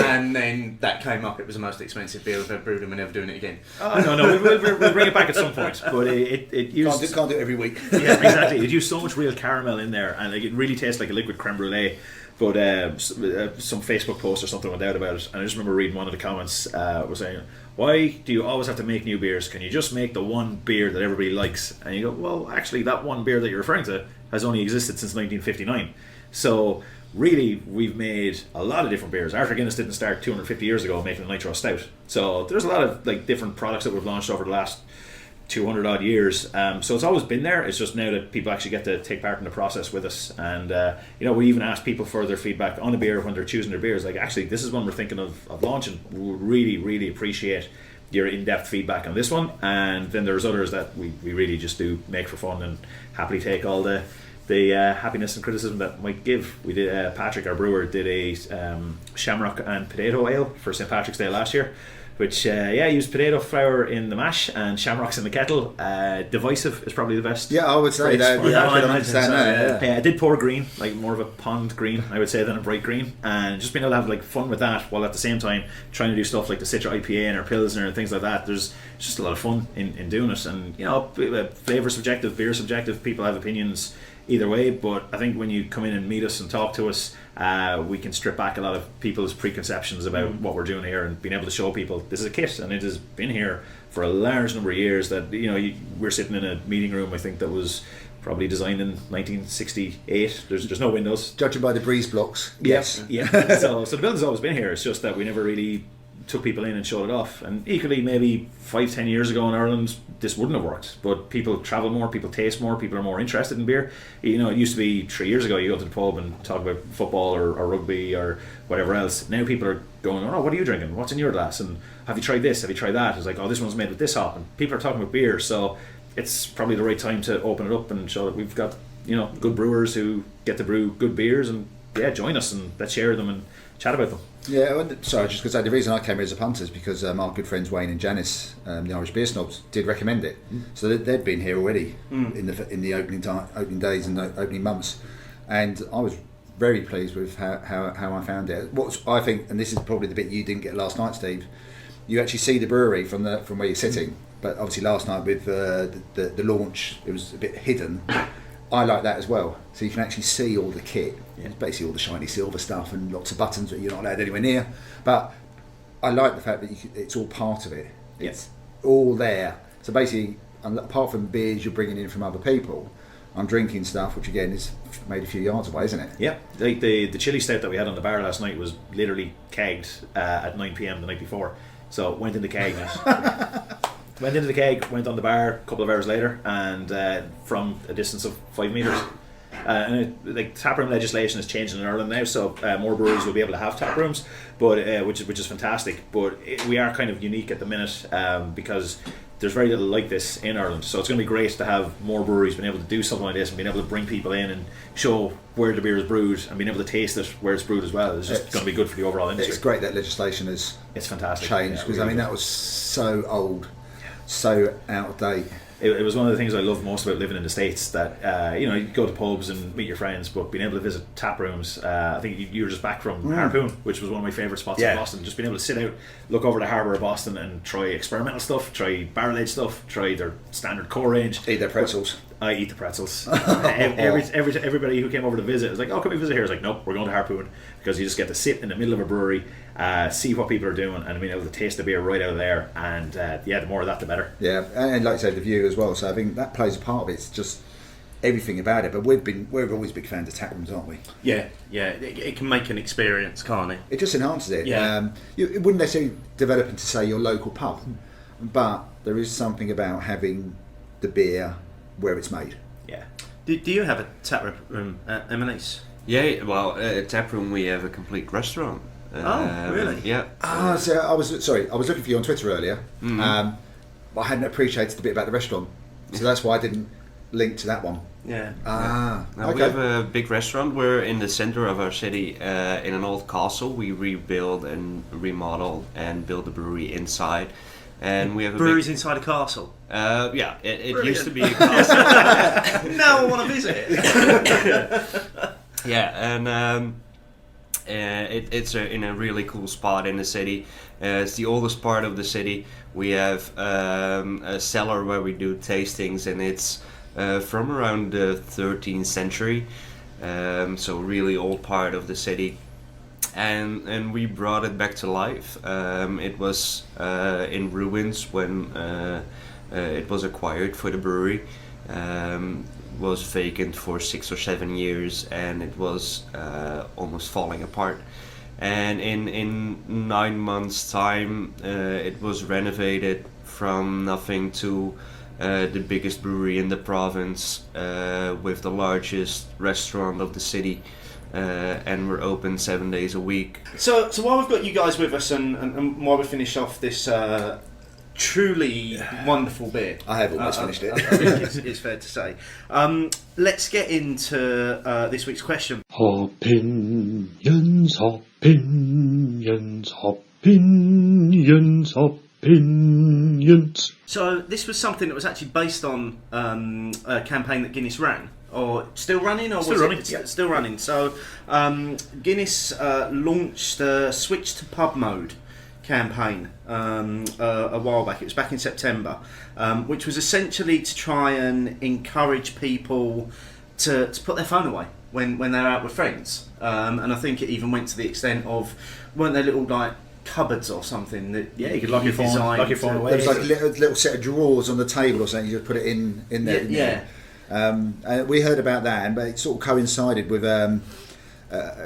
And then that came up. It was the most expensive beer we've ever brewed, and we're never doing it again. No, we'll bring it back at some point. But it used Can't do it every week. Yeah, exactly. It used so much real caramel in there, and like it really tastes like a liquid creme brulee. But some Facebook post or something went out about it, and I just remember reading one of the comments was saying, why do you always have to make new beers? Can you just make the one beer that everybody likes? And you go, well, actually, that one beer that you're referring to has only existed since 1959. So really, we've made a lot of different beers. Arthur Guinness didn't start 250 years ago making a nitro stout. So there's a lot of like different products that we've launched over the last 200 odd years. So it's always been there. It's just now that people actually get to take part in the process with us. And we even ask people for their feedback on the beer when they're choosing their beers. Like, actually, this is one we're thinking of launching. We really, really appreciate your in-depth feedback on this one. And then there's others that we really just do make for fun and happily take all the happiness and criticism that might give. We did Patrick, our brewer, did a shamrock and potato ale for St. Patrick's Day last year, which used potato flour in the mash and shamrocks in the kettle. Divisive is probably the best. Yeah, I would say that. Yeah, I can understand that. I did pour green, like more of a pond green, I would say, than a bright green, and just being able to have like fun with that while at the same time trying to do stuff like the Citra IPA and our Pilsner and things like that. There's just a lot of fun in doing it, and flavour subjective, beer subjective. People have opinions either way, but I think when you come in and meet us and talk to us, we can strip back a lot of people's preconceptions about what we're doing here, and being able to show people this is a kit and it has been here for a large number of years. That we're sitting in a meeting room, I think, that was probably designed in 1968. There's no windows, judging by the breeze blocks. Yes, yeah. So the building's always been here. It's just that we never really took people in and showed it off. And equally, maybe 5-10 years ago in Ireland, this wouldn't have worked. But people travel more, people taste more, people are more interested in beer. It used to be 3 years ago, you go to the pub and talk about football or rugby or whatever else. Now people are going, what are you drinking? What's in your glass? And have you tried this? Have you tried that? It's like, this one's made with this hop. And people are talking about beer. So it's probably the right time to open it up and show that we've got good brewers who get to brew good beers, and join us and let's share them and chat about them. Yeah, sorry, just because the reason I came here as a punter is because our good friends Wayne and Janice, the Irish Beer Snobs, did recommend it. So they'd been here already in the opening days and opening months, and I was very pleased with how I found it. What I think, and this is probably the bit you didn't get last night, Steve, you actually see the brewery from where you're sitting. But obviously last night with the launch, it was a bit hidden. I like that as well. So you can actually see all the kit. It's basically all the shiny silver stuff and lots of buttons that you're not allowed anywhere near. But I like the fact that it's all part of it. It's all there. So basically, apart from beers you're bringing in from other people, I'm drinking stuff which again is made a few yards away, isn't it? Yeah, like the chili stout that we had on the bar last night was literally kegged at 9 p.m. the night before. So went in the keg. Went into the keg, went on the bar a couple of hours later, and from a distance of 5 metres. Like taproom legislation is changing in Ireland now, so more breweries will be able to have taprooms, but which is fantastic. But we are kind of unique at the minute because there's very little like this in Ireland, so it's going to be great to have more breweries being able to do something like this and being able to bring people in and show where the beer is brewed and being able to taste it where it's brewed as well. It's just going to be good for the overall industry. It's great that legislation has fantastic. Changed, because really that was so old, so out of date. It was one of the things I love most about living in the States, that you go to pubs and meet your friends, but being able to visit tap rooms. I think you were just back from Harpoon, which was one of my favourite spots in Boston. Just being able to sit out, look over the harbour of Boston and try experimental stuff, try barrel-aged stuff, try their standard core range. Eat their pretzels. I eat the pretzels. Everybody who came over to visit was like, "Oh, come we visit here?" I was like, "Nope, we're going to Harpoon," because you just get to sit in the middle of a brewery, see what people are doing, and being able to taste the beer right out of there. And the more of that, the better. Yeah, and like I said, the view as well. So I think that plays a part of it. It's just everything about it. But we're always big fans of tap rooms, aren't we? Yeah. It can make an experience, can't it? It just enhances it. Yeah. It wouldn't necessarily develop into, say, your local pub, but there is something about having the beer where it's made. Yeah. Do you have a tap room at Emelisse? Yeah, well, at taproom we have a complete restaurant. Really? Yeah. So I was looking for you on Twitter earlier. But I hadn't appreciated the bit about the restaurant, so that's why I didn't link to that one. Yeah. Now Okay. we have a big restaurant. We're in the center of our city, in an old castle. We rebuild and remodel and build the brewery inside. And we have breweries inside a castle. Yeah, it used to be a castle. Now I want to visit. Yeah, and it's in a really cool spot in the city. It's the oldest part of the city. We have a cellar where we do tastings, and it's from around the 13th century. So really old part of the city. And we brought it back to life. It was in ruins when it was acquired for the brewery. Was vacant for 6 or 7 years, and it was almost falling apart. And in 9 months' time, it was renovated from nothing to the biggest brewery in the province, with the largest restaurant of the city. And we're open 7 days a week. So while we've got you guys with us, and while we finish off this truly wonderful beer, I have almost finished it. I think it's fair to say. Let's get into this week's question. Hopinions, Hopinions, Hopinions, Hopinions. So this was something that was actually based on a campaign that Guinness ran. Or still running, or still was running? it Yeah. still running? So Guinness launched the Switch to Pub Mode campaign a while back. It was back in September, which was essentially to try and encourage people to put their phone away when they're out with friends. And I think it even went to the extent of, weren't there little like cupboards or something that you could lock your phone away. There was like a little set of drawers on the table or something. You just put it in there. Yeah. We heard about that, but it sort of coincided with.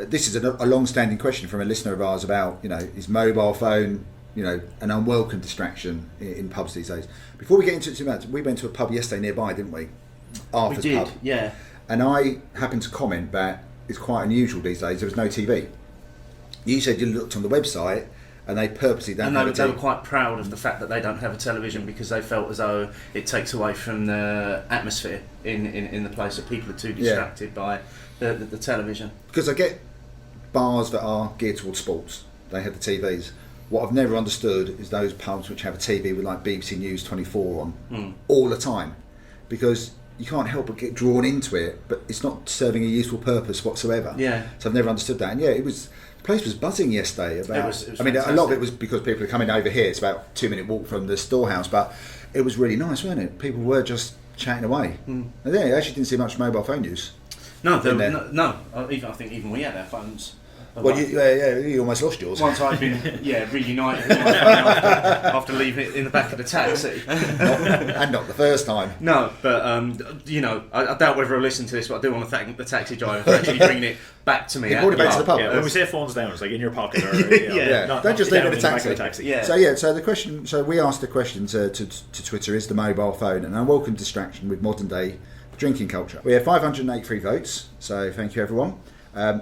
This is a long-standing question from a listener of ours about, is mobile phone, an unwelcome distraction in pubs these days. Before we get into it too much, we went to a pub yesterday nearby, didn't we? Arthur's we did, pub. yeah. And I happened to comment that it's quite unusual these days. There was no TV. You said you looked on the website, and they purposely don't have a they TV. were quite proud of the fact that they don't have a television, because they felt as though it takes away from the atmosphere in the place, that people are too distracted by the television. Because I get bars that are geared towards sports, they have the TVs. What I've never understood is those pubs which have a TV with like BBC News 24 on all the time, because you can't help but get drawn into it, but it's not serving a useful purpose whatsoever. Yeah. So I've never understood that. And yeah, the place was buzzing yesterday about. It was I mean, a lot of fantastic. it was because people are coming over here. It's about a 2-minute walk from the storehouse, but it was really nice, wasn't it? People were just chatting away. And yeah, I actually didn't see much mobile phone use. No, in there. no. I think even we had our phones. Well, you almost lost yours. Once I've been reunited with my phone after leaving it in the back of the taxi. And not the first time. No, but I doubt whether I'll listen to this, but I do want to thank the taxi driver for actually bringing it back to me. He brought it back to the pub. Yeah, when we say phones down, it's like in your pocket or Don't just leave it in the back taxi. of the taxi. Yeah. So the question. So we asked the question to Twitter: is the mobile phone an unwelcome distraction with modern day drinking culture. We had 583 votes, so thank you everyone.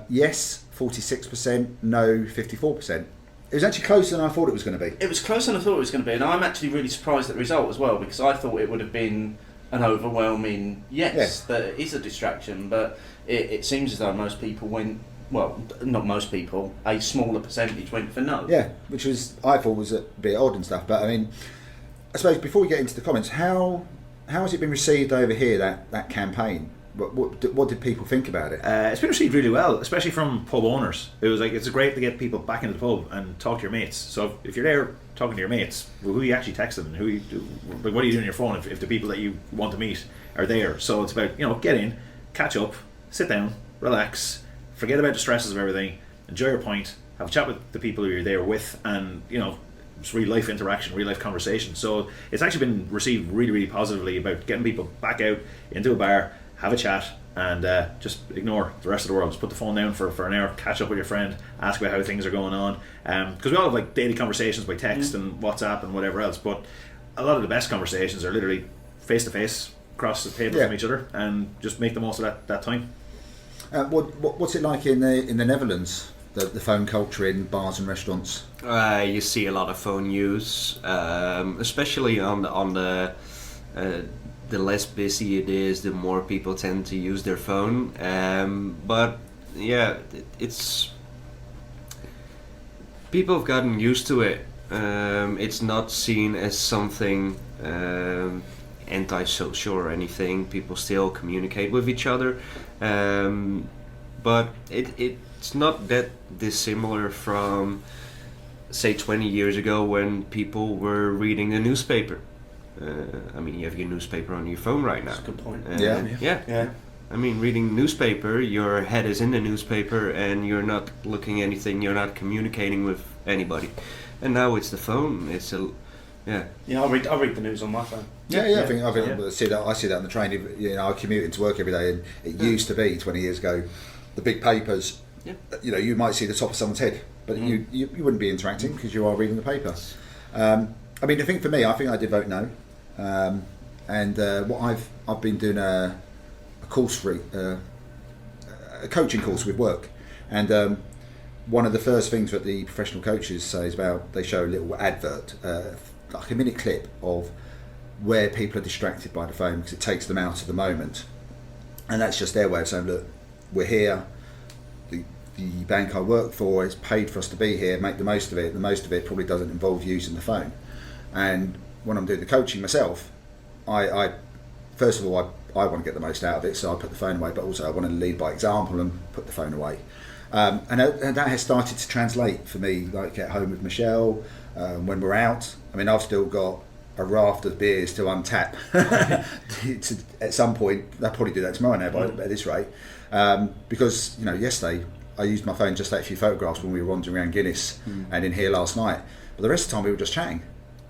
Yes, 46%, no, 54%. It was actually closer than I thought it was going to be. It was closer than I thought it was going to be, and I'm actually really surprised at the result as well, because I thought it would have been an overwhelming yes, that it is a distraction, but it seems as though most people went, well, not most people, a smaller percentage went for no. Yeah, which I thought was a bit odd and stuff, but I mean, I suppose before we get into the comments, how has it been received over here, that campaign? What did people think about it? It's been received really well, especially from pub owners. It was like, it's great to get people back into the pub and talk to your mates. So if you're there talking to your mates, who you actually text them, and what are you doing on your phone if the people that you want to meet are there? So it's about, get in, catch up, sit down, relax, forget about the stresses of everything, enjoy your pint, have a chat with the people who you're there with, and just real life interaction, real life conversation. So it's actually been received really, really positively about getting people back out into a bar, have a chat, and just ignore the rest of the world. Just put the phone down for an hour, catch up with your friend, ask about how things are going on, because we all have like daily conversations by text and WhatsApp and whatever else, but a lot of the best conversations are literally face to face, across the table from each other, and just make the most of that time. What's it like in the Netherlands, the phone culture in bars and restaurants? You see a lot of phone use, especially on the less busy it is, the more people tend to use their phone. But yeah, it's people have gotten used to it. It's not seen as something antisocial or anything. People still communicate with each other, but it's not that dissimilar from, say, 20 years ago when people were reading a newspaper. I mean, you have your newspaper on your phone right now. That's a good point. Yeah. I mean, reading newspaper, your head is in the newspaper and you're not looking at anything, you're not communicating with anybody. And now it's the phone. I read the news on my phone. I think I see that on the train. I commute into work every day, and it used to be 20 years ago, the big papers. Yeah. You might see the top of someone's head, but you wouldn't be interacting because you are reading the paper. I mean, the thing for me, I think I did vote no, and what I've been doing a course for a coaching course with work, and one of the first things that the professional coaches say is about, they show a little advert, like a minute clip of where people are distracted by the phone because it takes them out of the moment, and that's just their way of saying, look, we're here. The bank I work for is paid for us to be here, make the most of it. The most of it probably doesn't involve using the phone. And when I'm doing the coaching myself, I first of all, I want to get the most out of it, so I put the phone away, but also I want to lead by example and put the phone away. And that has started to translate for me, like at home with Michelle, when we're out. I mean, I've still got a raft of beers to untap. At some point, I'll probably do that tomorrow now, at this rate. Because, yesterday, I used my phone just to take a few photographs when we were wandering around Guinness and in here last night. But the rest of the time we were just chatting.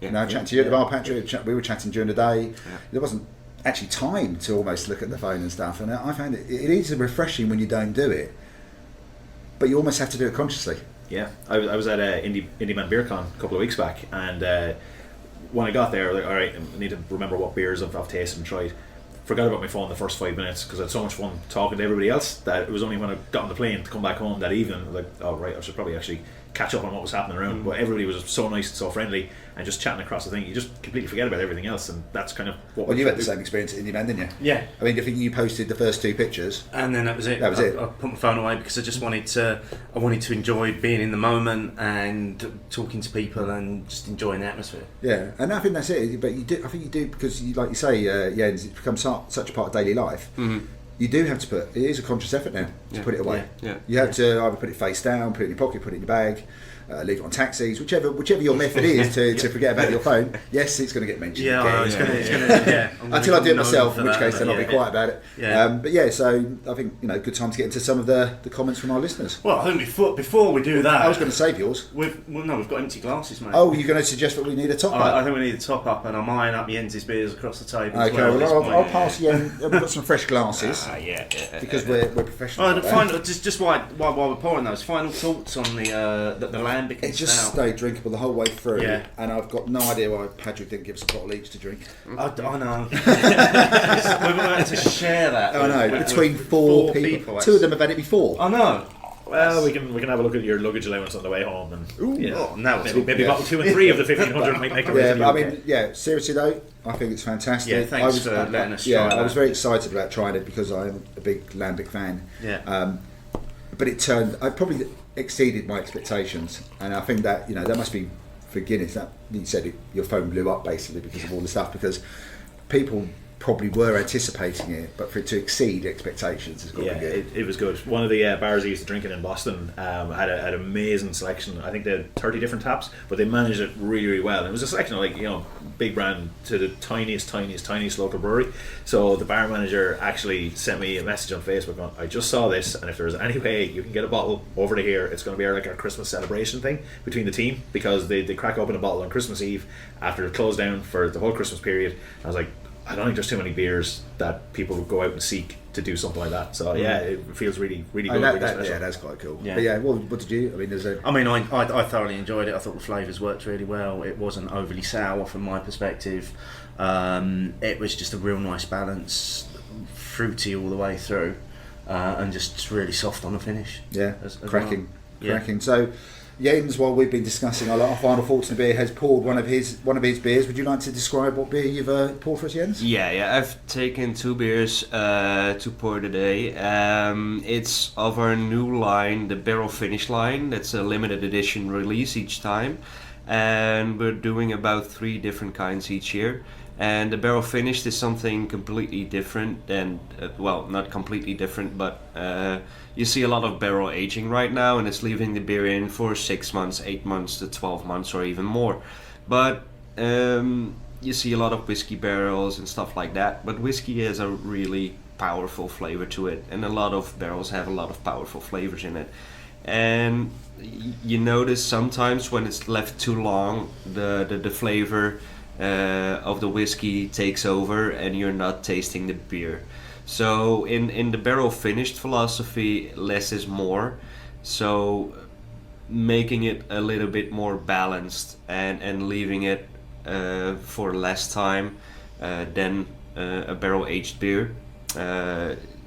Chatting to you at the bar, Patrick. We were chatting during the day. There wasn't actually time to almost look at the phone and stuff. And I found it is refreshing when you don't do it, but you almost have to do it consciously. Yeah, I was at Indie Man Beer Con a couple of weeks back, and when I got there, I was like, all right, I need to remember what beers I've tasted and tried. Forgot about my phone the first 5 minutes because I had so much fun talking to everybody else that it was only when I got on the plane to come back home that evening, I was like, oh right, I should probably actually catch up on what was happening around. But everybody was so nice and so friendly, and just chatting across the thing, you just completely forget about everything else, and that's kind of what. Well, you had the same experience at Indie Man, didn't you? Yeah. I mean, I think you posted the first 2 pictures, and then that was it. I put my phone away because I just wanted to enjoy being in the moment and talking to people and just enjoying the atmosphere. Yeah, and I think that's it. But I think you do because, like you say, Jens, it's become such a part of daily life. Mm-hmm. You do have to put. It is a conscious effort now to put it away. Yeah. You have to either put it face down, put it in your pocket, put it in your bag, leave it on taxis, whichever your method is to forget about your phone. Yes, it's going to get mentioned. It's going to. Until I do it myself, in which case then I'll be quiet about it. Yeah. But so I think good time to get into some of the comments from our listeners. Well, I think before we do that, I was going to save yours. We've got empty glasses, mate. Oh, you're going to suggest that we need a top up? I think we need a top up, and I'm eyeing up Jens's beers across the table. Okay, I'll pass Jens. We've got some fresh glasses. Because we're professional. Just while we're pouring those, final thoughts on the Lambic and it just Stout. stayed drinkable the whole way through. Yeah. And I've got no idea why Padraig didn't give us a bottle each to drink. I know. We're going to share that. I know, with between four people. Two of them have had it before. I know. Well, we can have a look at your luggage allowance on the way home, and Now maybe bottle 2 and 3 of the 1500 might make a Yeah, but I okay. mean, seriously though, I think it's fantastic. Yeah, thanks for letting us Yeah, try I was that. very excited about trying it because I'm a big Lambic fan. Yeah. But I probably exceeded my expectations, and I think that that must be for Guinness. That you said your phone blew up basically because of all the stuff, because people probably were anticipating it, but for it to exceed expectations has got to be good. It was good. One of the bars I used to drink in Boston had an amazing selection. I think they had 30 different taps, but they managed it really, really well. And it was a selection of big brand to the tiniest local brewery. So the bar manager actually sent me a message on Facebook going, I just saw this, and if there's any way you can get a bottle over to here, it's going to be our Christmas celebration thing between the team, because they crack open a bottle on Christmas Eve after it closed down for the whole Christmas period. I was like, I don't think there's too many beers that people would go out and seek to do something like that. So yeah, it feels really, really good. Really special. Yeah, that's quite cool. Yeah. But yeah, what did you? I mean, I thoroughly enjoyed it. I thought the flavours worked really well. It wasn't overly sour from my perspective. It was just a real nice balance, fruity all the way through, and just really soft on the finish. Yeah, as cracking. well. So, Jens, while we've been discussing our final thoughts on the beer, has poured one of his beers. Would you like to describe what beer you've poured for us, Jens? Yeah. I've taken 2 beers to pour today. It's of our new line, the Barrel Finish line. That's a limited edition release each time, and we're doing about 3 different kinds each year. And the barrel finished is something completely different than, not completely different, but you see a lot of barrel aging right now, and it's leaving the beer in for 6 months, 8 months to 12 months or even more. But you see a lot of whiskey barrels and stuff like that, but whiskey has a really powerful flavor to it, and a lot of barrels have a lot of powerful flavors in it. And you notice sometimes when it's left too long, the flavor of the whiskey takes over and you're not tasting the beer. So in the barrel finished philosophy, less is more. So making it a little bit more balanced and leaving it for less time than a barrel aged beer.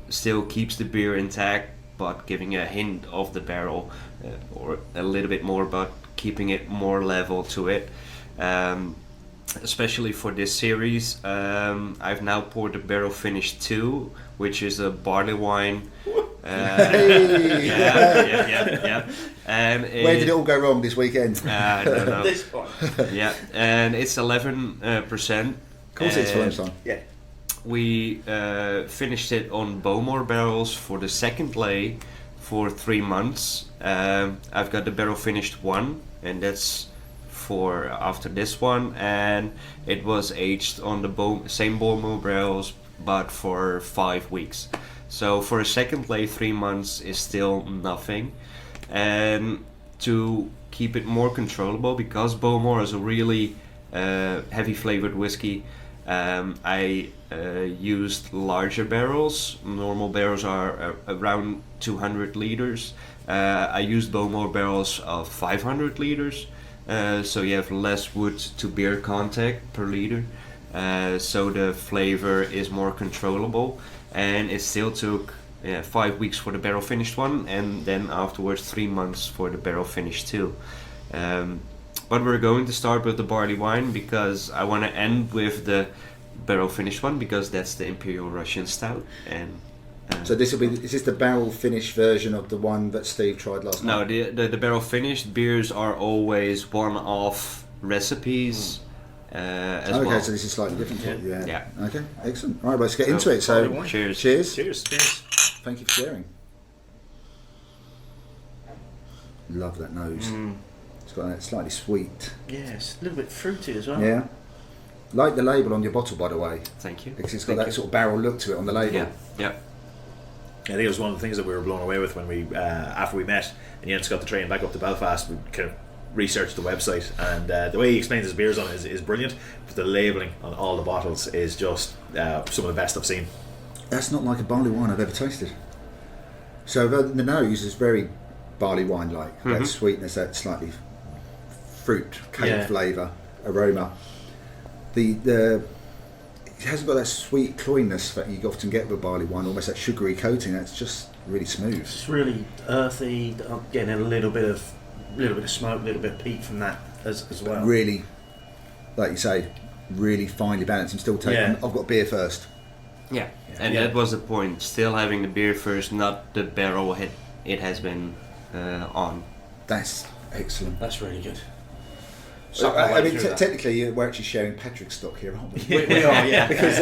Still keeps the beer intact, but giving a hint of the barrel or a little bit more, but keeping it more level to it. Especially for this series, I've now poured the Barrel Finish 2, which is a barley wine. Yeah. And where did it all go wrong this weekend? I don't know. This one. Yeah, and it's 11%. Of course, it's for lunchtime. Yeah. We finished it on Bowmore barrels for the second lay for 3 months. I've got the Barrel Finished 1, and that's for after this one, and it was aged on the same Bowmore barrels but for 5 weeks. So for a second lay, 3 months is still nothing. And to keep it more controllable, because Bowmore is a really heavy flavored whiskey, I used larger barrels. Normal barrels are around 200 liters. I used Bowmore barrels of 500 liters. So you have less wood to beer contact per liter, so the flavor is more controllable, and it still took 5 weeks for the barrel finished 1, and then afterwards 3 months for the barrel finished 2. But we're going to start with the barley wine because I want to end with the barrel finished 1, because that's the Imperial Russian Stout. And so is this the barrel finished version of the one that Steve tried last night? No, the barrel finished beers are always one-off recipes as well. Okay, so this is slightly different. Yeah. Okay, excellent. All right, let's get into it. So, cheers. Cheers. Cheers. Thank you for sharing. Love that nose. It's got that slightly sweet. Yes, a little bit fruity as well. Yeah. Like the label on your bottle, by the way. Thank you. Because it's got that sort of barrel look to it on the label. Yeah. I think it was one of the things that we were blown away with when we after we met and Jens got the train back up to Belfast. We kind of researched the website, and the way he explains his beers on it is brilliant, but the labelling on all the bottles is just some of the best I've seen. That's not like a barley wine I've ever tasted. So the nose is very barley wine like. That sweetness, that slightly fruit, cake flavour, aroma. It hasn't got that sweet cloyiness that you often get with barley wine, almost that sugary coating. That's just really smooth. It's really earthy. I'm getting a little bit of smoke, a little bit of peat from that as well. Really, like you say, really finely balanced. I'm still taking. I've got beer first. Yeah, and that was the point. Still having the beer first, not the barrel it has been on. That's excellent. That's really good. I mean, technically, we're actually sharing Patrick's stock here, aren't we? We are, yeah. Because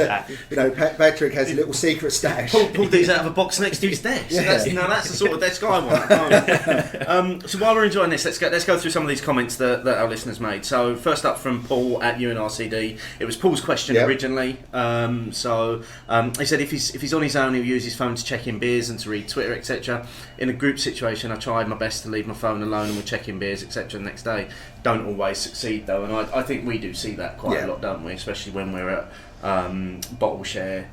Patrick has a little secret stash. Pulled these out of a box next to his desk. Yeah. That's the sort of desk I want. So while we're enjoying this, let's go through some of these comments that our listeners made. So first up from Paul at UNRCD. It was Paul's question originally. He said if he's on his own, he'll use his phone to check in beers and to read Twitter, etc. In a group situation, I tried my best to leave my phone alone and would check in beers, etc. the next day. Don't always succeed though, and I think we do see that quite a lot, don't we? Especially when we're at bottle share.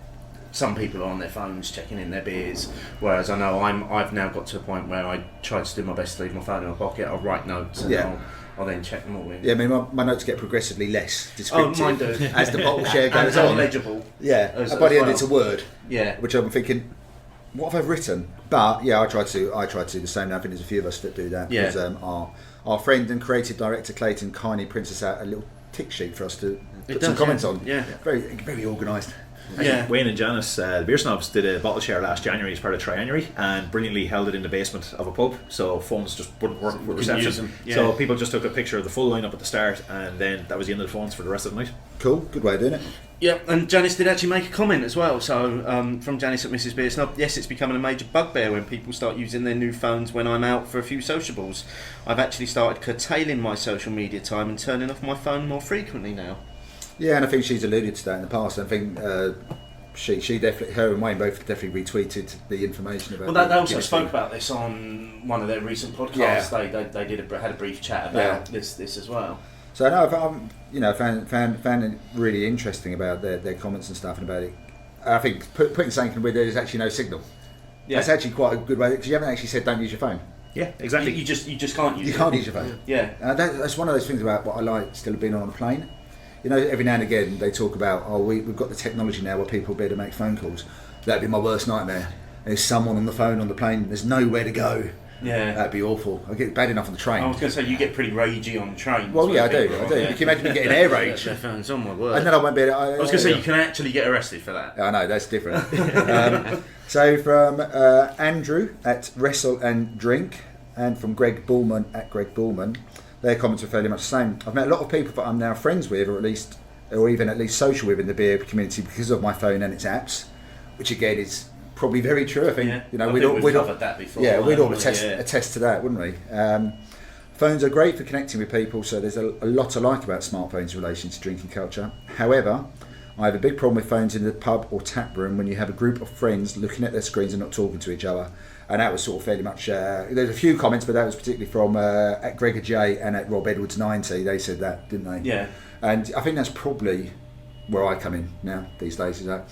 Some people are on their phones checking in their beers, whereas I know I've now got to a point where I try to do my best to leave my phone in my pocket. I'll write notes and I'll then check them all in. Yeah, I mean my notes get progressively less descriptive mine do. as the bottle share goes on. Legible. Yeah, and by the end it's a word. Yeah, which I'm thinking, what have I written? But yeah, I try to do the same now. I think there's a few of us that do that. Yeah. Because our friend and creative director Clayton kindly prints us out a little tick sheet for us to put some comments on. Yeah. Very, very organised. Yeah. Wayne and Janice, the Beer Snobs, did a bottle share last January as part of Triannuary and brilliantly held it in the basement of a pub, so phones just wouldn't work with reception. So people just took a picture of the full lineup at the start, and then that was the end of the phones for the rest of the night. Cool, good way of doing it. Yeah, and Janice did actually make a comment as well. So from Janice at Mrs. Beer Snob, yes, it's becoming a major bugbear when people start using their new phones when I'm out for a few sociables. I've actually started curtailing my social media time and turning off my phone more frequently now. Yeah, and I think she's alluded to that in the past. I think she definitely, her and Wayne both definitely retweeted the information about. Well, they also spoke about this on one of their recent podcasts. Yeah. They had a brief chat about this as well. So no, found it really interesting about their comments and stuff and about it. I think putting something where there's actually no signal. Yeah. That's actually quite a good way, because you haven't actually said don't use your phone. Yeah, exactly. You just can't use. You can't use your phone. Yeah. That's one of those things about what I like still being on a plane. You know, every now and again they talk about, we've got the technology now where people will be able to make phone calls. That'd be my worst nightmare. There's someone on the phone on the plane. There's nowhere to go. Yeah, that'd be awful. I get bad enough on the train. I was going to say you get pretty ragey on trains. Well, yeah, I do. Yeah. You can imagine me getting air rage. Oh my word! And then I won't be able I was going to say you can actually get arrested for that. I know, that's different. So from Andrew at Wrestle and Drink, and from Greg Bullman at Greg Bullman, their comments are fairly much the same. I've met a lot of people that I'm now friends with, or even at least social with in the beer community because of my phone and its apps, which again is probably very true. I think we've covered that before. Yeah, we'd all attest to that, wouldn't we? Phones are great for connecting with people, so there's a lot to like about smartphones in relation to drinking culture. However, I have a big problem with phones in the pub or tap room when you have a group of friends looking at their screens and not talking to each other. And that was sort of fairly much. There's a few comments, but that was particularly from at Gregor J and at Rob Edwards 90. They said that, didn't they? Yeah. And I think that's probably where I come in now these days. Is that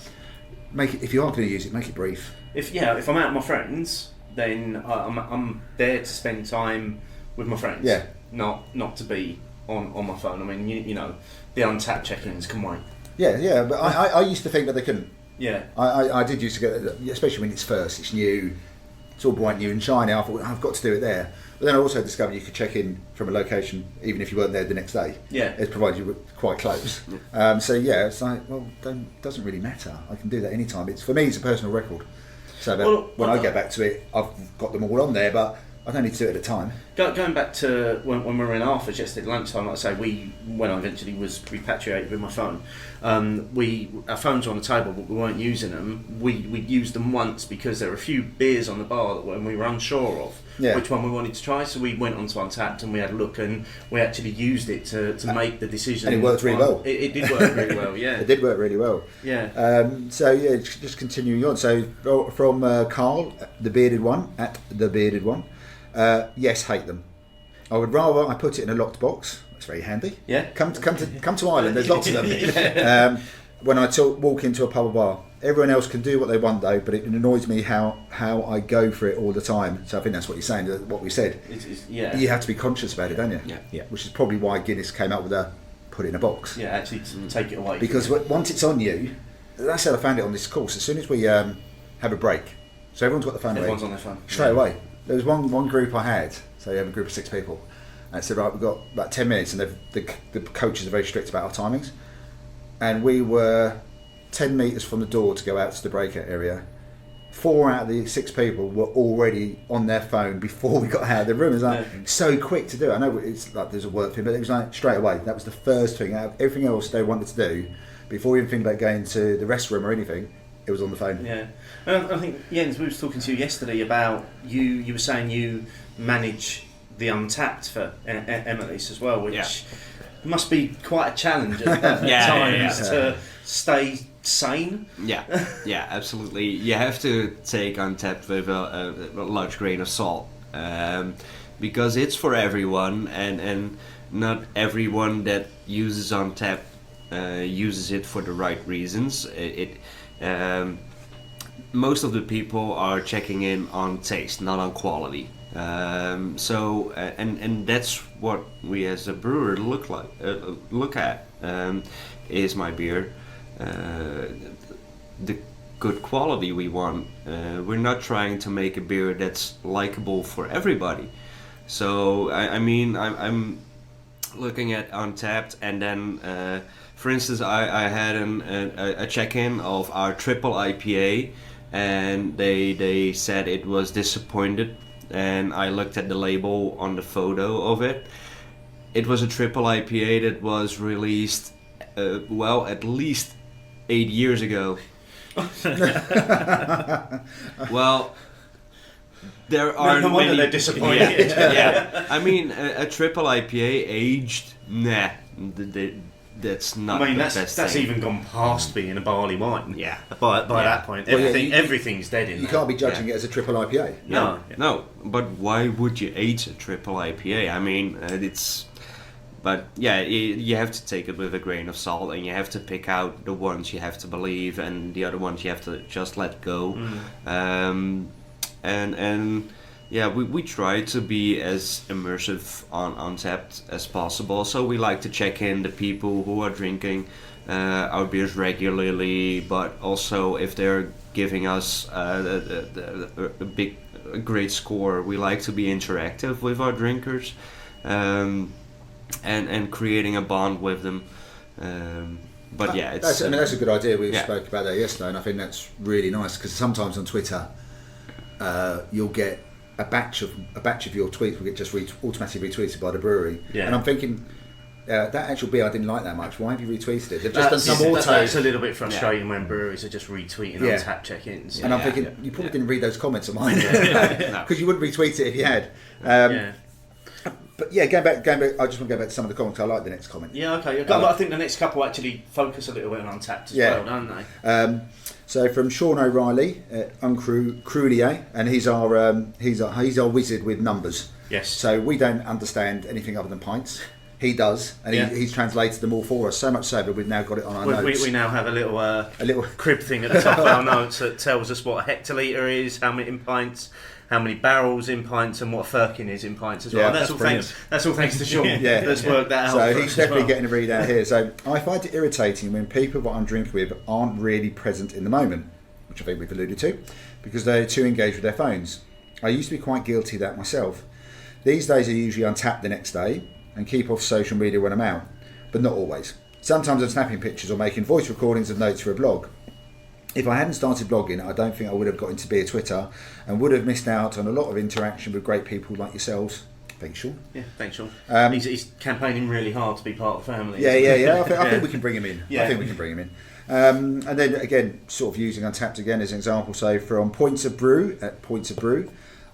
make it, if you are going to use it, make it brief. If I'm out with my friends, then I'm there to spend time with my friends. Yeah. Not to be on my phone. I mean, you know, the untapped check-ins can wait. Yeah, but I used to think that they couldn't. Yeah. I did used to get, especially when it's first, it's new, it's all bright new and shiny. I thought, I've got to do it there. But then I also discovered you could check in from a location even if you weren't there the next day. Yeah. It's provided you were quite close. So yeah, it's like, well, doesn't really matter. I can do that anytime. For me, it's a personal record. So when I get back to it, I've got them all on there, but I don't need to do it at a time. Going back to when we were in Arthur's yesterday at lunchtime, like I say, when I eventually was repatriated with my phone, our phones were on the table, but we weren't using them. We used them once because there were a few beers on the bar that when we were unsure of which one we wanted to try, so we went onto Untapped and we had a look and we actually used it to make the decision. And it worked really well. It did work really well, yeah. It did work really well. Yeah. So yeah, just continuing on. So from Carl, the bearded one, at the bearded one. Yes, hate them. I would rather I put it in a locked box. That's very handy. Yeah. Come to Ireland. There's lots of them. when I walk into a pub or bar. Everyone else can do what they want though, but it annoys me how I go for it all the time. So I think that's what you're saying, what we said. You have to be conscious about it, don't you? Yeah. Which is probably why Guinness came up with put it in a box. Yeah, actually take it away. Because once it's on you, that's how I found it on this course. As soon as we have a break, so everyone's got the phone. Everyone's on their phone. Straight away. There was one group I had, so you have a group of 6 people. And I said, right, we've got about 10 minutes, and the coaches are very strict about our timings. And we were 10 metres from the door to go out to the breakout area. 4 out of the 6 people were already on their phone before we got out of the room. It was like so quick to do it. I know it's like there's a work thing, but it was like straight away. That was the first thing. Out of everything else they wanted to do, before we even think about going to the restroom or anything, it was on the phone. Yeah. I think, Jens, we were talking to you yesterday about you were saying you manage the Untapped for Emelisse as well, which must be quite a challenge at times to stay sane. Yeah, absolutely. You have to take Untapped with a large grain of salt, because it's for everyone, and not everyone that uses Untapped uses it for the right reasons. Most of the people are checking in on taste, not on quality. So that's what we as a brewer look at. Is my beer the good quality we want? We're not trying to make a beer that's likable for everybody. So I'm looking at Untapped, and then for instance I had a check-in of our triple IPA, and they said it was disappointed, and I looked at the label on the photo of it. It was a triple IPA that was released at least 8 years ago. Well, there are no wonder they're disappointed. Yeah. I mean, a triple IPA aged, that's not. I mean, the that's best thing. even gone past being a barley wine. Yeah. By that point, everything's dead in You there. can't be judging it as a triple IPA. No. But why would you age a triple IPA? I mean, But yeah, you have to take it with a grain of salt, and you have to pick out the ones you have to believe, and the other ones you have to just let go. We try to be as immersive on Untapped as possible. So we like to check in the people who are drinking our beers regularly, but also if they're giving us a great score, we like to be interactive with our drinkers. And creating a bond with them, that's a good idea. We spoke about that yesterday, and I think that's really nice, because sometimes on Twitter, you'll get a batch of your tweets will get just automatically retweeted by the brewery, and I'm thinking that actual beer I didn't like that much. Why have you retweeted it? They've just done some auto. That's a little bit frustrating when breweries are just retweeting on tap check-ins. And I'm thinking you probably didn't read those comments of mine, because you wouldn't retweet it if you had. But going back, I just want to go back to some of the comments. I like the next comment. Yeah, okay. I think the next couple actually focus a little bit on Untapped as well, don't they? So from Sean O'Reilly, Uncrulier, and he's our wizard with numbers. Yes. So we don't understand anything other than pints. He does, and he's translated them all for us. So much so that we've now got it on our notes. We now have a little crib thing at the top of our notes that tells us what a hectolitre is, how many in pints, how many barrels in pints, and what a firkin is in pints as well. And that's all thanks to Sean. Let's work that out. So he's definitely getting a read out here. So I find it irritating when people that I'm drinking with aren't really present in the moment, which I think we've alluded to, because they're too engaged with their phones. I used to be quite guilty of that myself. These days I usually untap the next day and keep off social media when I'm out, but not always. Sometimes I'm snapping pictures or making voice recordings of notes for a blog. If I hadn't started blogging, I don't think I would have got into beer Twitter and would have missed out on a lot of interaction with great people like yourselves. Thanks, Sean. Yeah, thanks, Sean. He's campaigning really hard to be part of the family. Yeah. I think we can bring him in. I think we can bring him in. And then again, sort of using Untapped again as an example. So from Points of Brew,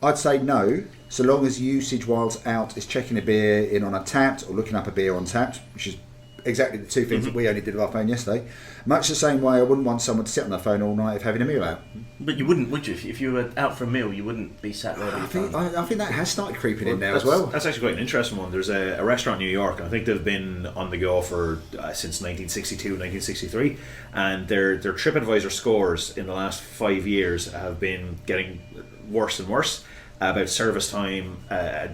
I'd say no, so long as usage whilst out is checking a beer in on Untapped or looking up a beer on Untapped, which is exactly the two things that we only did with our phone yesterday. Much the same way I wouldn't want someone to sit on their phone all night if having a meal out. But you wouldn't, would you? If you were out for a meal, you wouldn't be sat there with your phone. I think that has started creeping in now as well. That's actually quite an interesting one. There's a restaurant in New York, and I think they've been on the go for since 1962, 1963, and their TripAdvisor scores in the last 5 years have been getting worse and worse about service time,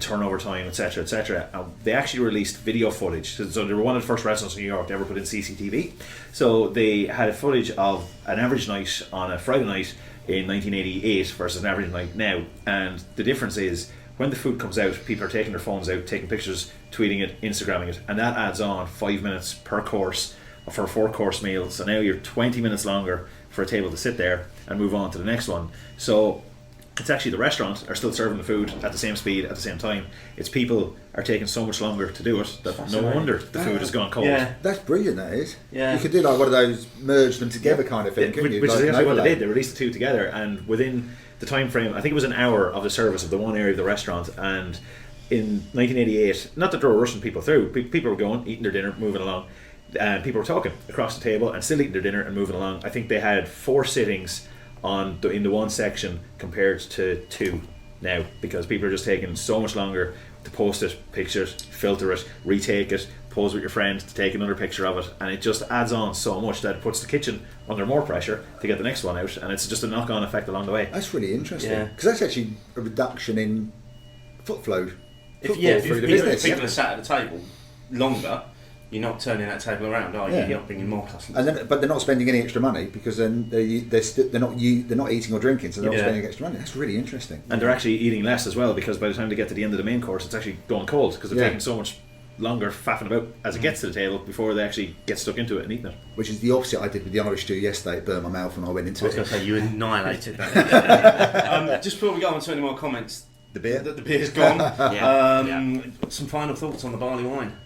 turnover time, etc., etc. They actually released video footage. So they were one of the first restaurants in New York to ever put in CCTV. So they had footage of an average night on a Friday night in 1988 versus an average night now. And the difference is when the food comes out, people are taking their phones out, taking pictures, tweeting it, Instagramming it, and that adds on 5 minutes per course for a 4-course meal. So now you're 20 minutes longer for a table to sit there and move on to the next one. So it's actually the restaurant are still serving the food at the same speed at the same time. It's people are taking so much longer to do it that no wonder the food has gone cold. Yeah. That's brilliant, that is. Yeah. You could do like one of those merge them together kind of thing, couldn't you? Which Like is an actually what they overlay. did. They released the two together, and within the time frame, I think it was an hour of the service of the one area of the restaurant. And in 1988, not that they were rushing people through, people were going, eating their dinner, moving along, and people were talking across the table and still eating their dinner and moving along. I think they had 4 sittings in the one section compared to 2 now, because people are just taking so much longer to post it, pictures, filter it, retake it, pose with your friend to take another picture of it, and it just adds on so much that it puts the kitchen under more pressure to get the next one out, and it's just a knock-on effect along the way. That's really interesting, Yeah. because that's actually a reduction in footfall If through the business. people are sat at the table longer, you're not turning that table around, are you? Yeah. You're not bringing more customers. And then, but they're not spending any extra money because then they're not eating or drinking, so they're not Yeah. spending extra money. That's really interesting. And they're actually eating less as well, because by the time they get to the end of the main course, it's actually going cold, because they're Yeah. taking so much longer faffing about as it gets to the table before they actually get stuck into it and eating it. Which is the opposite I did with the Irish stew yesterday. It burned my mouth when I went into I was going it. to say, you annihilated that. Just before we go on to any more comments, The beer. the beer's gone. Yeah. Some final thoughts on the barley wine.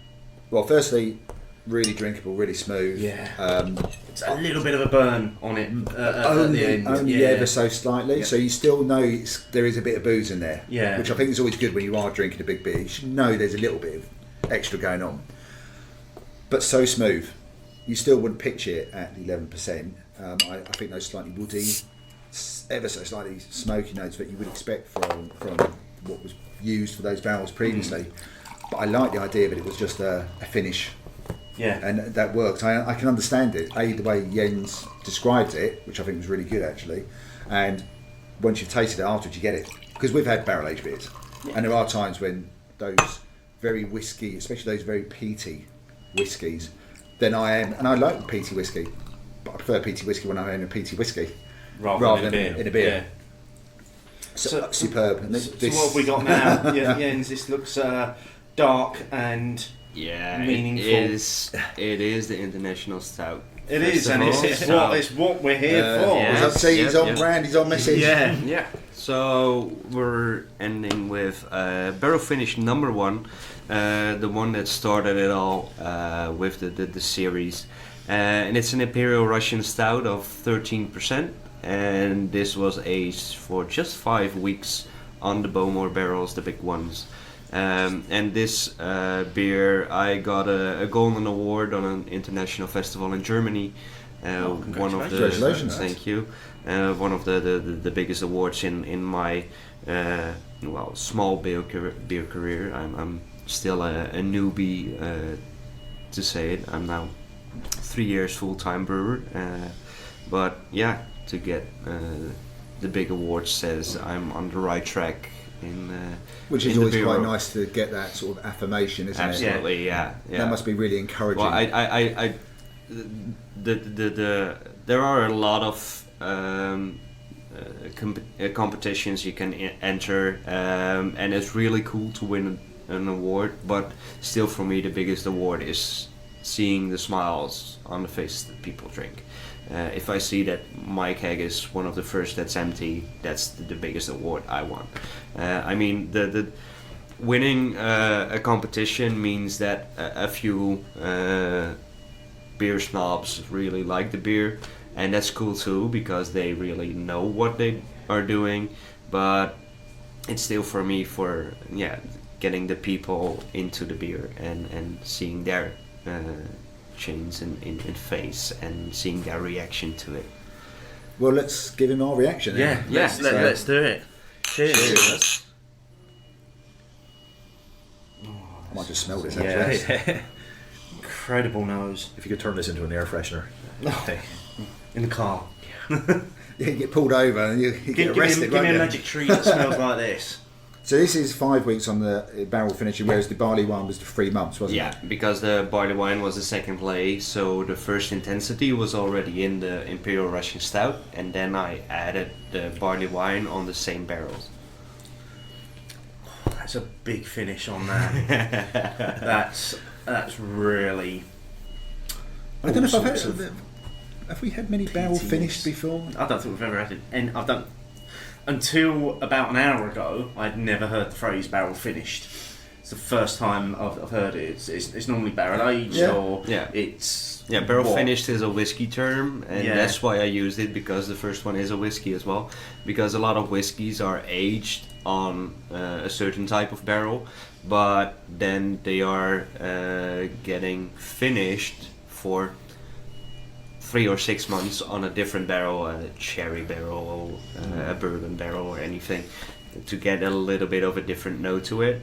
Well, firstly, really drinkable, really smooth. Yeah. It's a little bit of a burn on it at the end. Only ever so slightly, so you still know there is a bit of booze in there. Yeah. Which I think is always good when you are drinking a big beer. You should know there's a little bit of extra going on. But so smooth. You still wouldn't picture it at 11%. I think those slightly woody, ever so slightly smoky notes that you would expect from what was used for those barrels previously. But I like the idea that it was just a finish. Yeah. And that worked. I can understand it. The way Jens described it, which I think was really good actually. And once you've tasted it afterwards, you get it. Because we've had barrel aged beers, and there are times when those very whiskey, especially those very peaty whiskies, then and I like peaty whiskey, but I prefer peaty whiskey when I'm in a peaty whiskey rather than in a beer. Yeah. So, superb. And So what have we got now? Jens, this looks dark and meaningful. It is the International Stout. It is, and it's what we're here for. yeah. He's on brand, he's on message. Yeah. So we're ending with barrel finish number 1, the one that started it all with the series, and it's an Imperial Russian Stout of 13%, and this was aged for just 5 weeks on the Bowmore barrels, the big ones. And this beer, I got a golden award on an international festival in Germany. One of the Congratulations. thank you. One of the biggest awards in my small beer career. I'm still a newbie to say it. I'm now 3 years full-time brewer, but yeah, to get the big award says I'm on the right track. Which is in the always beer quite world. nice to get that sort of affirmation, isn't it? Absolutely, yeah. That must be really encouraging. Well, there are a lot of competitions you can enter, and it's really cool to win an award. But still, for me, the biggest award is seeing the smiles on the faces that people drink. If I see that my keg is one of the first that's empty, that's the biggest award I want. I mean, the winning a competition means that a few beer snobs really like the beer, and that's cool too because they really know what they are doing. But it's still for me getting the people into the beer and seeing their change in face and seeing their reaction to it. Well, let's give him our reaction. Yeah, let's do it. Cheers. I might just smell this actually. Yeah. Incredible nose. If you could turn this into an air freshener. In the car. You get pulled over and you get arrested. Give me a magic tree that smells like this. So this is 5 weeks on the barrel finishing, whereas the barley wine was the 3 months, wasn't it? Yeah, because the barley wine was the second play, so the first intensity was already in the Imperial Russian Stout, and then I added the barley wine on the same barrels. That's a big finish on that. That's really. I don't know if have we had many barrel finished before? I don't think we've ever had it, and I've done. Until about an hour ago, I'd never heard the phrase barrel finished. It's the first time I've heard it. It's normally barrel aged or it's... Yeah, barrel finished is a whiskey term, and that's why I used it, because the first one is a whiskey as well. Because a lot of whiskies are aged on a certain type of barrel, but then they are getting finished for 3 or 6 months on a different barrel, a cherry barrel, a bourbon barrel, or anything, to get a little bit of a different note to it.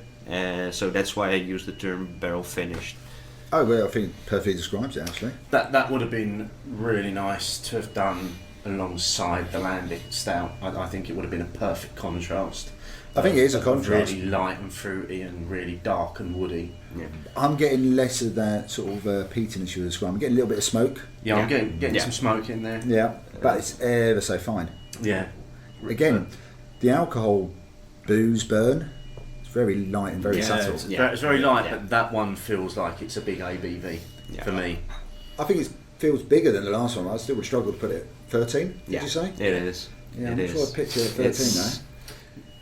So that's why I use the term barrel finished. Oh, well, I think it perfectly describes it actually. That would have been really nice to have done alongside the Lambic Stout. I think it would have been a perfect contrast. I think it is a contrast. Really light and fruity and really dark and woody. Yeah. I'm getting less of that sort of peatiness you were describing. I'm getting a little bit of smoke. Yeah, I'm getting some smoke in there. Yeah, but it's ever so fine. Yeah. Again, the alcohol booze burn. It's very light and very subtle. It's very light, but that one feels like it's a big ABV for me. I think it feels bigger than the last one. I still would struggle to put it 13. Did you say? It is. Yeah, I'm sure I picked it at 13 now.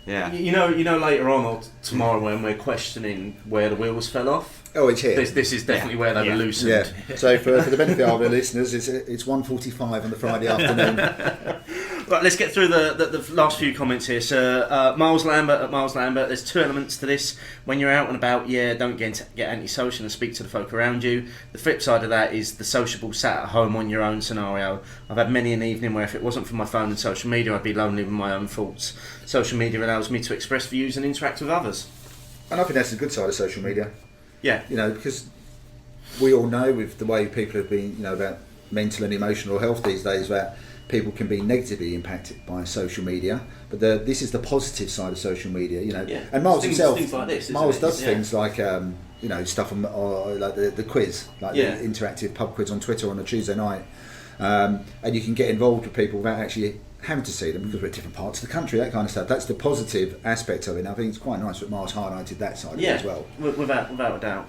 Yeah. You know later on or tomorrow when we're questioning where the wheels fell off. Oh, it's here. This is definitely where they were loosened. Yeah. So for the benefit of our listeners, it's 1:45 on the Friday afternoon. Right, let's get through the last few comments here. So Miles Lambert at Miles Lambert. There's 2 elements to this. When you're out and about, don't get antisocial and speak to the folk around you. The flip side of that is the sociable sat at home on your own scenario. I've had many an evening where if it wasn't for my phone and social media, I'd be lonely with my own thoughts. Social media allows me to express views and interact with others. And I think that's the good side of social media. Yeah. Because we all know with the way people have been, about mental and emotional health these days, that people can be negatively impacted by social media. But this is the positive side of social media, And Miles himself, things like this, Miles does things like, stuff on, like the quiz, like the interactive pub quiz on Twitter on a Tuesday night. And you can get involved with people without actually having to see them because we're at different parts of the country, that kind of stuff. That's the positive aspect of it. And I think it's quite nice that Miles highlighted that side of it as well. Without a doubt.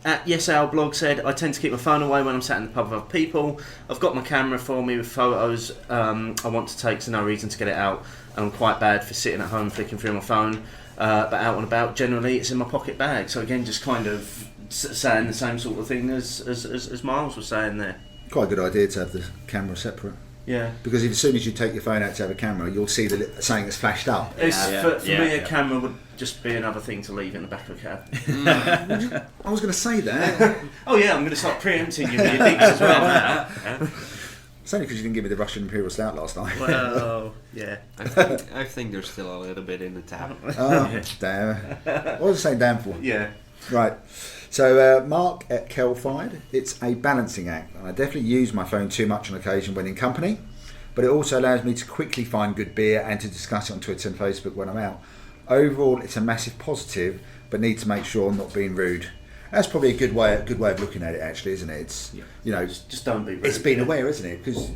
At Yes Our blog said, I tend to keep my phone away when I'm sat in the pub with other people. I've got my camera for me with photos I want to take, so no reason to get it out. And I'm quite bad for sitting at home flicking through my phone. But out and about, generally it's in my pocket bag. So again, just kind of saying the same sort of thing as Miles was saying there. Quite a good idea to have the camera separate. Yeah. Because as soon as you take your phone out to have a camera, you'll see something that's flashed up. For me, a camera would just be another thing to leave in the back of a cab. I was going to say that. Oh yeah, I'm going to start preempting you with your digs as well now. It's only because you didn't give me the Russian Imperial Stout last night. Well, yeah. I think there's still a little bit in the tap. Oh, damn. What was I saying damn for? Yeah. Right. So Mark at Kelfide, it's a balancing act. I definitely use my phone too much on occasion when in company, but it also allows me to quickly find good beer and to discuss it on Twitter and Facebook when I'm out. Overall, it's a massive positive, but need to make sure I'm not being rude. That's probably a good way of looking at it, actually, isn't it? It's just don't be rude. It's being aware, isn't it? Because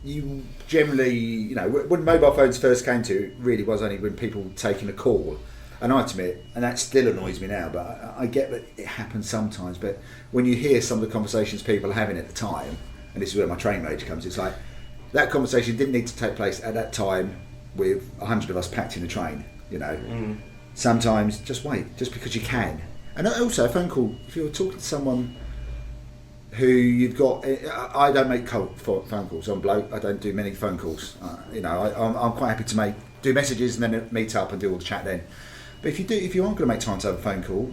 you generally, when mobile phones first came to, it really was only when people were taking a call. And I admit, and that still annoys me now, but I get that it happens sometimes. But when you hear some of the conversations people are having at the time, and this is where my train rage comes, it's like that conversation didn't need to take place at that time with 100 of us packed in a train. Sometimes just wait, just because you can. And also a phone call. If you're talking to someone who you've got, I don't make phone calls. I'm bloke. I don't do many phone calls. I'm quite happy to do messages and then meet up and do all the chat then. But if you aren't going to make time to have a phone call,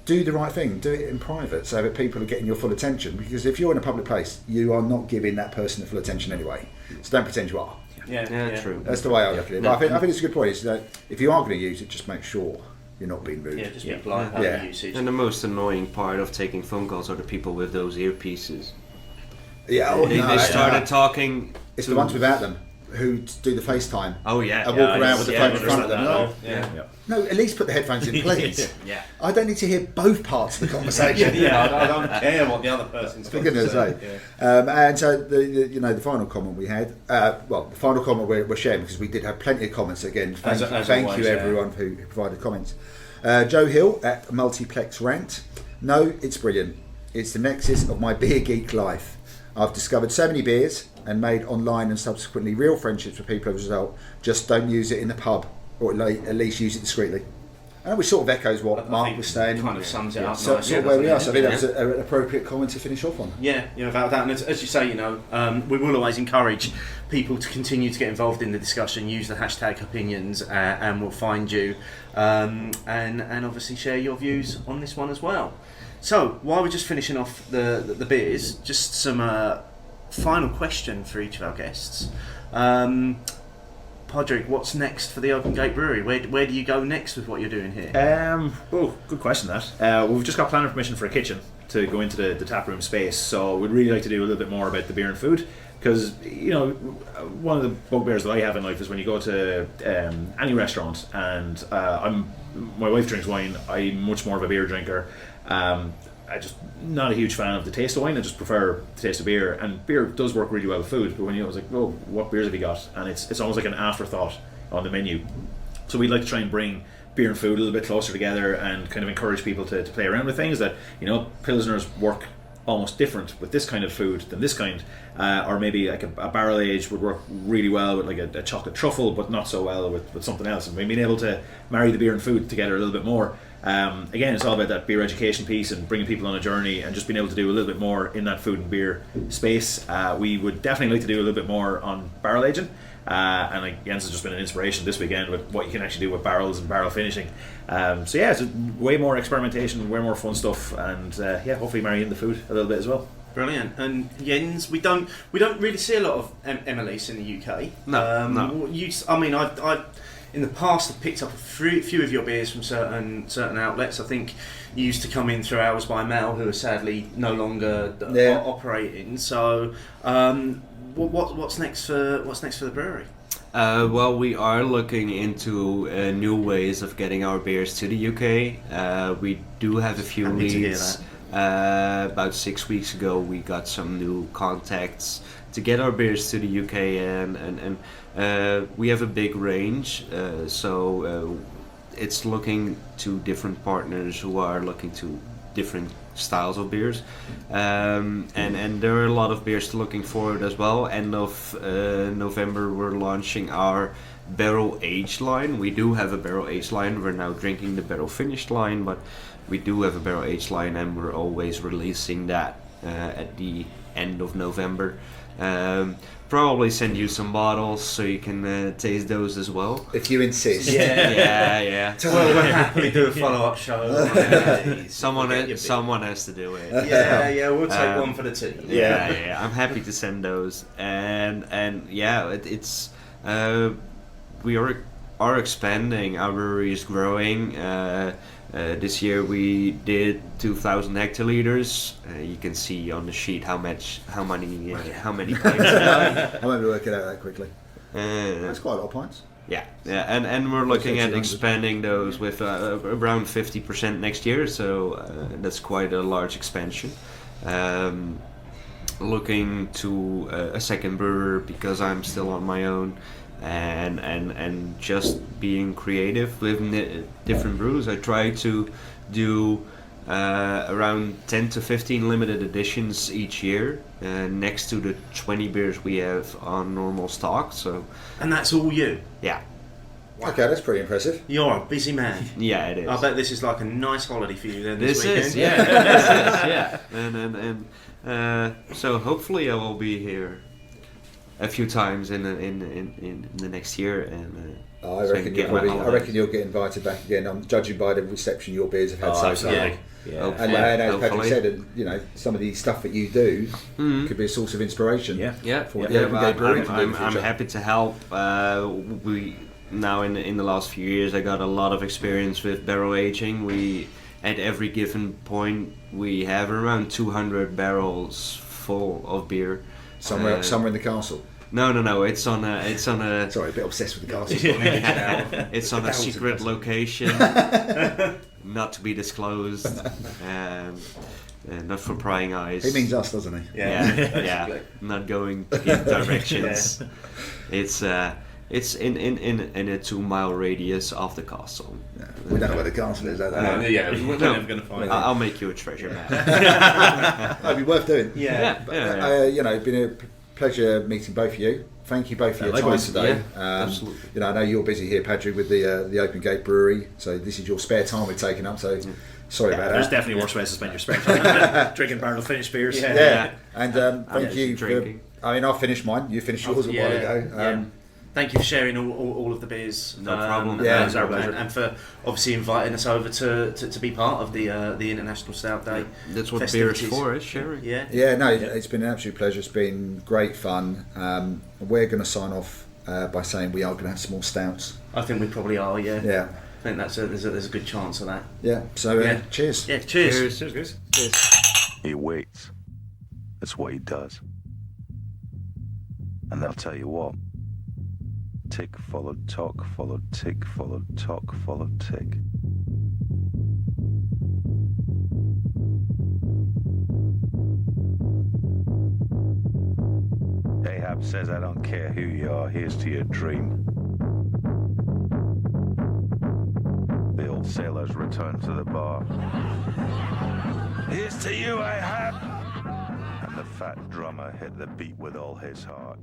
do the right thing. Do it in private so that people are getting your full attention. Because if you're in a public place, you are not giving that person the full attention anyway. So don't pretend you are. Yeah, true. That's the way I look at it. But I think it's a good point. Is that if you are going to use it, just make sure you're not being rude. Yeah, just be polite about the usage. And the most annoying part of taking phone calls are the people with those earpieces. Yeah, They started talking. It's the ones without them who do the FaceTime. Oh yeah, And walk around with the phone in front of them. No, at least put the headphones in, please. Yeah. I don't need to hear both parts of the conversation. I don't care what the other person's For goodness sake. And so the final comment we had, the final comment we're sharing because we did have plenty of comments again. Thank you everyone who provided comments. Joe Hill at Multiplex Rant. No, it's brilliant. It's the nexus of my beer geek life. I've discovered so many beers and made online and subsequently real friendships with people as a result. Just don't use it in the pub, or at least use it discreetly. And which sort of echoes what Mark was saying. Kind of sums it up. So sort of where we are. So I think that was an appropriate comment to finish off on. Yeah, without that. And as you say, we will always encourage people to continue to get involved in the discussion. Use the hashtag Hopinions, and we'll find you. And obviously share your views on this one as well. So while we're just finishing off the beers, just some final question for each of our guests. Padraig, what's next for the Open Gate Brewery? Where do you go next with what you're doing here? Good question that. We've just got planning permission for a kitchen to go into the tap room space, so we'd really like to do a little bit more about the beer and food, because one of the bugbears that I have in life is when you go to any restaurant and my wife drinks wine, I'm much more of a beer drinker. I just not a huge fan of the taste of wine. I just prefer the taste of beer, and beer does work really well with food. But when I was like, oh, what beers have you got? And it's almost like an afterthought on the menu. So we'd like to try and bring beer and food a little bit closer together and kind of encourage people to play around with things that pilsners work almost different with this kind of food than this kind, or maybe like a barrel aged would work really well with like a chocolate truffle, but not so well with something else. And being able to marry the beer and food together a little bit more. Again, it's all about that beer education piece and bringing people on a journey and just being able to do a little bit more in that food and beer space. We would definitely like to do a little bit more on barrel aging. And like Jens has just been an inspiration this weekend with what you can actually do with barrels and barrel finishing. It's way more experimentation, way more fun stuff, and hopefully marry in the food a little bit as well. Brilliant. And Jens, we don't really see a lot of Emelisse in the UK. No. I've in the past I've picked up a few of your beers from certain outlets. I think you used to come in through Hours by Mail, who are sadly no longer operating. So, what's next for the brewery? We are looking into new ways of getting our beers to the UK. We do have a few leads. About 6 weeks ago, we got some new contacts to get our beers to the UK, and we have a big range. So it's looking to different partners who are looking to different styles of beers, and there are a lot of beers looking forward as well. End of November, we're launching our barrel aged line. We do have a barrel aged line. We're now drinking the barrel finished line, but we do have a barrel aged line, and we're always releasing that at the end of November. Probably send you some bottles so you can taste those as well. If you insist. Yeah. Well, we'll happily do a follow-up show. Someone has to do it. Yeah, we'll take one for the team. Yeah. I'm happy to send those, and it's we are expanding. Our brewery is growing. This year we did 2,000 hectoliters. You can see on the sheet how many pints. I won't be working out that quickly. That's quite a lot of pints. Yeah, and we're looking at expanding those with around 50% next year. So that's quite a large expansion. Looking to a second brewer because I'm still on my own. And just being creative with different brews. I try to do around 10 to 15 limited editions each year, next to the 20 beers we have on normal stock. And that's all you? Yeah. Wow. Okay, that's pretty impressive. You're a busy man. Yeah, it is. I bet this is like a nice holiday for you then this This weekend. is, and so hopefully I will be here a few times in the next year, and I reckon you'll get invited back again. I'm judging by the reception your beers have had so far. Yeah. And as Patrick said, some of the stuff that you do could be a source of inspiration. For the Open Gate Brewery. I'm happy to help. We now in the last few years, I got a lot of experience with barrel aging. We at every given point we have around 200 barrels full of beer. Somewhere in the castle. No. It's on a. Sorry, a bit obsessed with the castle. It's on a secret location, not to be disclosed, not for prying eyes. He means us, doesn't he? Yeah. Not going to give directions. It's in a 2-mile radius of the castle. Yeah, we don't know where the castle is. We're never going to find it. I'll make you a treasure map. That'd be worth doing. Yeah. Been a pleasure meeting both of you. Thank you both for your time today. Absolutely. I know you're busy here, Padraig, with the Open Gate Brewery, so this is your spare time we've taken up. So sorry about that. There's definitely worse ways to spend your spare time drinking barrel finished beers. And thank you drinking. I finished mine. You finished yours a while ago. Thank you for sharing all of the beers. No problem. It was our pleasure. And for obviously inviting us over to be part of the International Stout Day. That's what beer is for, is sharing. It's been an absolute pleasure. It's been great fun. We're going to sign off by saying we are going to have some more stouts. I think we probably are, Yeah. I think there's a good chance of that. Yeah, so cheers. Yeah, cheers. Cheers, guys. He waits. That's what he does. And I'll tell you what. Tick followed tock, followed tick, followed tock, followed tick. Ahab says, I don't care who you are, here's to your dream. The old sailors return to the bar. Here's to you, Ahab! And the fat drummer hit the beat with all his heart.